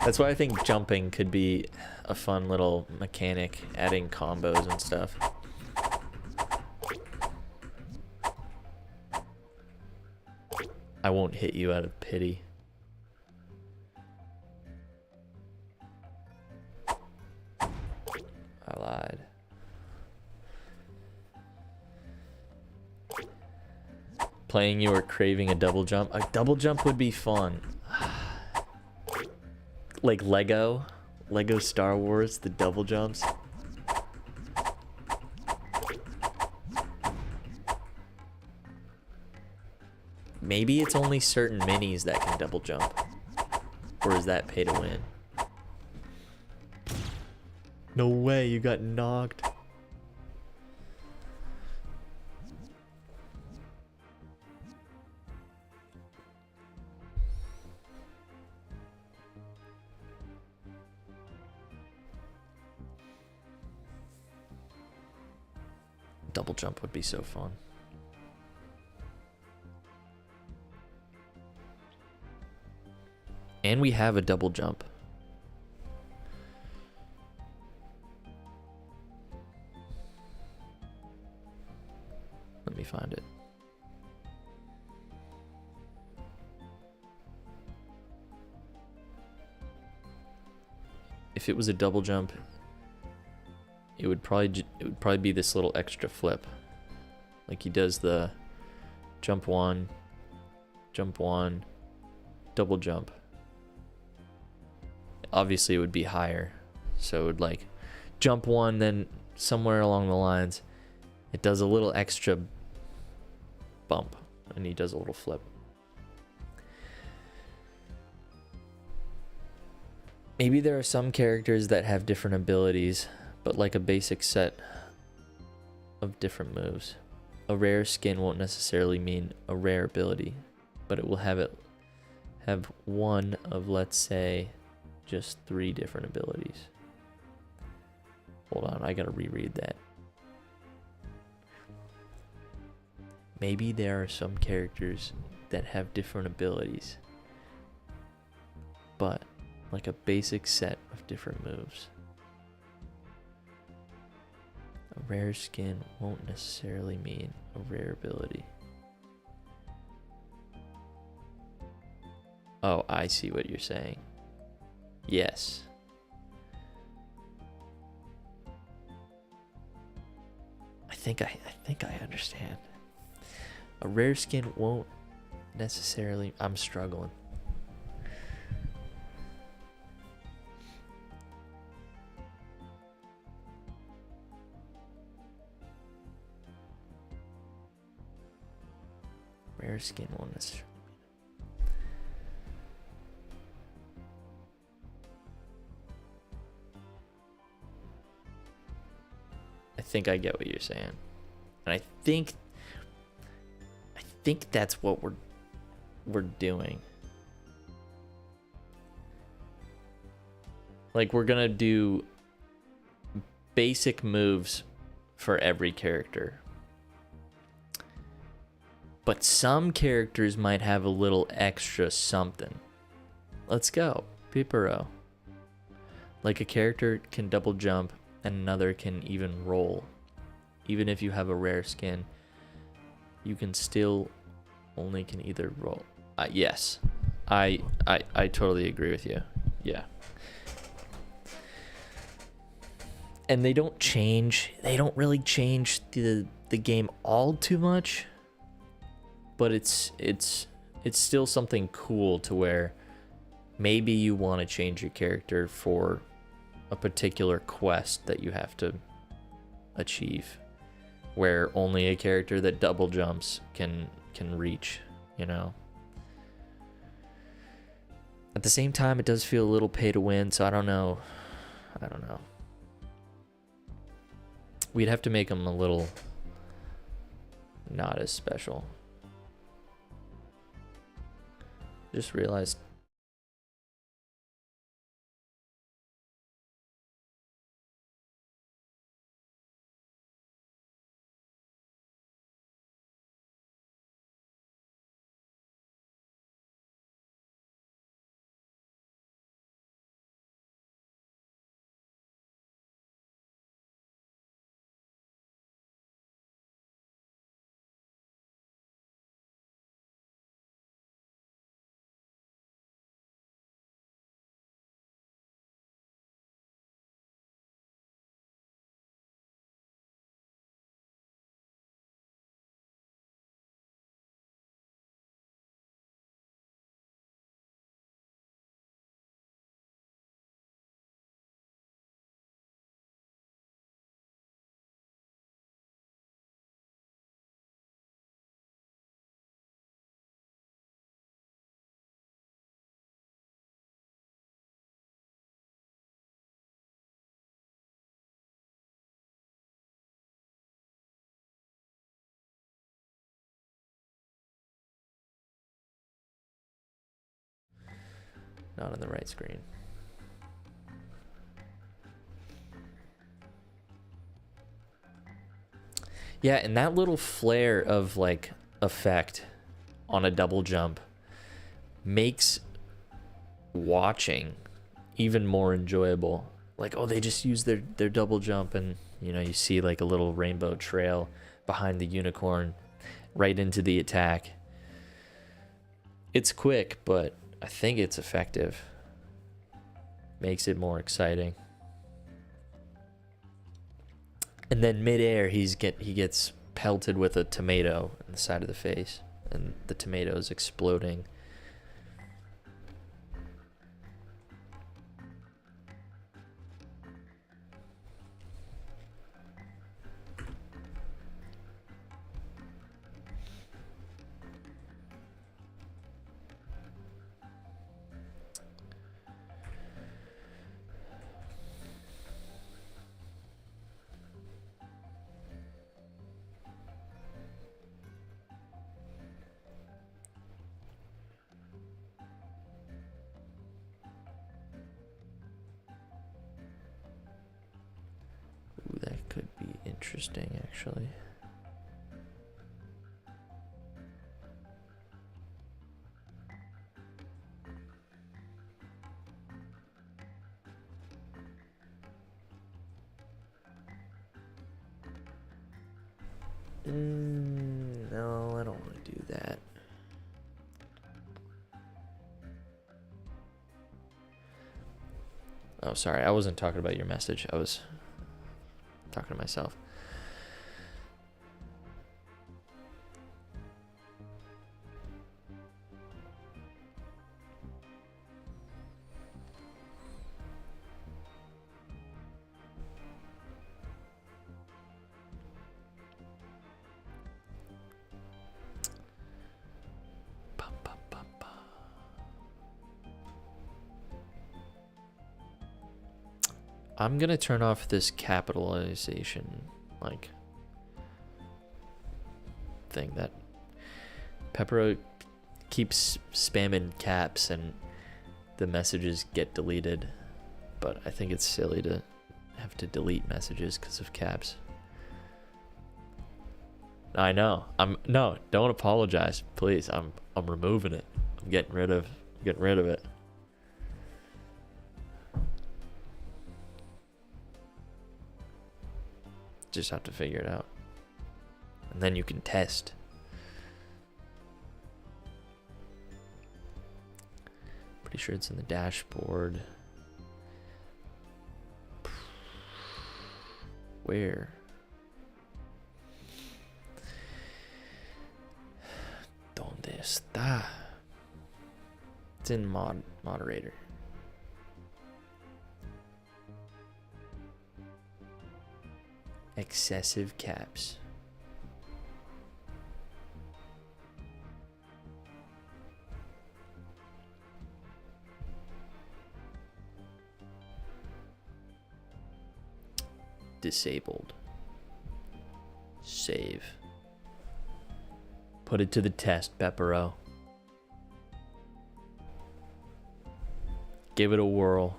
That's why I think jumping could be a fun little mechanic, adding combos and stuff. I won't hit you out of pity. I lied. Playing you or craving a double jump? A double jump would be fun. Like Lego Star Wars, the double jumps. Maybe it's only certain minis that can double jump. Or is that pay to win? No way, you got knocked. Double jump would be so fun. And we have a double jump. Let me find it. If it was a double jump, it would probably be this little extra flip. Like he does the jump one, double jump. Obviously it would be higher. So it would like jump one, then somewhere along the lines, it does a little extra bump and he does a little flip. Maybe there are some characters that have different abilities, but like a basic set of different moves. A rare skin won't necessarily mean a rare ability, but it will have one of, let's say, just 3 different abilities. Hold on, I gotta reread that. Maybe there are some characters that have different abilities, but like a basic set of different moves. A rare skin won't necessarily mean a rare ability. Oh, I see what you're saying. Yes. I think I understand. A rare skin won't necessarily... I'm struggling. Rare skin won't necessarily... I think I get what you're saying. And I think that's what we're doing. Like we're gonna do basic moves for every character. But some characters might have a little extra something. Let's go. Pipero. Like a character can double jump and another can even roll. Even if you have a rare skin, you can still only can either roll. Yes, I totally agree with you. Yeah. And they don't really change the game all too much, but it's still something cool to where maybe you want to change your character for a particular quest that you have to achieve, where only a character that double jumps can reach, you know. At the same time, it does feel a little pay to win, so I don't know. We'd have to make them a little not as special. Just realized. Not on the right screen. Yeah, and that little flare of like effect on a double jump makes watching even more enjoyable. Like, oh, they just use their double jump, and you know, you see like a little rainbow trail behind the unicorn right into the attack. It's quick, but I think it's effective. Makes it more exciting. And then midair, he gets pelted with a tomato in the side of the face, and the tomato is exploding. Ooh, that could be interesting, actually. No, I don't want to do that. Oh, sorry. I wasn't talking about your message. I was talking to myself. I'm gonna turn off this capitalization, like, thing that Pepero keeps spamming caps and the messages get deleted, but I think it's silly to have to delete messages because of caps. I know. No, don't apologize, please. I'm removing it. I'm getting rid of it. Just have to figure it out. And then you can test. Pretty sure it's in the dashboard. Where? ¿Dónde está? It's in moderator. Excessive caps. Disabled. Save. Put it to the test, Peppero. Give it a whirl.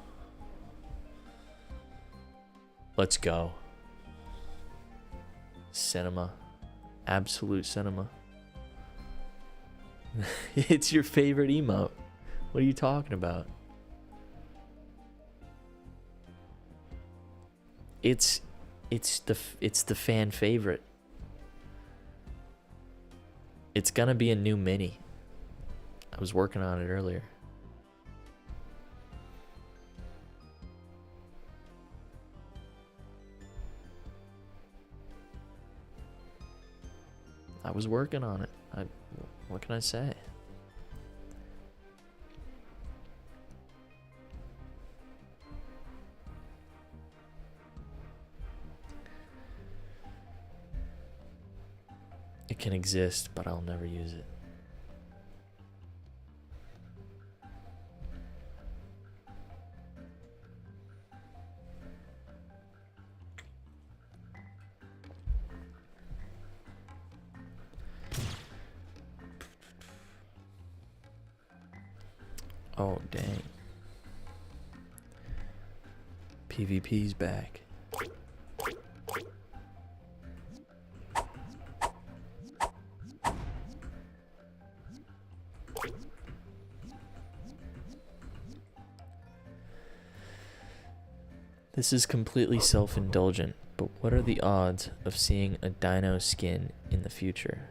Let's go. Cinema. Absolute cinema. It's your favorite emote. What are you talking about? It's the fan favorite. It's gonna be a new mini. I was working on it earlier. I was working on it. What can I say? It can exist, but I'll never use it. Oh, dang. PvP's back. This is completely self-indulgent, but what are the odds of seeing a dino skin in the future?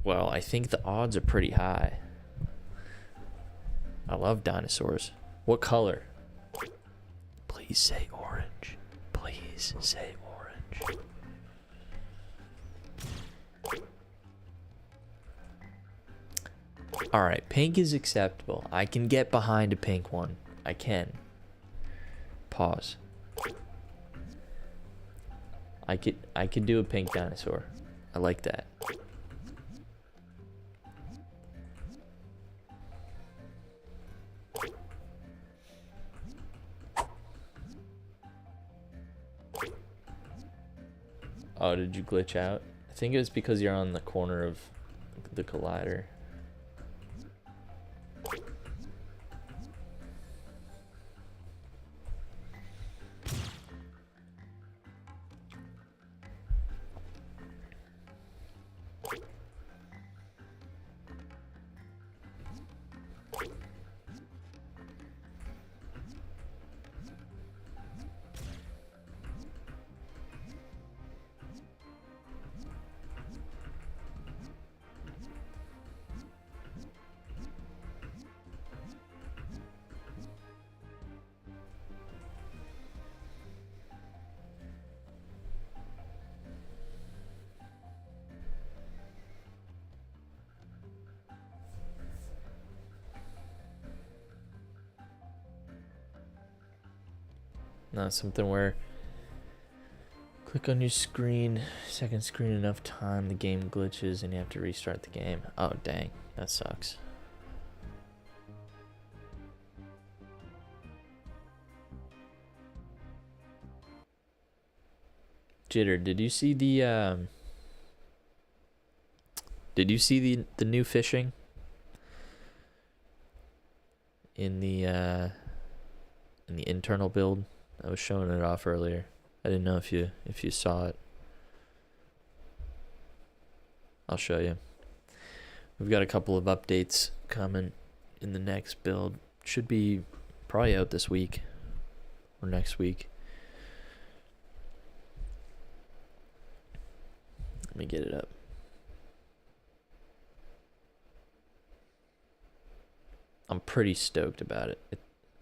Well, I think the odds are pretty high. I love dinosaurs. What color? Please say orange. Please say orange. Alright, pink is acceptable. I can get behind a pink one. I can. Pause. I could do a pink dinosaur. I like that. Oh, did you glitch out? I think it was because you're on the corner of the collider. Not something where click on your screen, second screen enough time, the game glitches and you have to restart the game. Oh dang, that sucks. Jitter, did you see the new fishing in the internal build? I was showing it off earlier. I didn't know if you saw it. I'll show you. We've got a couple of updates coming in the next build. Should be probably out this week or next week. Let me get it up. I'm pretty stoked about it. It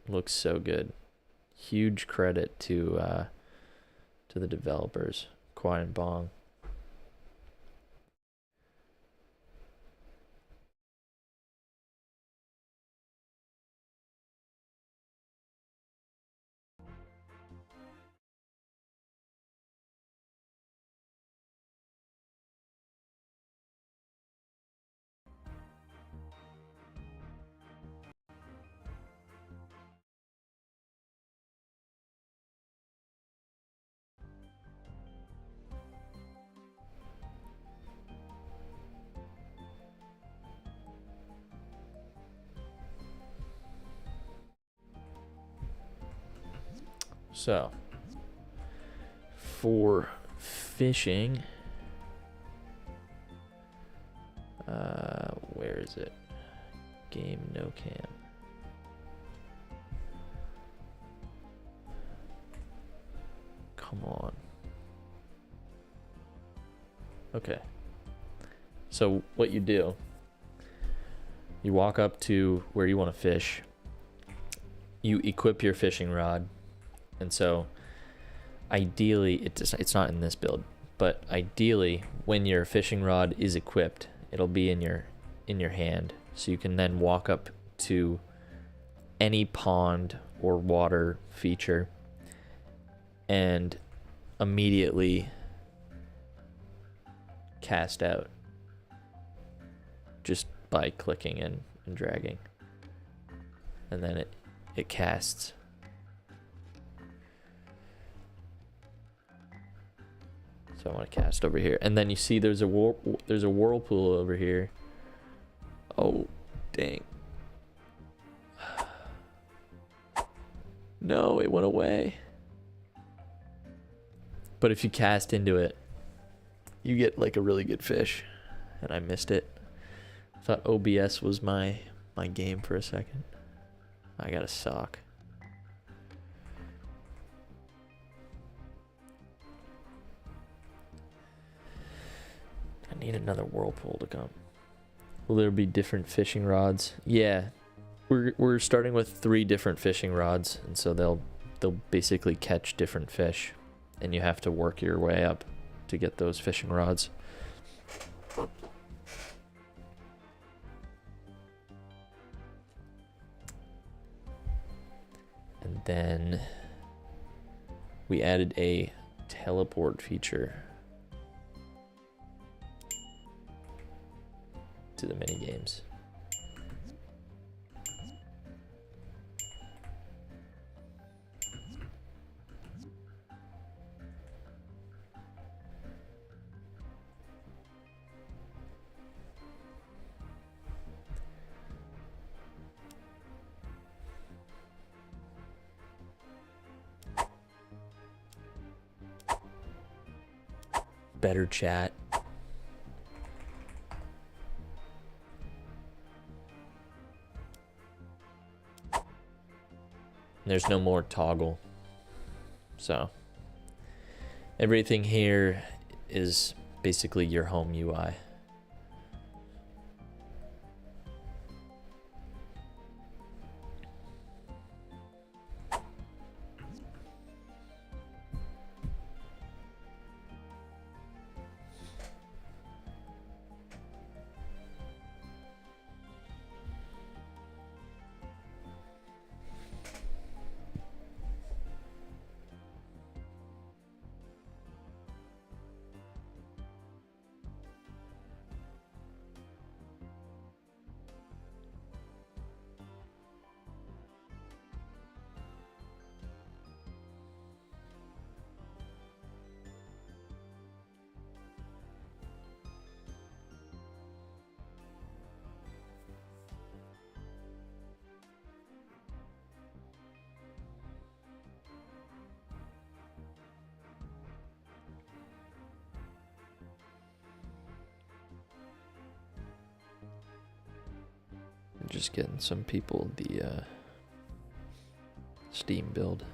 looks so good. Huge credit to the developers, Quai and Bong. So, for fishing, where is it? Game no cam. Come on. Okay. So what you do, you walk up to where you want to fish. You equip your fishing rod. And so ideally, it's not in this build, but ideally when your fishing rod is equipped, it'll be in your hand. So you can then walk up to any pond or water feature and immediately cast out just by clicking and dragging. And then it casts. So I want to cast over here, and then you see there's a whirlpool over here. Oh, dang! No, it went away. But if you cast into it, you get like a really good fish, and I missed it. I thought OBS was my game for a second. I got a sock. I need another whirlpool to come. Will there be different fishing rods? Yeah, we're starting with 3 different fishing rods, and so they'll basically catch different fish, and you have to work your way up to get those fishing rods. And then we added a teleport feature to the mini games. Better chat. There's no more toggle. So everything here is basically your home UI. Just getting some people the Steam build.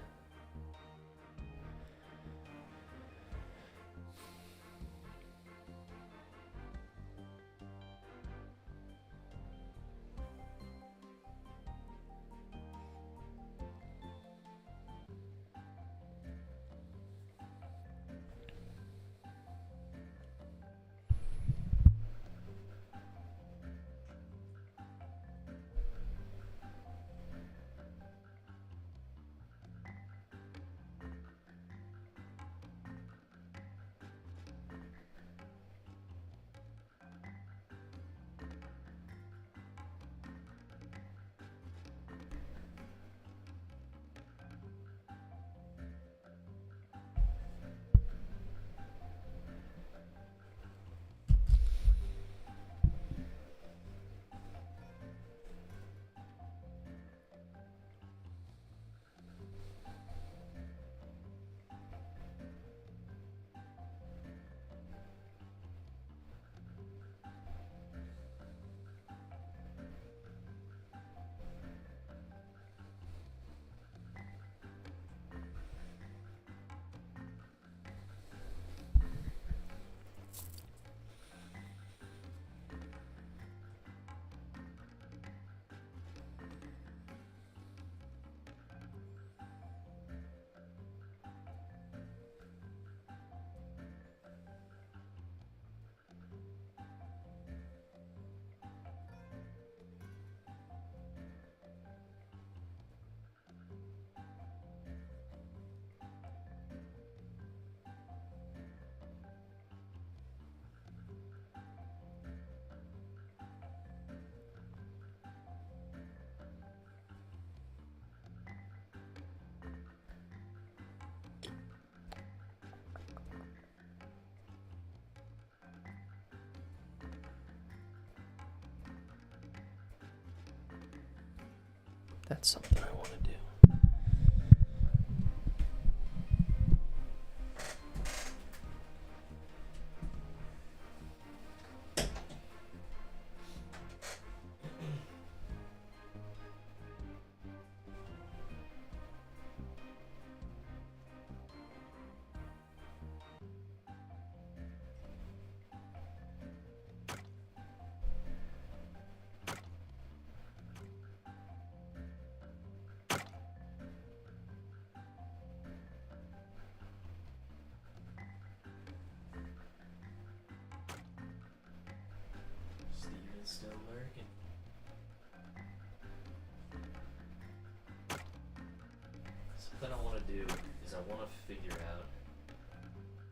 That's something I want to do. Steven's still lurking. Something I want to do is I want to figure out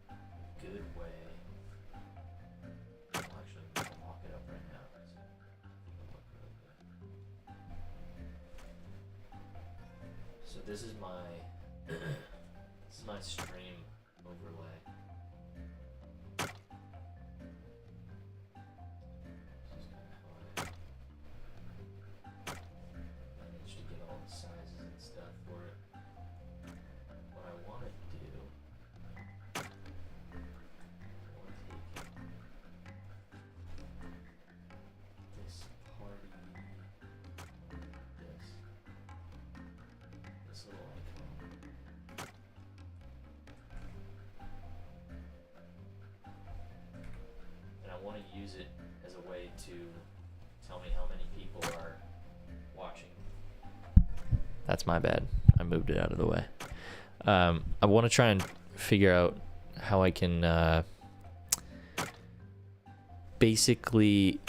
a good way. I'll actually mock it up right now. It'll look really good. So this is my this is my stream overlay. This is kind of how I managed to get all the sizes and stuff for it. What I want to do, I want to take this party, this little icon, and I want to use it as a way to tell me how many people are watching. That's my bad. I moved it out of the way. I want to try and figure out how I can basically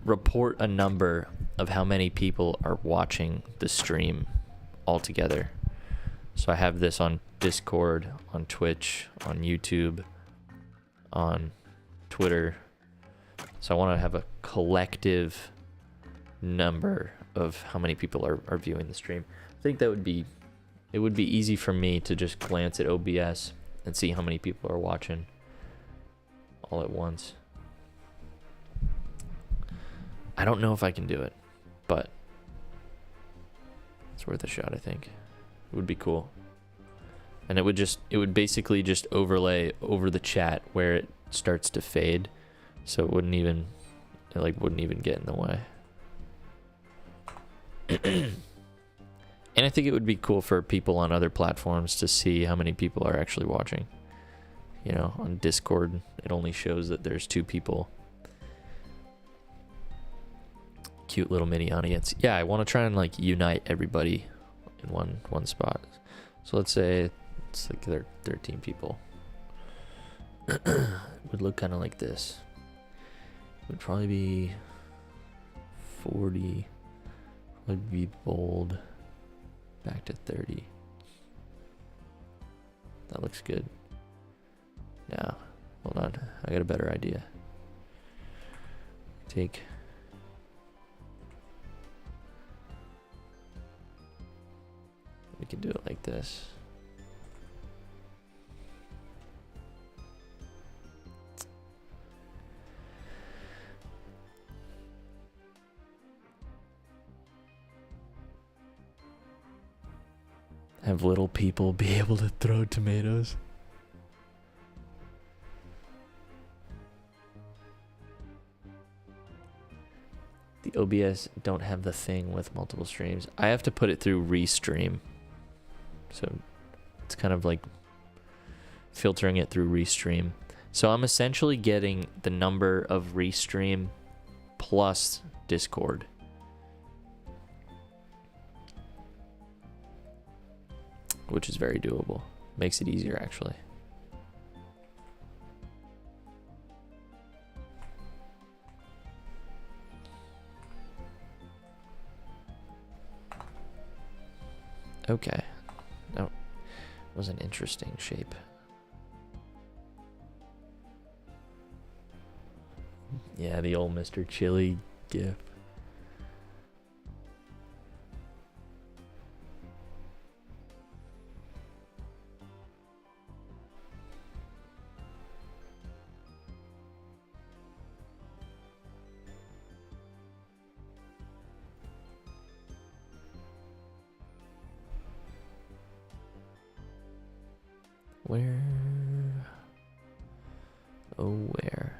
report a number of how many people are watching the stream altogether. So I have this on Discord, on Twitch, on YouTube, on Twitter. So I want to have a collective number of how many people are viewing the stream. I think that would be, it would be easy for me to just glance at OBS and see how many people are watching all at once. I don't know if I can do it, but it's worth a shot, I think. It would be cool. And it would basically just overlay over the chat where it starts to fade, so it wouldn't even get in the way. And I think it would be cool for people on other platforms to see how many people are actually watching. You know, on Discord, it only shows that there's 2 people. Cute little mini audience. Yeah, I want to try and like unite everybody in one spot. So let's say it's like there are 13 people. It would look kind of like this. It would probably be 40. Would be bold. Back to 30. That looks good. Now, hold on. I got a better idea. We can do it like this. Have little people be able to throw tomatoes. The OBS don't have the thing with multiple streams. I have to put it through Restream. So it's kind of like filtering it through Restream. So I'm essentially getting the number of Restream plus Discord. Which is very doable. Makes it easier, actually. Okay. That was an interesting shape. Yeah, the old Mr. Chili gif. Where? Oh, where?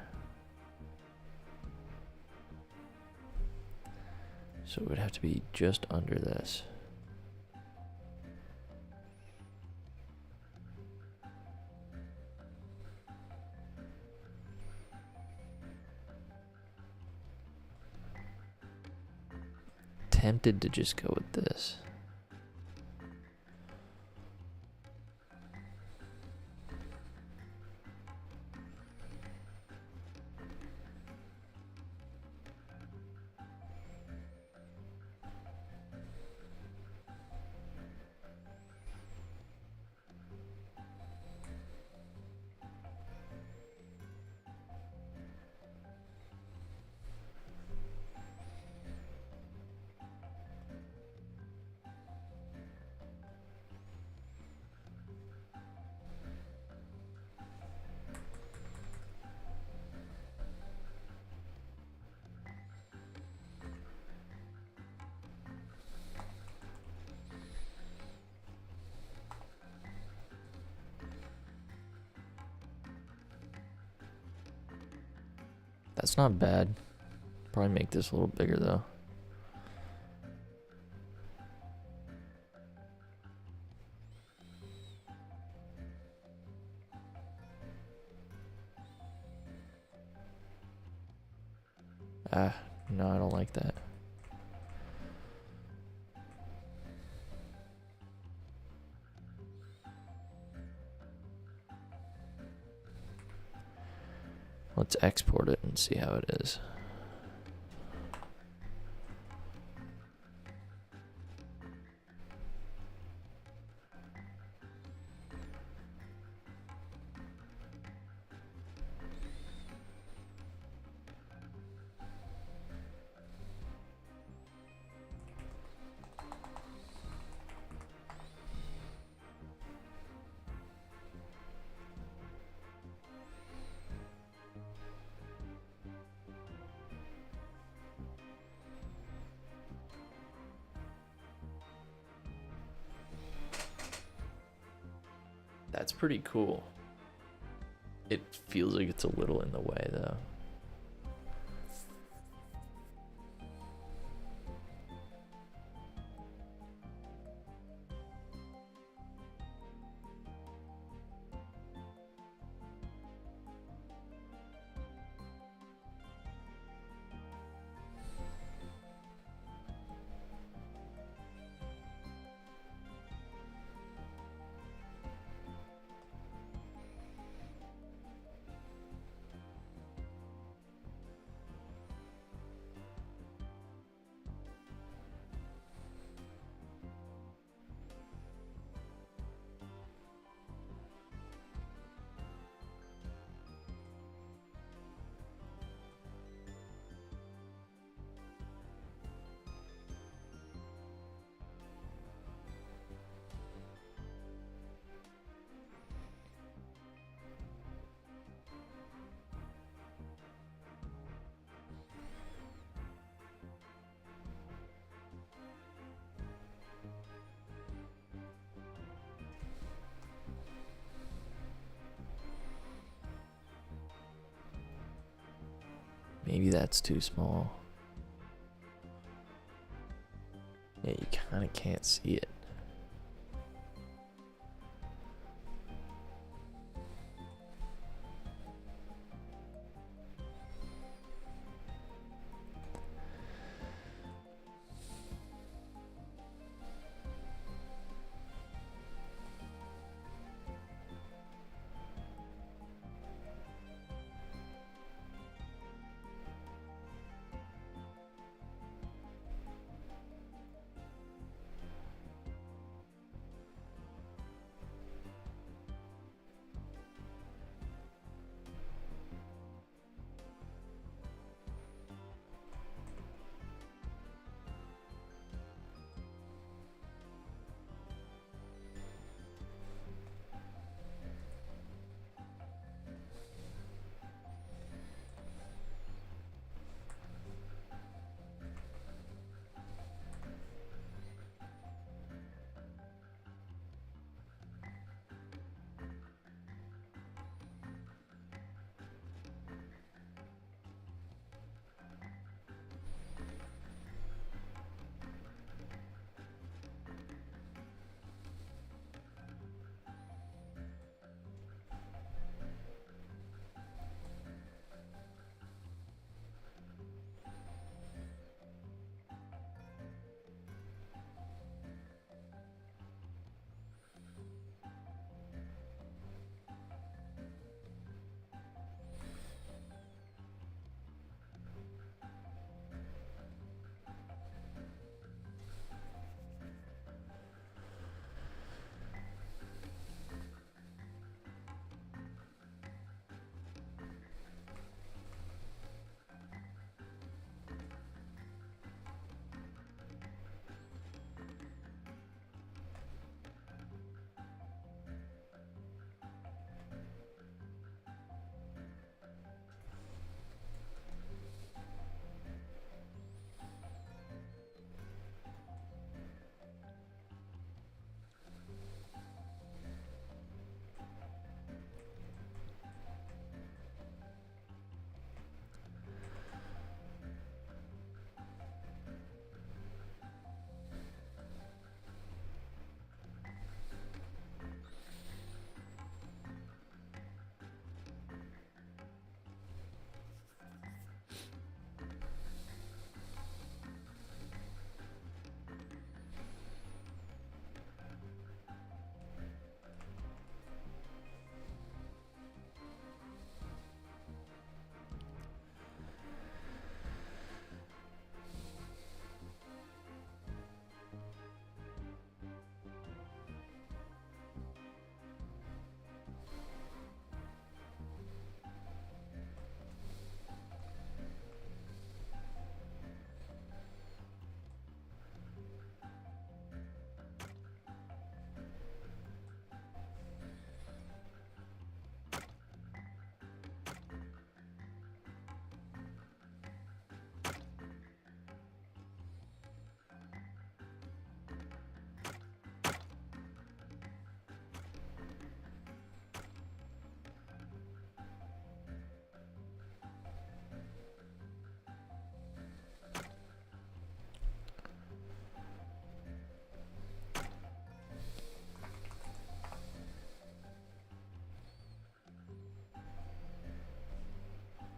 So it would have to be just under this. Tempted to just go with this. That's not bad. Probably make this a little bigger though. Ah, no, I don't like that. Let's export it and see how it is. That's pretty cool. It feels like it's a little in the way though. Maybe that's too small. Yeah, you kind of can't see it.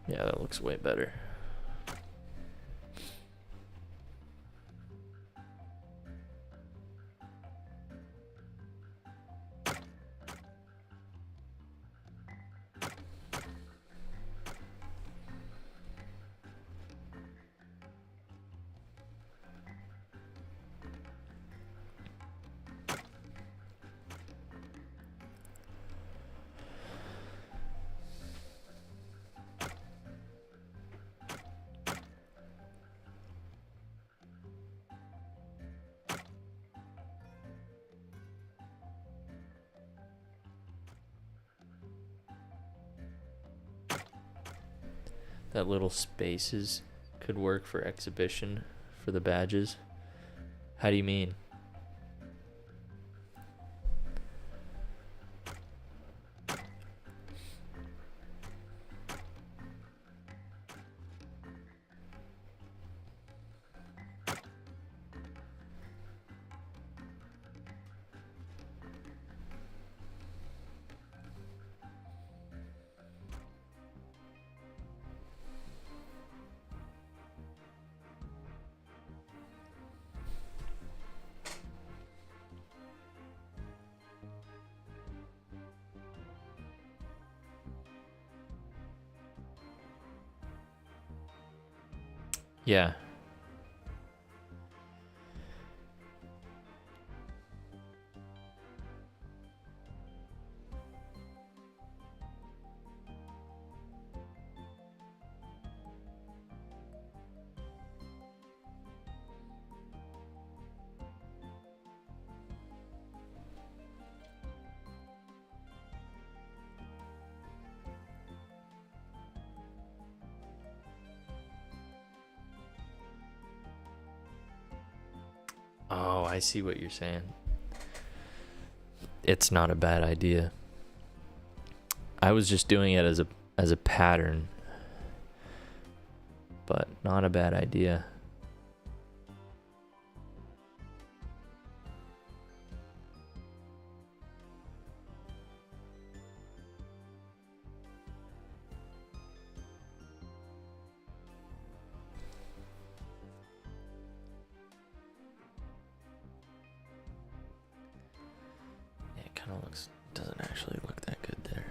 Yeah, that looks way better. That little spaces could work for exhibition for the badges. How do you mean? Yeah. Oh, I see what you're saying. It's not a bad idea. I was just doing it as a pattern, but not a bad idea. Yeah, it kind of doesn't actually look that good there.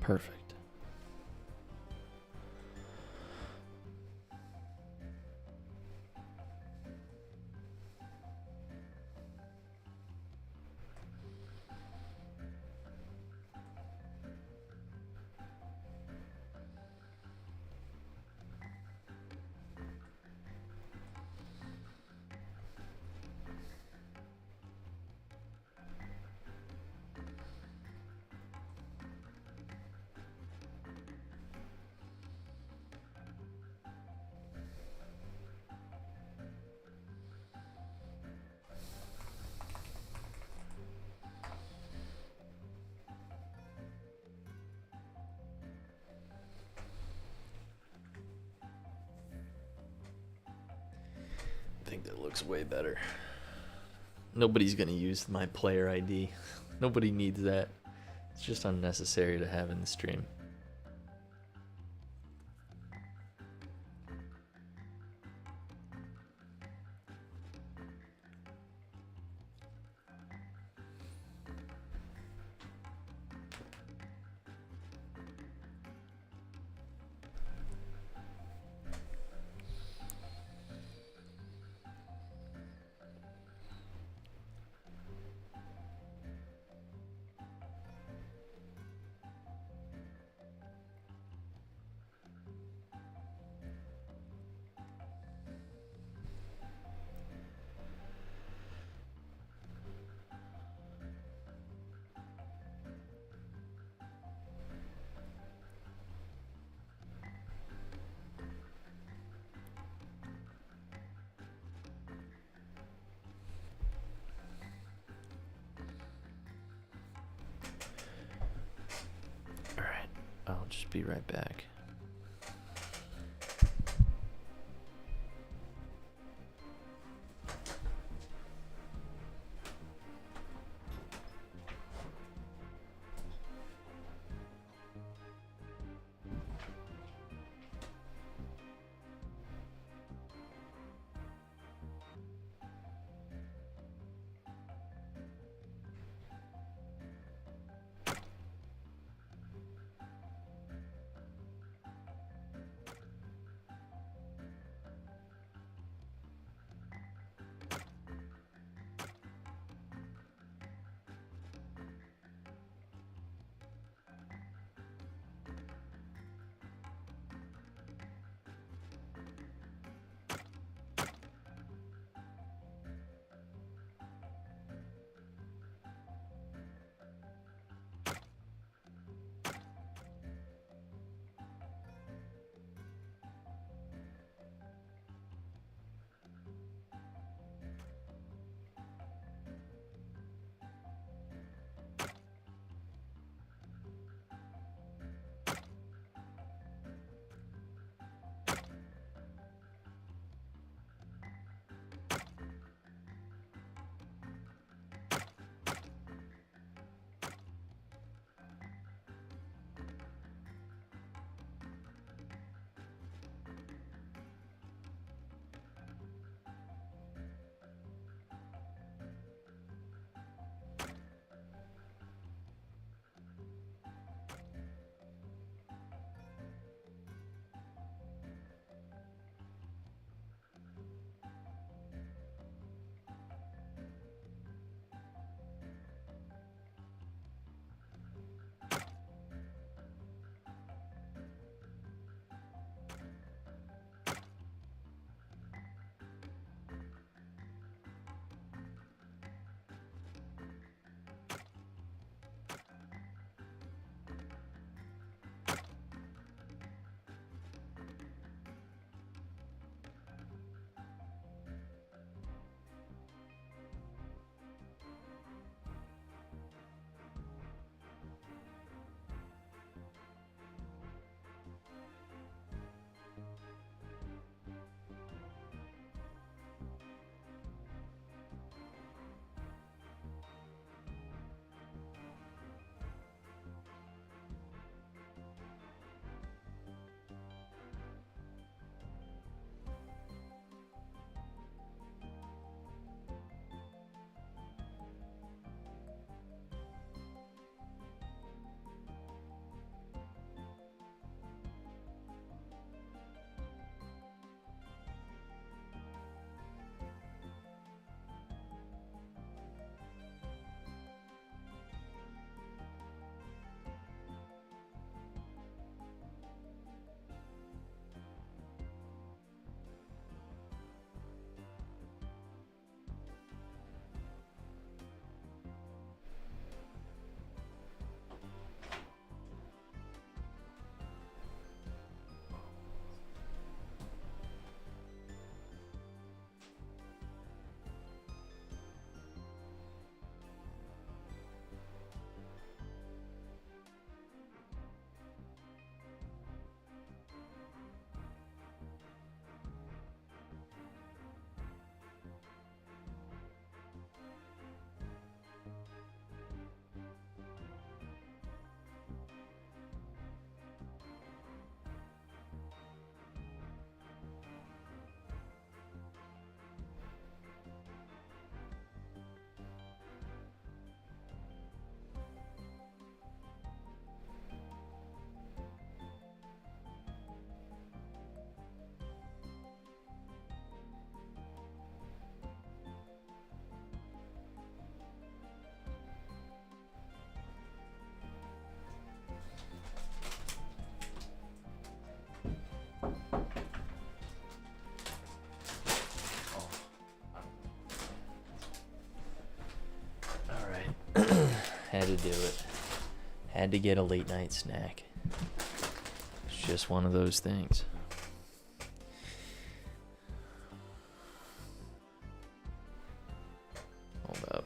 Perfect. I think that looks way better. Nobody's gonna use my player ID. Nobody needs that. It's just unnecessary to have in the stream. Alright, I'll just be right back. do it. Had to get a late night snack. It's just one of those things. Hold up.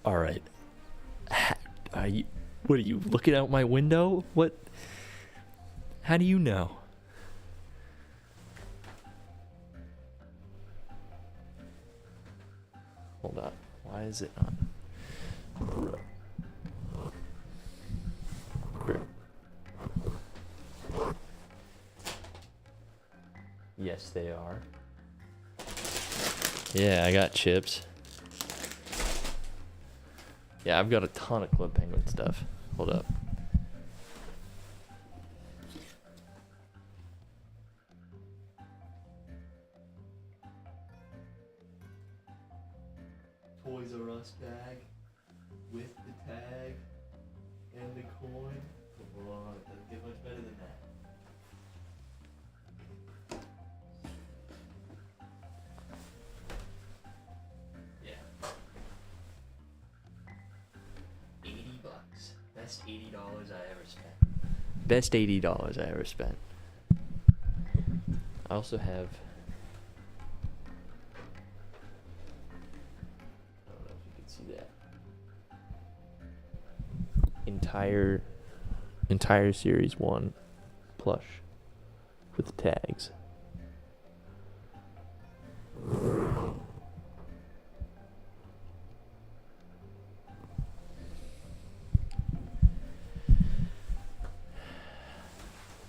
All right. What are you looking out my window? What? How do you know? Hold up. Why is it on? Yes, they are. Yeah, I got chips. Yeah, I've got a ton of Club Penguin stuff. Hold up. Toys R Us bag with the tag and the coin. Come on, it doesn't get much better than that. Yeah. $80. Best $80 I ever spent. Best $80 I ever spent. I also have. I don't know if you can see that. Entire Series 1 plush with tags.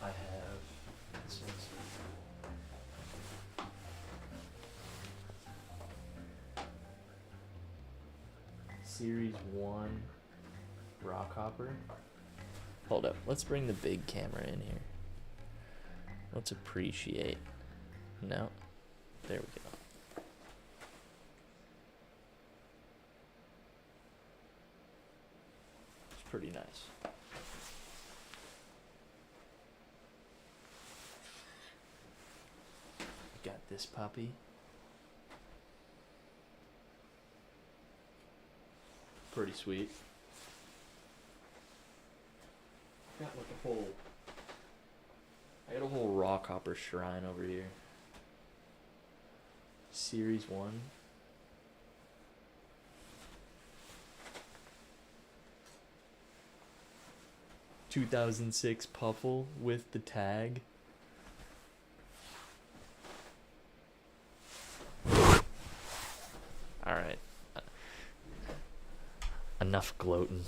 I have this one's Series 1 rock hopper. Hold up, let's bring the big camera in here. Let's appreciate. No, there we go. It's pretty nice. Got this puppy. Pretty sweet. Got like I got a whole rock hopper shrine over here. Series 1. $2006 Puffle with the tag. Alright. Enough gloating.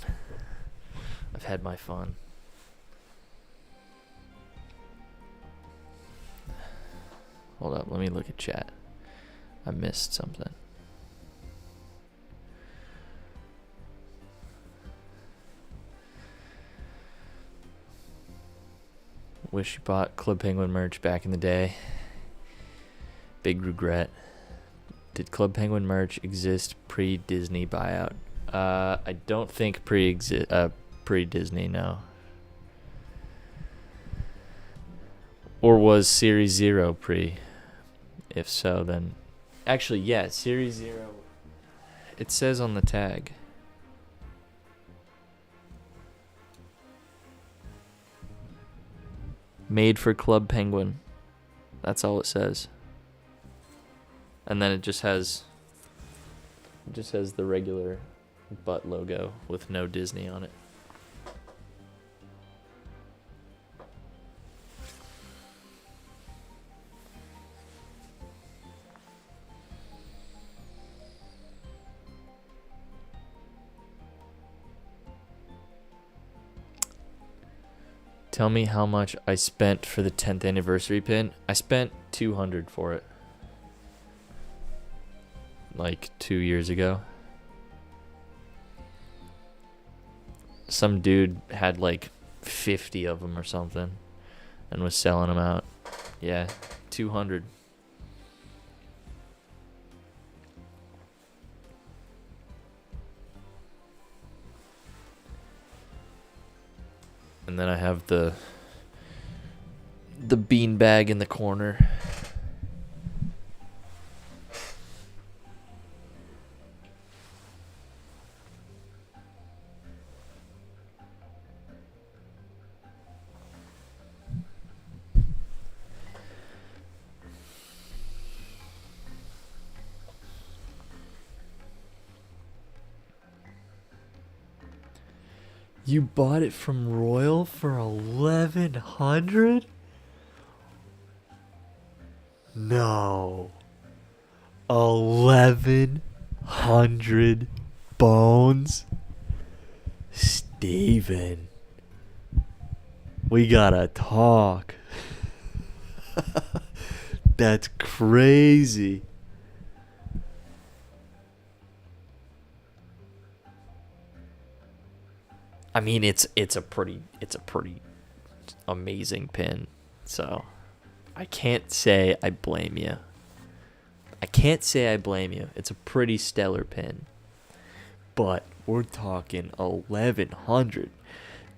I've had my fun. Hold up, let me look at chat. I missed something. Wish you bought Club Penguin merch back in the day. Big regret. Did Club Penguin merch exist pre-Disney buyout? I don't think pre-Disney, no. Or was Series 0 pre? If so, then... Actually, yeah, Series 0. It says on the tag. Made for Club Penguin. That's all it says. And then it just has the regular butt logo with no Disney on it. Tell me how much I spent for the 10th anniversary pin. I spent $200 for it. Like 2 years ago. Some dude had like 50 of them or something and was selling them out. Yeah, 200. And then I have the bean bag in the corner. You bought it from Royal for 1,100? No. 1,100 bones? Steven. We gotta talk. That's crazy. I mean, it's a pretty amazing pin. So I can't say I blame you. It's a pretty stellar pin. But we're talking 1,100.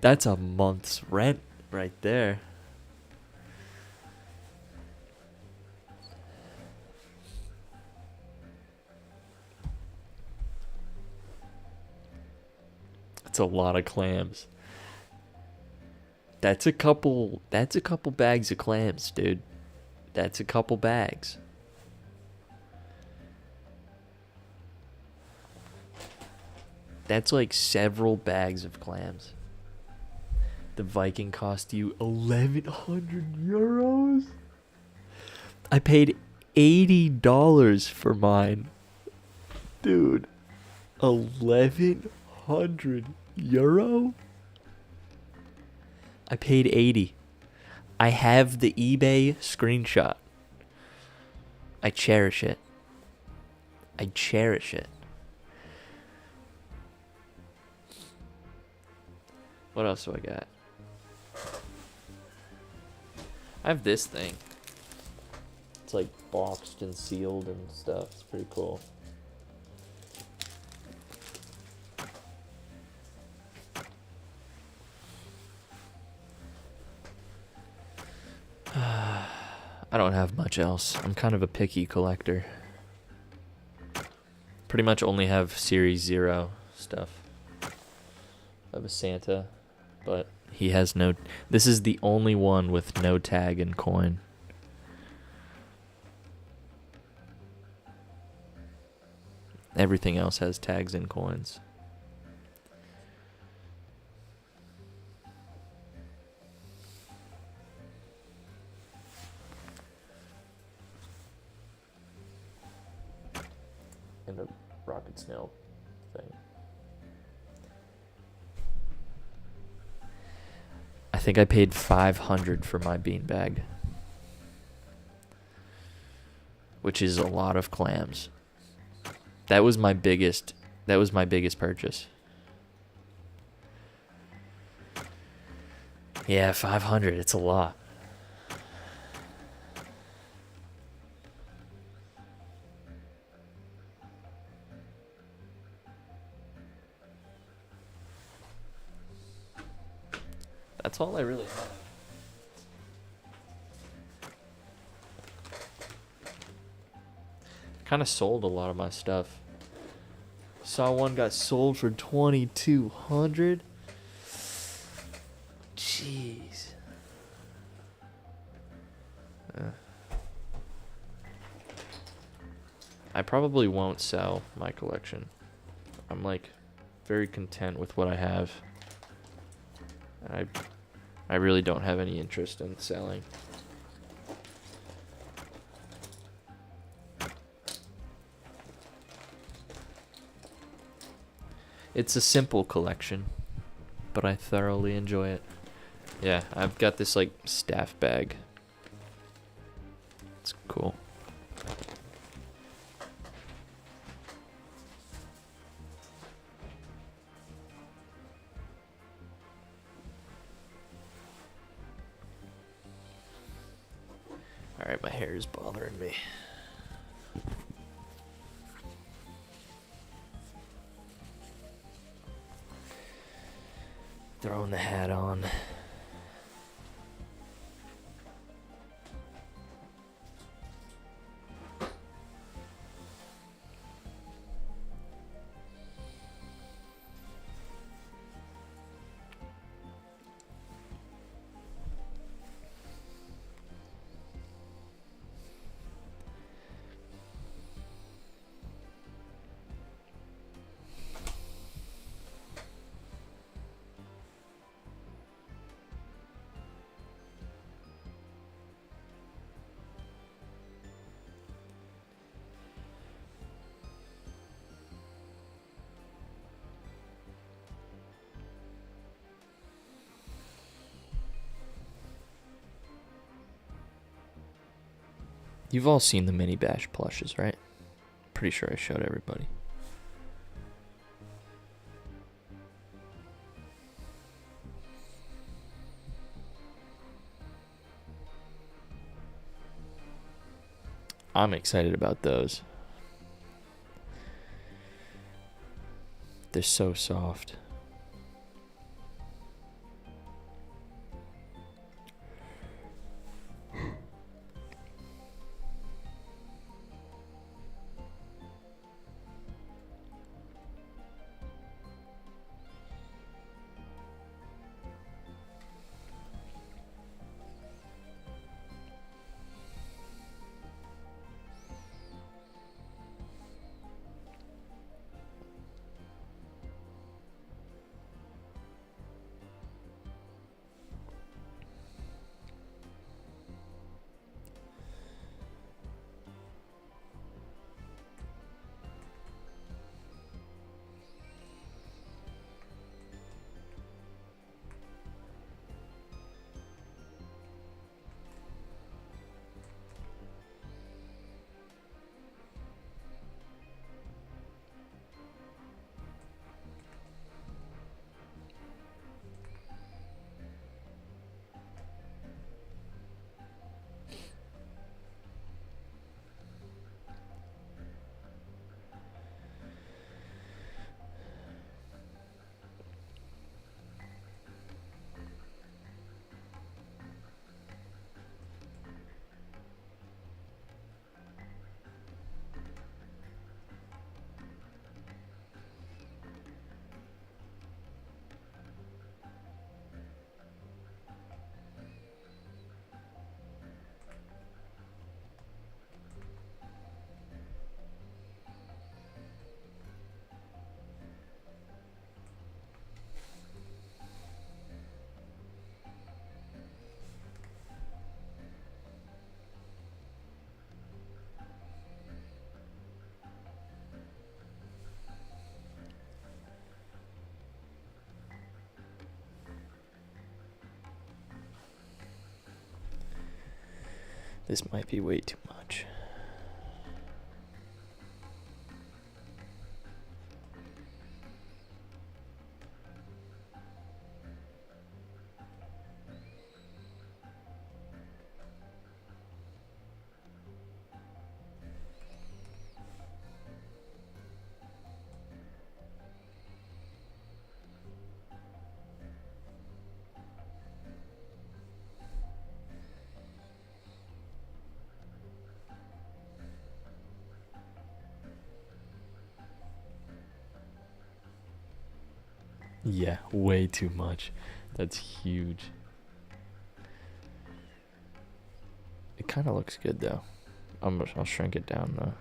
That's a month's rent right there. That's a lot of clams. That's a couple bags of clams, dude. That's a couple bags. That's like several bags of clams. The Viking cost you 1,100 euros? I paid $80 for mine. Dude, 1,100 euro? I paid 80. I have the eBay screenshot. I cherish it. What else do I got? I have this thing. It's like boxed and sealed and stuff. It's pretty cool. I don't have much else. I'm kind of a picky collector. Pretty much only have Series 0 stuff. I have a Santa, but he has no... This is the only one with no tag and coin. Everything else has tags and coins. And a rocket snail thing. I think I paid $500 for my beanbag, which is a lot of clams. That was my biggest purchase. Yeah, 500, it's a lot. That's all I really have. Kind of sold a lot of my stuff. Saw one got sold for 2,200. Jeez. I probably won't sell my collection. I'm like very content with what I have. I really don't have any interest in selling. It's a simple collection, but I thoroughly enjoy it. Yeah, I've got this like staff bag. It's cool. Alright, my hair is bothering me. Throwing the hat on. You've all seen the mini bash plushes, right? Pretty sure I showed everybody. I'm excited about those. They're so soft. This might be way too much. Yeah, way too much. That's huge. It kind of looks good though. I'll shrink it down though.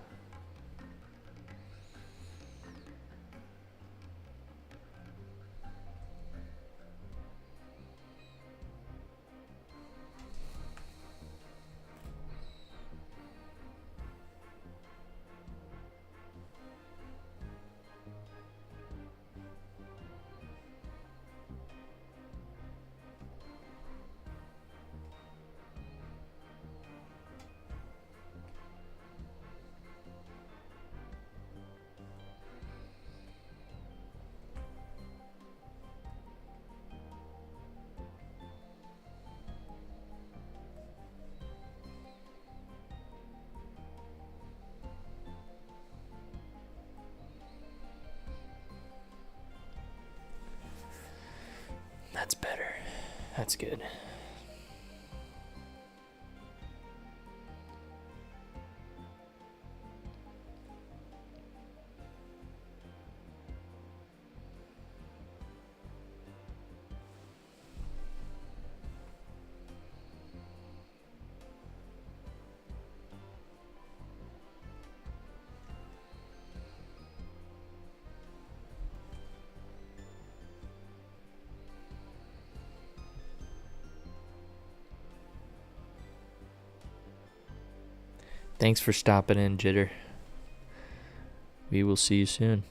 That's better. That's good. Thanks for stopping in, Jitter. We will see you soon.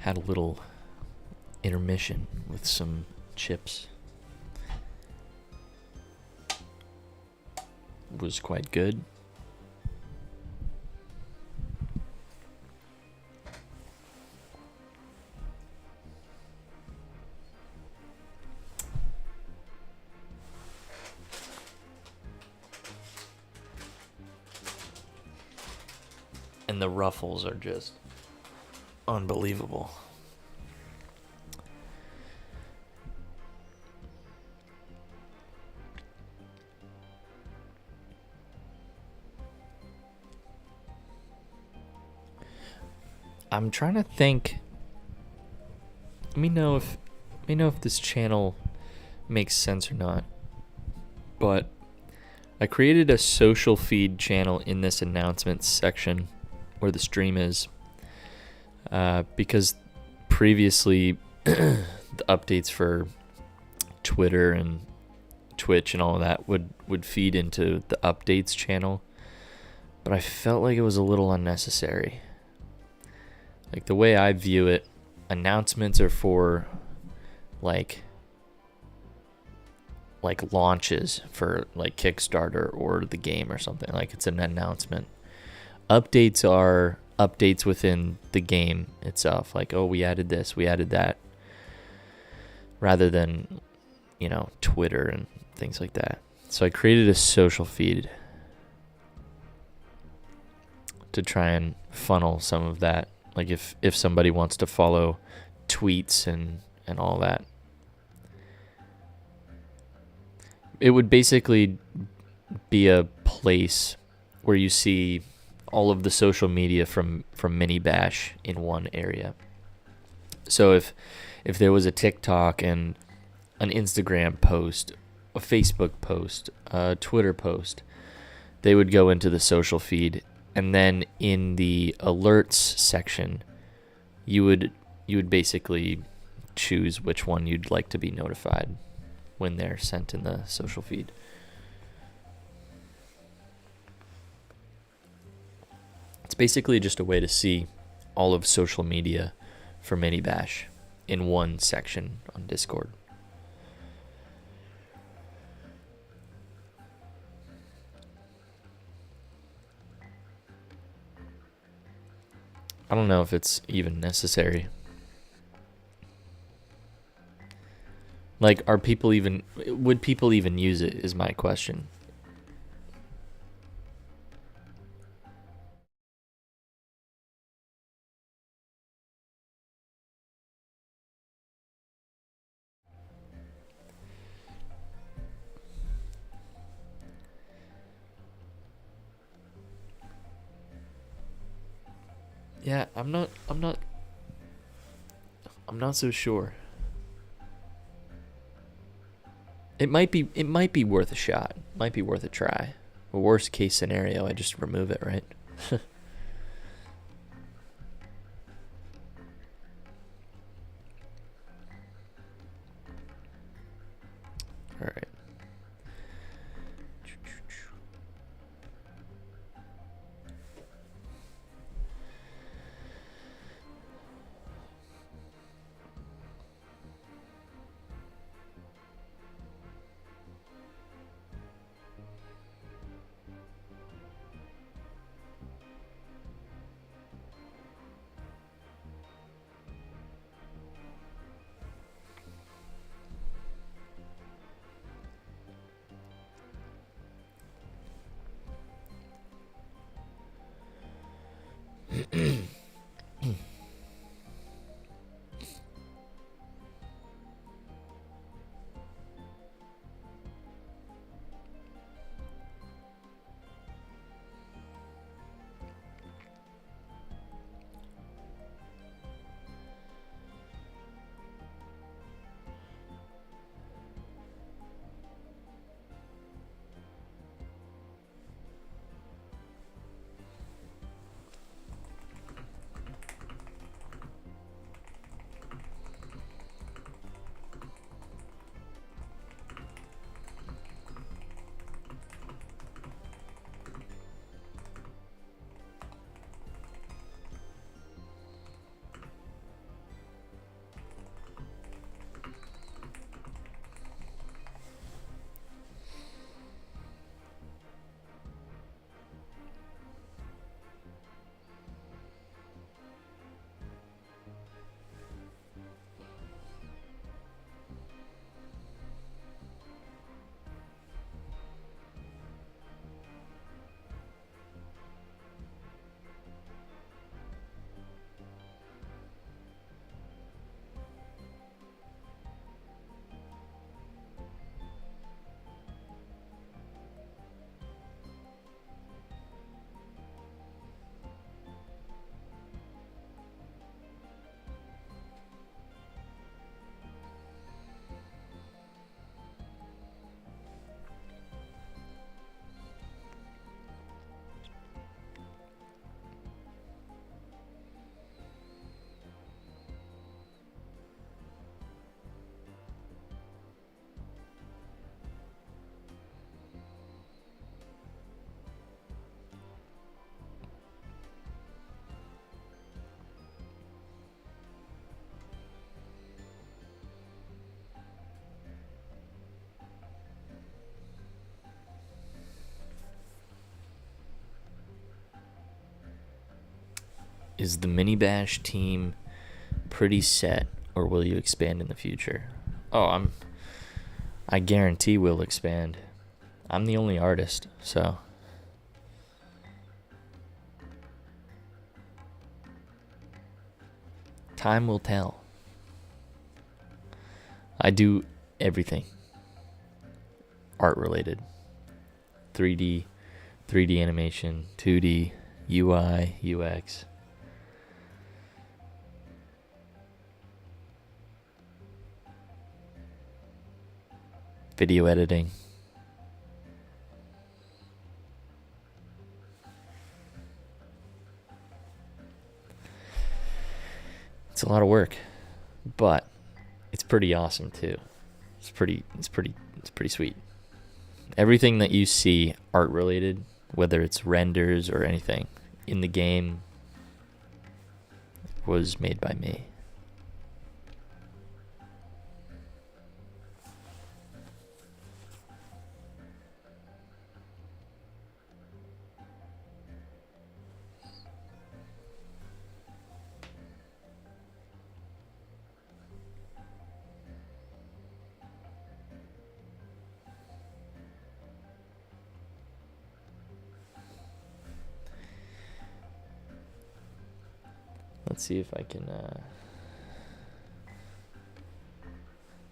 had a little intermission with some chips. Was quite good. And the ruffles are just unbelievable. I'm trying to think. Let me know if this channel makes sense or not. But I created a social feed channel in this announcements section where the stream is, because previously the updates for Twitter and Twitch and all of that would feed into the updates channel, but I felt like it was a little unnecessary. Like, the way I view it, announcements are for like launches for like Kickstarter or the game or something. Like, it's an announcement. Updates are updates within the game itself. Like, oh, we added this, we added that. Rather than, Twitter and things like that. So I created a social feed to try and funnel some of that. Like, if somebody wants to follow tweets and all that. It would basically be a place where you see all of the social media from Mini Bash in one area. So if there was a TikTok and an Instagram post, a Facebook post, a Twitter post, they would go into the social feed, and then in the alerts section, you would basically choose which one you'd like to be notified when they're sent in the social feed. It's basically just a way to see all of social media for Mini Bash in one section on Discord. I don't know if it's even necessary. Like, would people even use it, is my question. Yeah, I'm not so sure. It might be worth a shot. Might be worth a try. A worst case scenario, I just remove it, right? All right. Is the Mini Bash team pretty set, or will you expand in the future? Oh, I guarantee we'll expand. I'm the only artist, so time will tell. I do everything art related. 3D animation, 2D, UI, UX. Video editing. It's a lot of work, but it's pretty awesome too. It's pretty sweet. Everything that you see art related, whether it's renders or anything in the game, was made by me. Let's see if I can,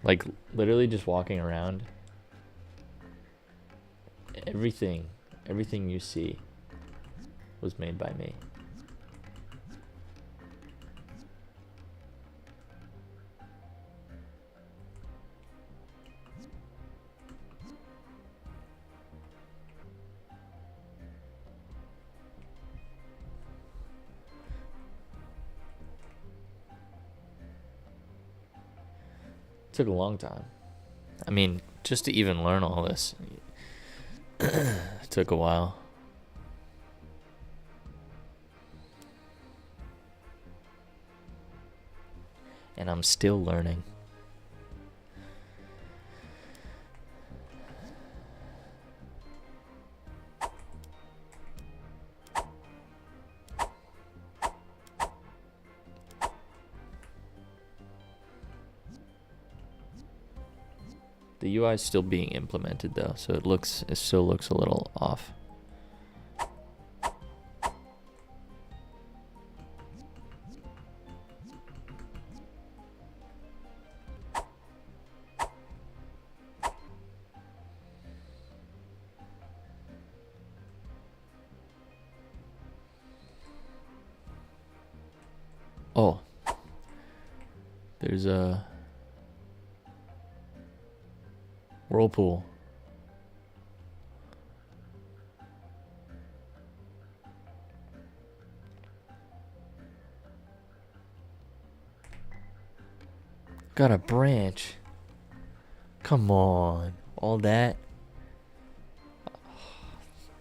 like, literally just walking around, everything you see was made by me. Took a long time. I mean, just to even learn all this, it took a while. And I'm still learning. The UI is still being implemented though, so it still looks a little off. Oh, there's a whirlpool. Got a branch. Come on. All that.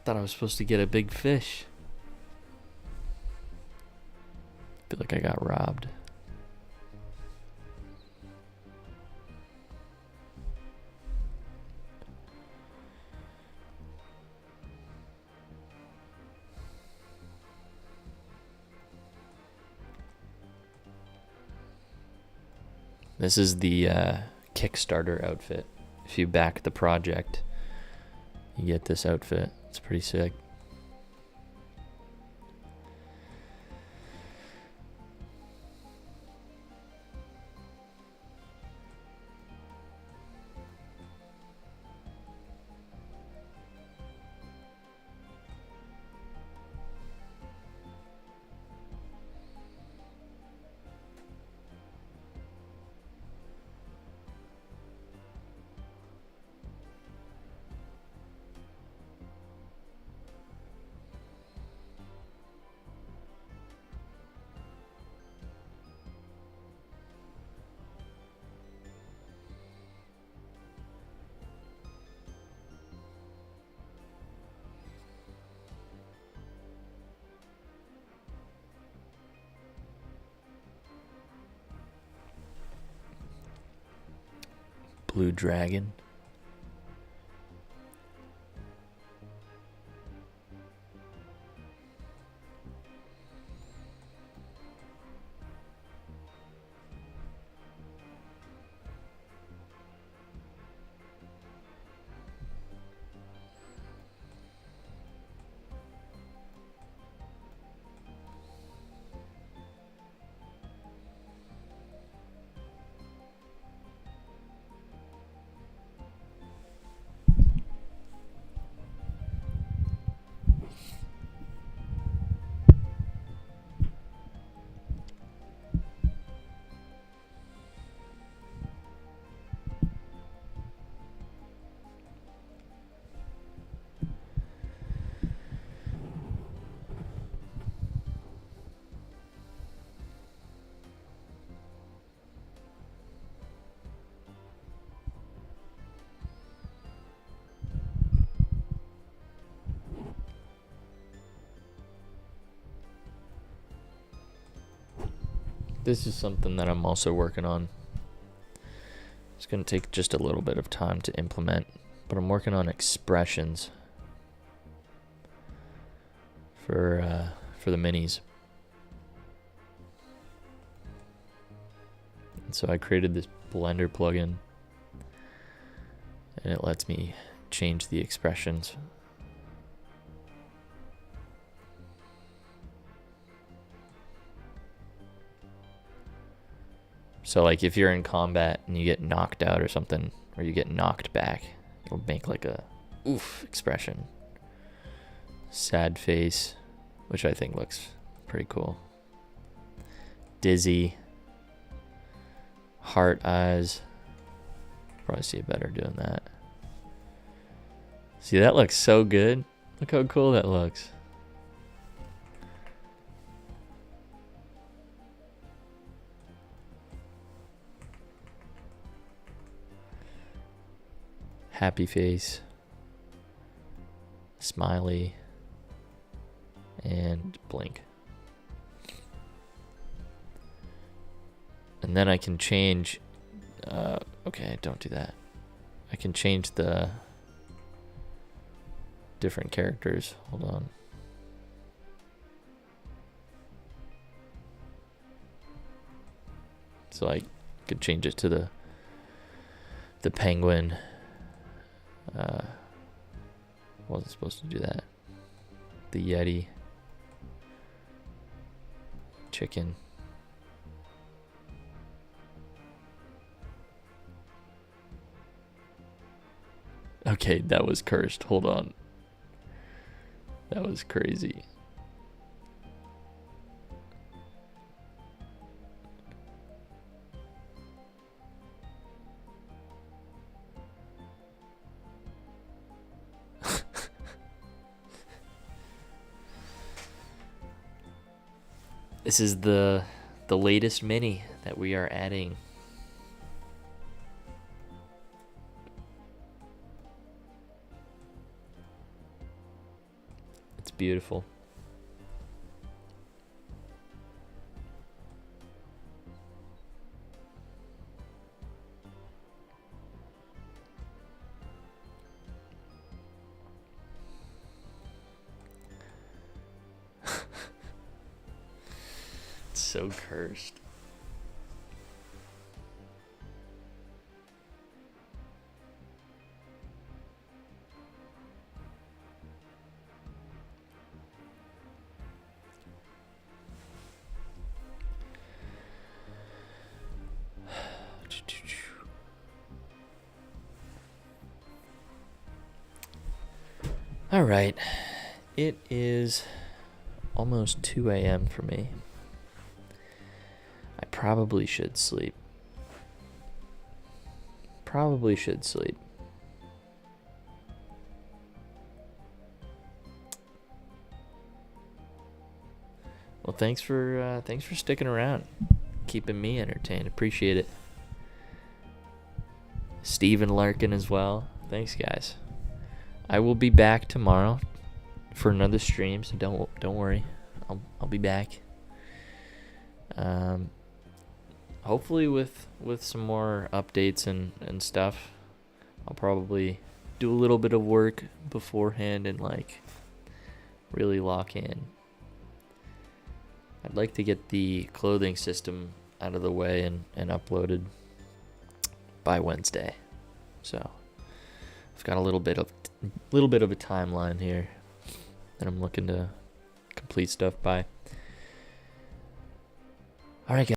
Thought I was supposed to get a big fish. Feel like I got robbed. This is the Kickstarter outfit. If you back the project, you get this outfit. It's pretty sick. Blue Dragon. This is something that I'm also working on. It's going to take just a little bit of time to implement, but I'm working on expressions for the minis. And so I created this Blender plugin, and it lets me change the expressions. So like if you're in combat and you get knocked out or something, or you get knocked back, it'll make like a oof expression. Sad face, which I think looks pretty cool. Dizzy. Heart eyes. Probably see it better doing that. See, that looks so good. Look how cool that looks. Happy face, smiley, and blink. And then I can change, okay, don't do that. I can change the different characters. Hold on. So I could change it to the penguin. Wasn't supposed to do that. The Yeti. Chicken. Okay, that was cursed. Hold on. That was crazy. This is the latest mini that we are adding. It's beautiful. It's so cursed. All right, it is almost 2 a.m. for me. I probably should sleep. Probably should sleep. Well, thanks for sticking around, keeping me entertained. Appreciate it. Steven Larkin as well. Thanks, guys. I will be back tomorrow for another stream, so don't worry. I'll be back. Hopefully with some more updates and stuff. I'll probably do a little bit of work beforehand and like really lock in. I'd like to get the clothing system out of the way and uploaded by Wednesday. So I've got a little bit of a timeline here that I'm looking to complete stuff by. All right, guys.